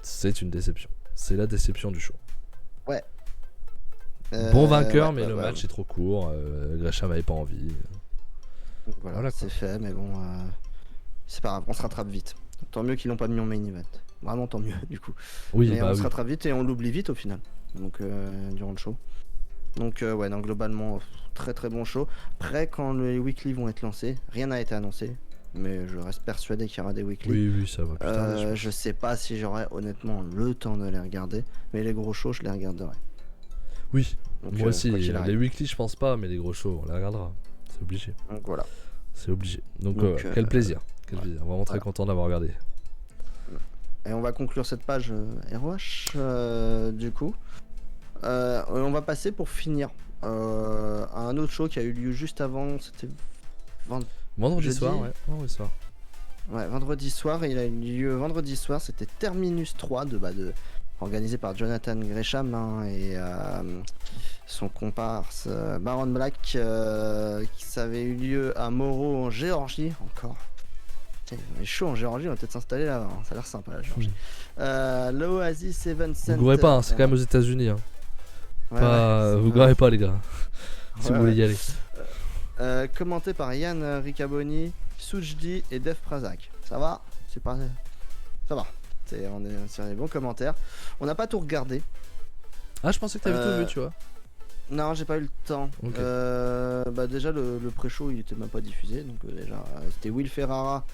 C'est une déception. C'est la déception du show. Ouais. Bon vainqueur, ouais, mais le match est trop court. Gresham avait pas envie. Donc voilà, Voilà, c'est fait, mais bon, c'est pas grave, on se rattrape vite. Tant mieux qu'ils l'ont pas mis en main event. Vraiment tant mieux du coup. Oui, Mais bah on oui. se rattrape vite et on l'oublie vite au final. Donc durant le show. Donc ouais, non, globalement très bon show. Après, quand les weekly vont être lancés, rien n'a été annoncé, mais je reste persuadé qu'il y aura des weekly. Oui, ça va. Putain, je sais pas si j'aurai honnêtement le temps de les regarder, mais les gros shows je les regarderai. oui, Donc, moi aussi. quoi qu'il Les arrive. weekly, je pense pas, mais les gros shows, on les regardera. C'est obligé. Donc voilà. C'est obligé. Donc, ouais. quel plaisir. Quel plaisir. Vraiment très content d'avoir regardé. Et on va conclure cette page ROH du coup. On va passer pour finir à un autre show qui a eu lieu juste avant. C'était Vendredi jeudi. soir, ouais. Vendredi soir. Ouais, vendredi soir. Il a eu lieu vendredi soir. C'était Terminus 3 organisé par Jonathan Gresham hein, et son comparse Baron Black qui avait eu lieu à Moro en Géorgie encore. Tiens, il est chaud en Géorgie, on va peut-être s'installer là, hein. Ça a l'air sympa la Géorgie. L'Oasis Event Center. Vous gourrez pas, hein, c'est quand même aux États-Unis. Hein. Ouais, vous gourez pas, les gars. Si vous voulez y aller. Commenté par Yann Riccaboni, Sujdi et Dev Prazak. Ça va? C'est pas. Ça va. On est sur des bons commentaires. On n'a pas tout regardé. Ah, je pensais que t'avais tout vu, tu vois. Non, j'ai pas eu le temps. Ok. Bah déjà le pré-show il était même pas diffusé, donc déjà c'était Will Ferrara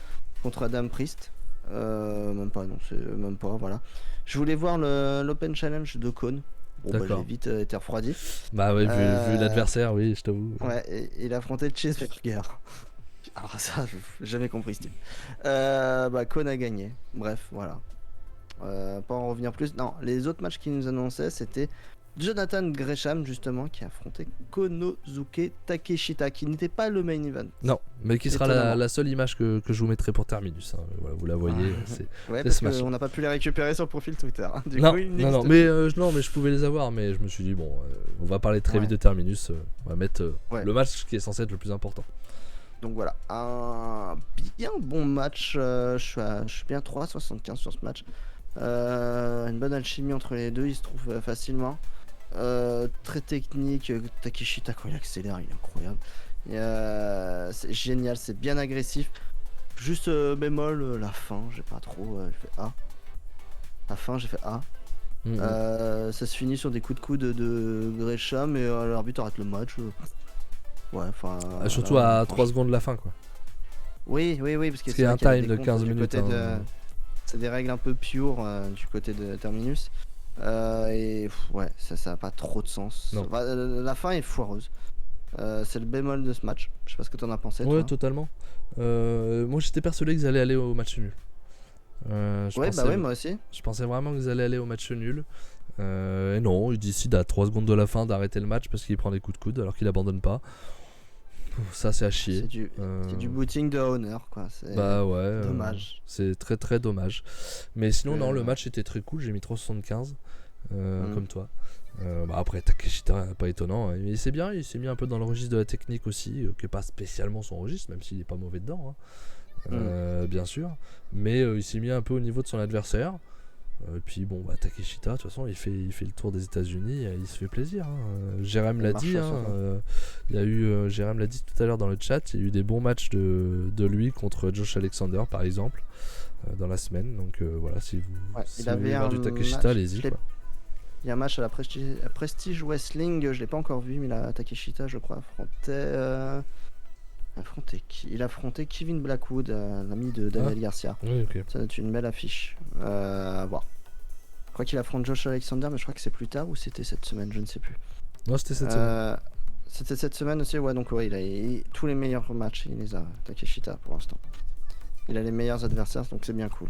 contre Adam Priest. Même pas, non, c'est même pas, voilà. Je voulais voir l'Open Challenge de Kone. Bon, bah, j'ai vite été refroidi. Bah ouais, vu l'adversaire, oui, je t'avoue. Ouais, et il a affronté Cheeseburger. Alors ça, j'ai jamais compris ce type. Bah Kone a gagné. Bref, voilà. Pas en revenir plus. Non, les autres matchs qu'il nous annonçaient, c'était Jonathan Gresham justement qui a affronté Konosuke Takeshita qui n'était pas le main event. Non, mais qui sera la seule image que je vous mettrai pour Terminus. Hein. Voilà, vous la voyez. Ouais, parce qu'on n'a pas pu les récupérer sur le profil Twitter. Hein. Du non, coup, non, mais je pouvais les avoir, mais je me suis dit bon, on va parler très vite de Terminus. On va mettre le match qui est censé être le plus important. Donc voilà, un bien bon match. Je suis bien 3,75 sur ce match. Une bonne alchimie entre les deux, il se trouve facilement. Très technique. Takeshita quand il accélère, il est incroyable. C'est génial, c'est bien agressif. Juste bémol, la fin, j'ai pas trop. J'ai fait A. La fin, j'ai fait A. Ça se finit sur des coups de coude de Gresham et l'arbitre arrête le match. Ouais, enfin. Surtout à 3 secondes de la fin, quoi. Oui, parce qu'il y a un time de 15 minutes. C'est des règles un peu pures du côté de Terminus. Et ouais, ça a pas trop de sens. La fin est foireuse. C'est le bémol de ce match. Je sais pas ce que t'en as pensé. Ouais, toi. totalement. Moi j'étais persuadé qu'ils allaient aller au match nul. Ouais, moi aussi. Je pensais vraiment qu'ils allaient aller au match nul. Et non, il décide à 3 secondes de la fin d'arrêter le match parce qu'il prend des coups de coude alors qu'il abandonne pas. Ça, c'est à chier. C'est du booting de Honor, quoi. C'est Bah ouais, dommage. c'est très très dommage. Mais sinon, non, le Ouais. match était très cool. J'ai mis 3,75 comme toi. Bah après, Takeshita, pas étonnant. Mais c'est bien, il s'est mis un peu dans le registre de la technique aussi, qui est pas spécialement son registre, même s'il est pas mauvais dedans, hein. Bien sûr. Mais il s'est mis un peu au niveau de son adversaire. Et puis bon, bah, Takeshita, de toute façon, il fait le tour des États-Unis, il se fait plaisir, hein. Jérém Il l'a marche dit, sur hein, son il y a eu, Jérém l'a dit tout à l'heure dans le chat, il y a eu des bons matchs de lui contre Josh Alexander par exemple dans la semaine. Donc voilà, si vous, Ouais, si il vous voulez avait voir un du Takeshita, match, allez-y. Quoi. il y a un match à la Prestige Wrestling, je l'ai pas encore vu, mais la Takeshita, je crois, affrontait qui? Il affrontait Kevin Blackwood, l'ami de Daniel Garcia. Oui, ok. Ça doit être une belle affiche. À voir. Je crois qu'il affronte Josh Alexander, mais je crois que c'est plus tard ou c'était cette semaine, je ne sais plus. Non, c'était cette semaine. C'était cette semaine aussi, ouais, donc ouais, tous les meilleurs matchs, il les a, Takeshita, pour l'instant. Il a les meilleurs adversaires, donc c'est bien cool.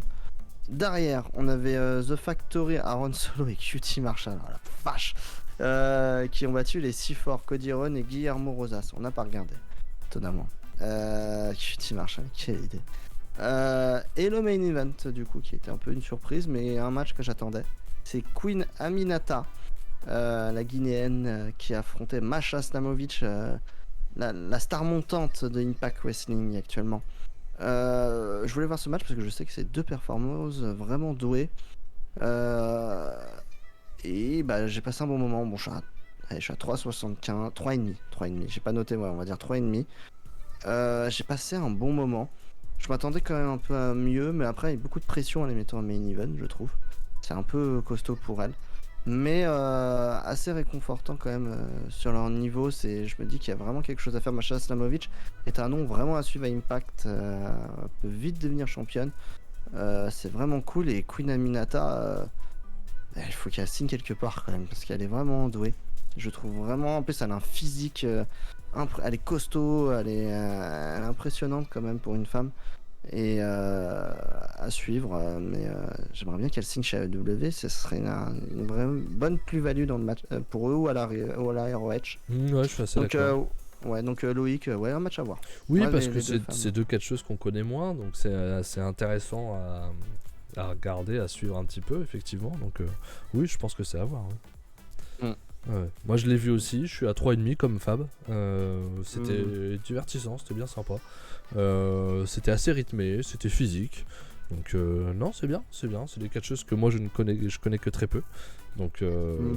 Derrière, on avait The Factory, Aaron Solo et QT Marshall, oh la vache, qui ont battu les C4, Cody Rhodes et Guillermo Rosas. On n'a pas regardé, étonnamment. QT Marshall, quelle idée. Et le main event, du coup, qui était un peu une surprise, mais un match que j'attendais. C'est Queen Aminata, la Guinéenne, qui affrontait Masha Slamovic, la star montante de Impact Wrestling actuellement. Je voulais voir ce match parce que je sais que c'est deux performeuses vraiment douées. Et bah, j'ai passé un bon moment. Bon, je suis à 3,75, 3,5. J'ai pas noté, ouais, on va dire 3,5. J'ai passé un bon moment. Je m'attendais quand même un peu à mieux, mais après, il y a beaucoup de pression en les mettant en main event, je trouve. C'est un peu costaud pour elle. Mais assez réconfortant quand même sur leur niveau. Je me dis qu'il y a vraiment quelque chose à faire. Masha Slamovic est un nom vraiment à suivre à Impact. Peut vite devenir championne. C'est vraiment cool. Et Queen Aminata, il faut qu'elle signe quelque part quand même. Parce qu'elle est vraiment douée. Je trouve vraiment. En plus, elle a un physique. Elle est costaud. Elle est impressionnante quand même pour une femme. Et à suivre, mais j'aimerais bien qu'elle signe chez AEW, ce serait une vraie bonne plus-value dans le match pour eux ou à la ROH. Ouais, je suis assez Donc, d'accord. donc Loïc, ouais, un match à voir. Oui, Ouais, parce les que deux femmes. c'est deux catcheuses qu'on connaît moins, donc c'est assez intéressant à regarder, à suivre un petit peu, effectivement. Donc oui, je pense que c'est à voir. Ouais. Ouais. Moi, je l'ai vu aussi, je suis à 3,5 comme Fab. C'était divertissant, c'était bien sympa. C'était assez rythmé, c'était physique. Donc non, c'est bien, c'est des catcheuses que moi je connais que très peu. Donc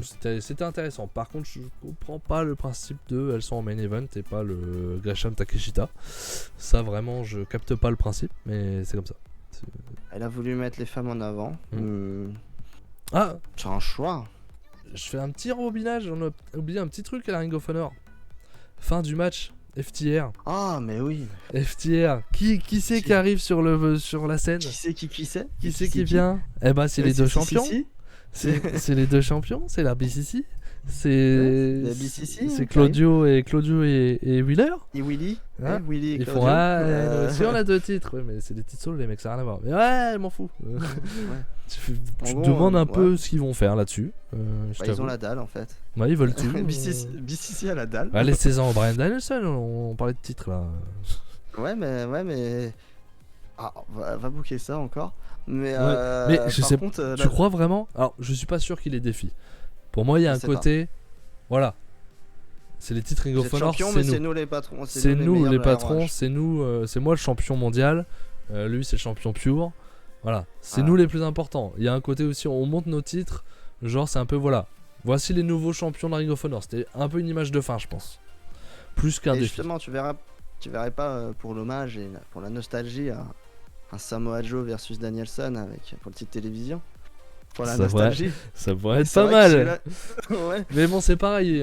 c'était intéressant. Par contre, je comprends pas le principe de elles sont en main event et pas le Gresham Takeshita. Ça vraiment, je capte pas le principe, mais c'est comme ça. Elle a voulu mettre les femmes en avant. Ah, C'est un choix. je fais un petit rebobinage, on a oublié un petit truc à la Ring of Honor. Fin du match, FTR. Ah, mais oui. FTR. Qui c'est qui arrive sur la scène? Qui c'est qui c'est Qui c'est qui vient? Eh ben, c'est les deux champions. Si. C'est les deux champions, c'est la BCC. la BCC, C'est Claudio et Wheeler. Et Willy. Hein, Willy et ils Claudio. font nous aussi on a 2 titres. Ouais, mais c'est des titres solo, les mecs, ça n'a rien à voir. Mais ouais, je m'en fous. Ouais. Tu te gros, demandes un peu ouais. ce qu'ils vont faire là-dessus. Ils ont la dalle en fait. Ouais, ils veulent tout. BCC a la dalle. Ouais, laissez-en Brian Danielson, on parlait de titres là. Ouais, mais. Ah, va booker ça encore. Mais, Mais je par sais, contre, tu crois vraiment? Alors, je suis pas sûr qu'il les défie. Pour moi, il y a un côté. Voilà. C'est les titres Ring of Honor, c'est nous les patrons. C'est nous les patrons, RH. c'est nous, c'est moi le champion mondial. Lui, c'est le champion pure. Voilà, c'est Ah. nous les plus importants. Il y a un côté aussi, on monte nos titres. Genre, c'est un peu voilà. Voici les nouveaux champions de la Ring of Honor. C'était un peu une image de fin, je pense. Plus qu'un Et défi. justement, tu verrais pas pour l'hommage et pour la nostalgie un Samoa Joe versus Danielson pour le titre télévision. Pour la nostalgie. Ça pourrait être C'est pas vrai que mal. Ouais. Mais bon, c'est pareil.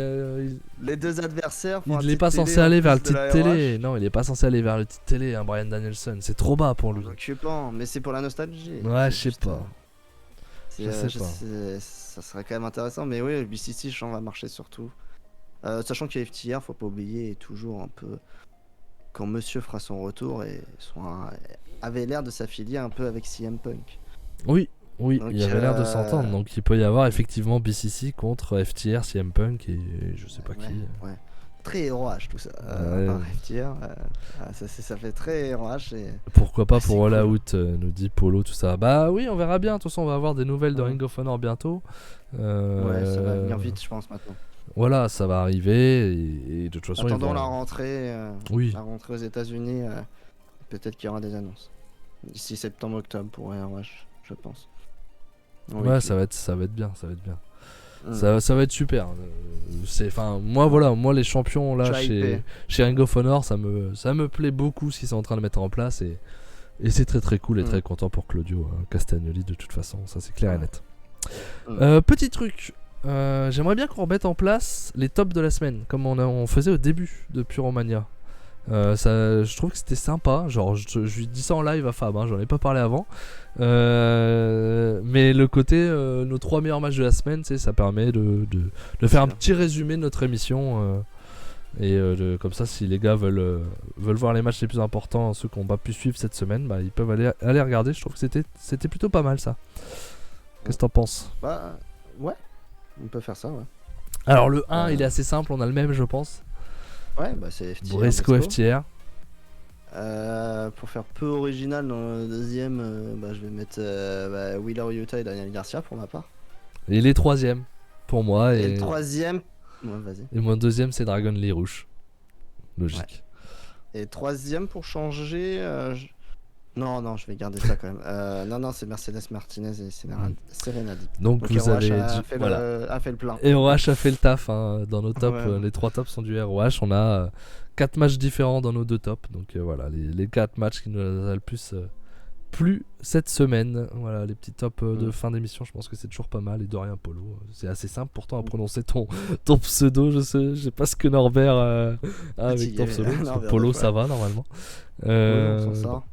Les deux adversaires. Il n'est pas censé aller vers le titre télé. Non, il est pas censé aller vers le titre télé, hein, Brian Danielson. C'est trop bas pour lui. Occupant, mais c'est pour la nostalgie. Ouais, je sais pas. Je sais pas. Ça serait quand même intéressant, mais oui, le BCC, je sens, va marcher surtout. Sachant qu'il y a FTR, faut pas oublier, toujours un peu. Quand Monsieur fera son retour et avait l'air de s'affilier un peu avec CM Punk. Oui, Oui, Donc, il y avait l'air de s'entendre. Donc il peut y avoir effectivement BCC contre FTR, CM Punk et je sais pas qui. Ouais. Très ROH tout ça. Par FTR, ça fait très ROH. Et... Pourquoi pas pour All cool. Out, nous dit Polo, tout ça. Bah oui, on verra bien. De toute façon, on va avoir des nouvelles de Ring of Honor bientôt. Ouais, ça va venir vite, je pense, maintenant. Voilà, ça va arriver. Et de toute façon, attendons ils vont... la rentrée. Oui. La rentrée aux États-Unis, peut-être qu'il y aura des annonces. D'ici septembre-octobre pour ROH, je pense. Ouais, ça va être bien, ça va être bien. Ça va être super. Moi les champions là chez Ring of Honor, ça me plaît beaucoup ce qu'ils sont en train de mettre en place et c'est très très cool et très content pour Claudio Castagnoli de toute façon, ça c'est clair et net. Petit truc, j'aimerais bien qu'on remette en place les tops de la semaine comme on faisait au début de Puromania. Je trouve que c'était sympa, genre je lui dis ça en live à Fab, j'en ai pas parlé avant, mais le côté nos 3 meilleurs matchs de la semaine, ça permet de faire un petit résumé de notre émission et comme ça si les gars veulent voir les matchs les plus importants, ceux qui n'ont pas pu suivre cette semaine, bah, ils peuvent aller regarder. Je trouve que c'était plutôt pas mal ça. Qu'est-ce que t'en penses? Bah ouais, on peut faire ça, ouais. Alors le 1 il est assez simple, on a le même je pense. Ouais, bah c'est FTR. Briscoe FTR. Pour faire peu original dans le deuxième, je vais mettre Wheeler Yuta et Daniel Garcia pour ma part. Et les troisièmes pour moi. Et le troisième, vas-y. Et mon deuxième c'est Dragon Lee Rouge. Logique. Ouais. Et troisième pour changer, non, je vais garder ça quand même. Non, c'est Mercedes Martinez et Serena Deeb. Donc vous avez a fait le plein. Et ROH a fait le taf dans nos tops. Les 3 tops sont du ROH. On a 4 matchs différents dans nos 2 tops. Donc voilà, les 4 matchs qui nous a le plus plu cette semaine. Voilà, les petits tops de fin d'émission. Je pense que c'est toujours pas mal. Et Dorian Polo, c'est assez simple pourtant à prononcer ton pseudo. Je sais pas ce que Norbert a avec ton pseudo. Polo, ça va normalement. On s'en sort.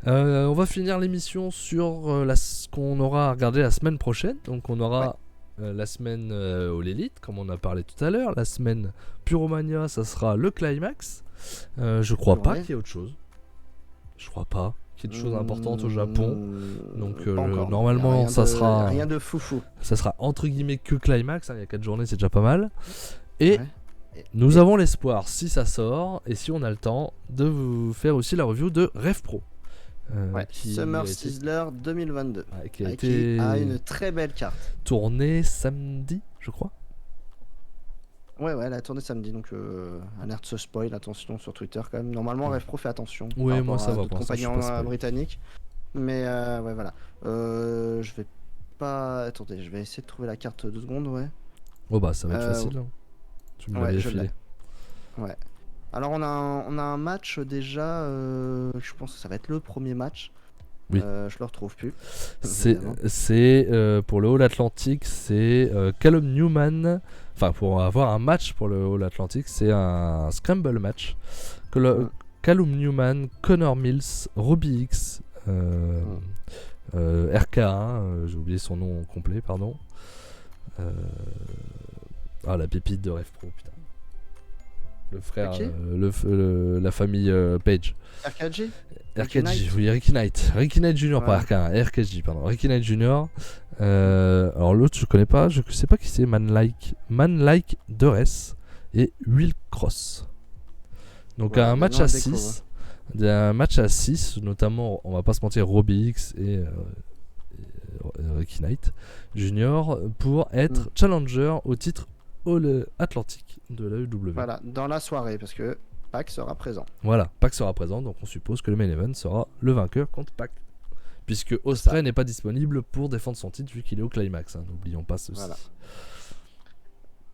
On va finir l'émission sur ce qu'on aura à regarder la semaine prochaine. Donc on aura la semaine All Elite comme on a parlé tout à l'heure. La semaine Puromania, ça sera le climax. Je crois pas qu'il y ait autre chose. Je crois pas qu'il y ait de choses importantes au Japon. Donc normalement ça sera rien de foufou. Ça sera entre guillemets que climax. Il y a 4 journées, c'est déjà pas mal. Et nous avons l'espoir, si ça sort et si on a le temps, de vous faire aussi la review de Rev Pro. Summer Sizzler 2022 qui a une très belle carte tournée samedi je crois. Ouais elle a tourné samedi, donc alerte ce spoil, attention sur Twitter quand même. Normalement Rev Pro fait attention. Oui, moi ça va pour compagnie britannique, mais voilà, je vais pas attendez, je vais essayer de trouver la carte 2 secondes. Oh bah ça va être facile, tu me l'avais filé. Alors on a un match déjà, je pense que ça va être le premier match. Oui. Je le retrouve plus. C'est pour le All Atlantic, c'est Callum Newman. Enfin, pour avoir un match pour le All Atlantic, c'est un scramble match. Callum Newman, Connor Mills, Robbie X, RK1, j'ai oublié son nom complet, pardon. La pépite de Rev Pro, putain. Le frère, la famille Page. RKG, oui, Ricky Knight Jr. pas RK1, RKJ, pardon. Ricky Knight Jr. Alors l'autre je connais pas, je sais pas qui c'est. Manlike Dores et Will Cross. Donc un match à 6. Un match à 6, notamment, on va pas se mentir, Robbie X et Ricky Knight Jr. pour être challenger au titre All Atlantic de la UW. Voilà, dans la soirée, parce que Pac sera présent. Voilà, Pac sera présent, donc on suppose que le main event sera le vainqueur contre Pac. Puisque Ospreay n'est pas disponible pour défendre son titre vu qu'il est au climax, n'oublions pas ceci.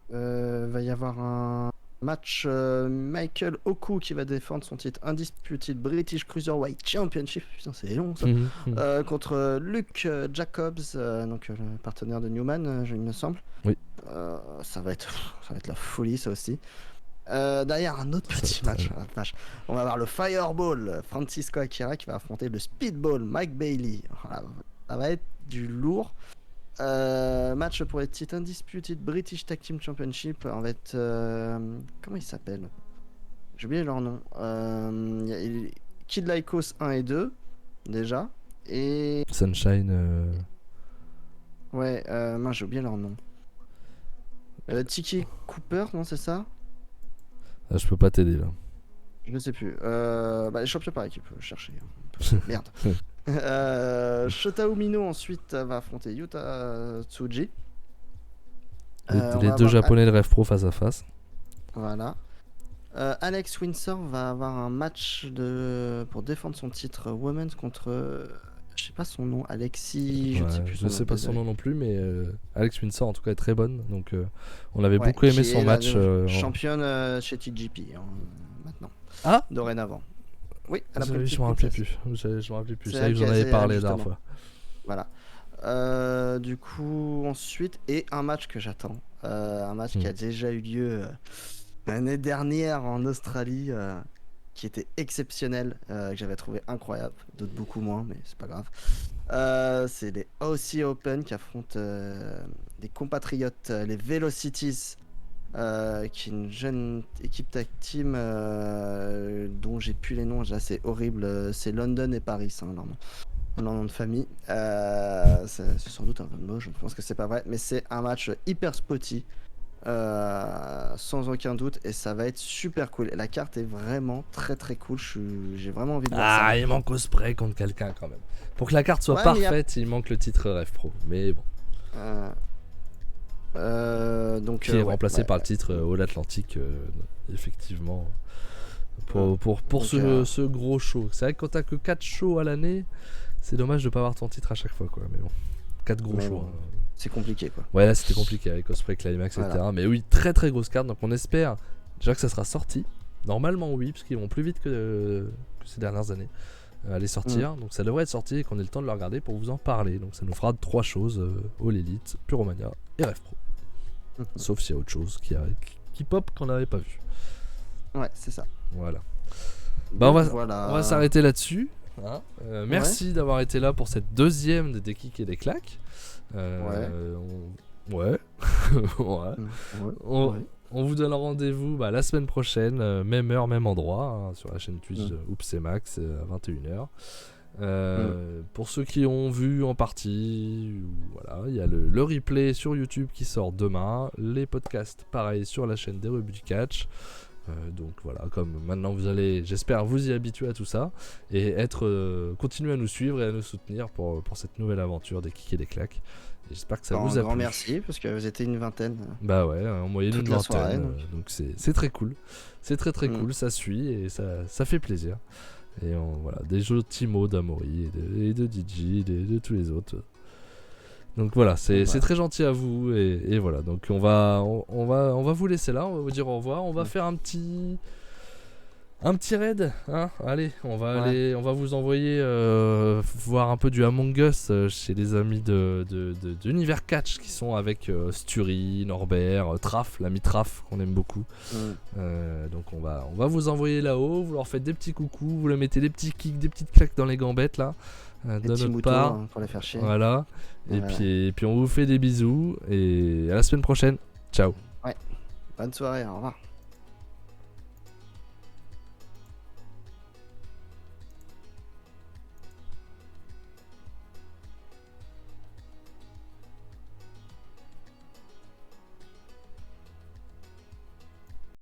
Voilà. Va y avoir un match Michael Oku qui va défendre son titre Undisputed British Cruiserweight Championship, putain c'est long ça, contre Luke Jacobs, donc le partenaire de Newman, il me semble. Oui. Ça va être la folie ça aussi. Derrière un autre petit match, on va avoir le Fireball Francisco Akira qui va affronter le Speedball Mike Bailey. Ça va être du lourd. Match pour les titres Undisputed British Tag Team Championship. On va être comment ils s'appellent, j'ai oublié leur nom. Kid Lycos 1 et 2 déjà, et Sunshine Ouais, mince, j'ai oublié leur nom. Tiki Cooper, non, c'est ça? Ah, je peux pas t'aider là. Je sais plus. Les champions par équipe, chercher. Merde. Shota Umino ensuite va affronter Yuta Tsuji. On Les va deux avoir japonais de Rêve Pro face à face. Voilà. Alex Windsor va avoir un match pour défendre son titre Women's contre. Je sais pas son nom, Alexis. Je ne sais plus Je son nom. sais pas son nom non plus, mais Alex Windsor en tout cas est très bonne. Donc on avait Ouais, beaucoup aimé qui son est match. championne chez TGP maintenant. Ah, Dorénavant. Oui, elle a pris une je petite me rappelais place. plus. Je me rappelais plus. C'est Ça, elle vous en qui avez a- parlé la justement. dernière fois. Voilà. Du coup, ensuite, et un match que j'attends. Un match qui a déjà eu lieu l'année dernière en Australie, qui était exceptionnel, que j'avais trouvé incroyable. D'autres beaucoup moins, mais c'est pas grave. C'est les Aussie Open qui affrontent des compatriotes, les Velocities, qui est une jeune équipe tag team dont j'ai plus les noms, là, c'est horrible. C'est London et Paris, hein, normalement. Leur nom de famille. C'est sans doute un peu moche, je pense que c'est pas vrai, mais c'est un match hyper spotty, sans aucun doute, et ça va être super cool. La carte est vraiment très très cool. J'ai vraiment envie de voir ça. Ah, il manque Osprey contre quelqu'un quand même. Pour que la carte soit Ouais, mais parfaite, il manque le titre Rêve Pro. Mais bon. Donc, Qui est remplacé par le ouais. titre All Atlantic, effectivement. Pour Donc, ce gros show. C'est vrai que quand t'as que 4 shows à l'année, c'est dommage de pas avoir ton titre à chaque fois, quoi. Mais bon, 4 gros Mais shows. bon, c'est compliqué, quoi. Ouais, là c'était compliqué avec Osprey, Climax, etc. Voilà. Mais oui, très très grosse carte. Donc on espère déjà que ça sera sorti. Normalement, oui, parce qu'ils vont plus vite que ces dernières années à les sortir. Donc ça devrait être sorti et qu'on ait le temps de le regarder pour vous en parler. Donc ça nous fera 3 choses All Elite, Puromania et Rêve Pro. Sauf s'il y a autre chose qui pop qu'on n'avait pas vu. Ouais, c'est ça. Voilà. Donc, on voilà. va s'arrêter là-dessus. Hein. Merci d'avoir été là pour cette deuxième des kicks et des claques. Ouais. On vous donne rendez-vous la semaine prochaine, même heure, même endroit, sur la chaîne Twitch Oups et Max à 21h. Pour ceux qui ont vu en partie, voilà, il y a le replay sur YouTube qui sort demain, les podcasts pareil sur la chaîne des Rebuts du Catch. Donc voilà, comme maintenant vous allez, j'espère, vous y habituer à tout ça et continuer à nous suivre et à nous soutenir pour cette nouvelle aventure des kicks et des claques. Et j'espère que ça vous a plu. Un grand merci, parce que vous étiez une vingtaine. Bah ouais, en moyenne une Toute la vingtaine. soirée, Donc c'est très cool. C'est très très cool, ça suit et ça fait plaisir. Et voilà, des jeux de Timo, d'Amaury et de DJ, de tous les autres. Donc voilà, c'est très gentil à vous et voilà. Donc on va vous laisser là, on va vous dire au revoir. On va faire un petit raid, hein. Allez, on va vous envoyer voir un peu du Among Us chez les amis d'Univers Catch qui sont avec Sturi, Norbert, Traf, l'ami Traf qu'on aime beaucoup. Donc on va vous envoyer là-haut, vous leur faites des petits coucous, vous leur mettez des petits kicks, des petites claques dans les gambettes là. Des De petits notre moutons, part. pour les faire chier. Voilà. Et puis on vous fait des bisous et à la semaine prochaine. Ciao. Bonne soirée, au revoir.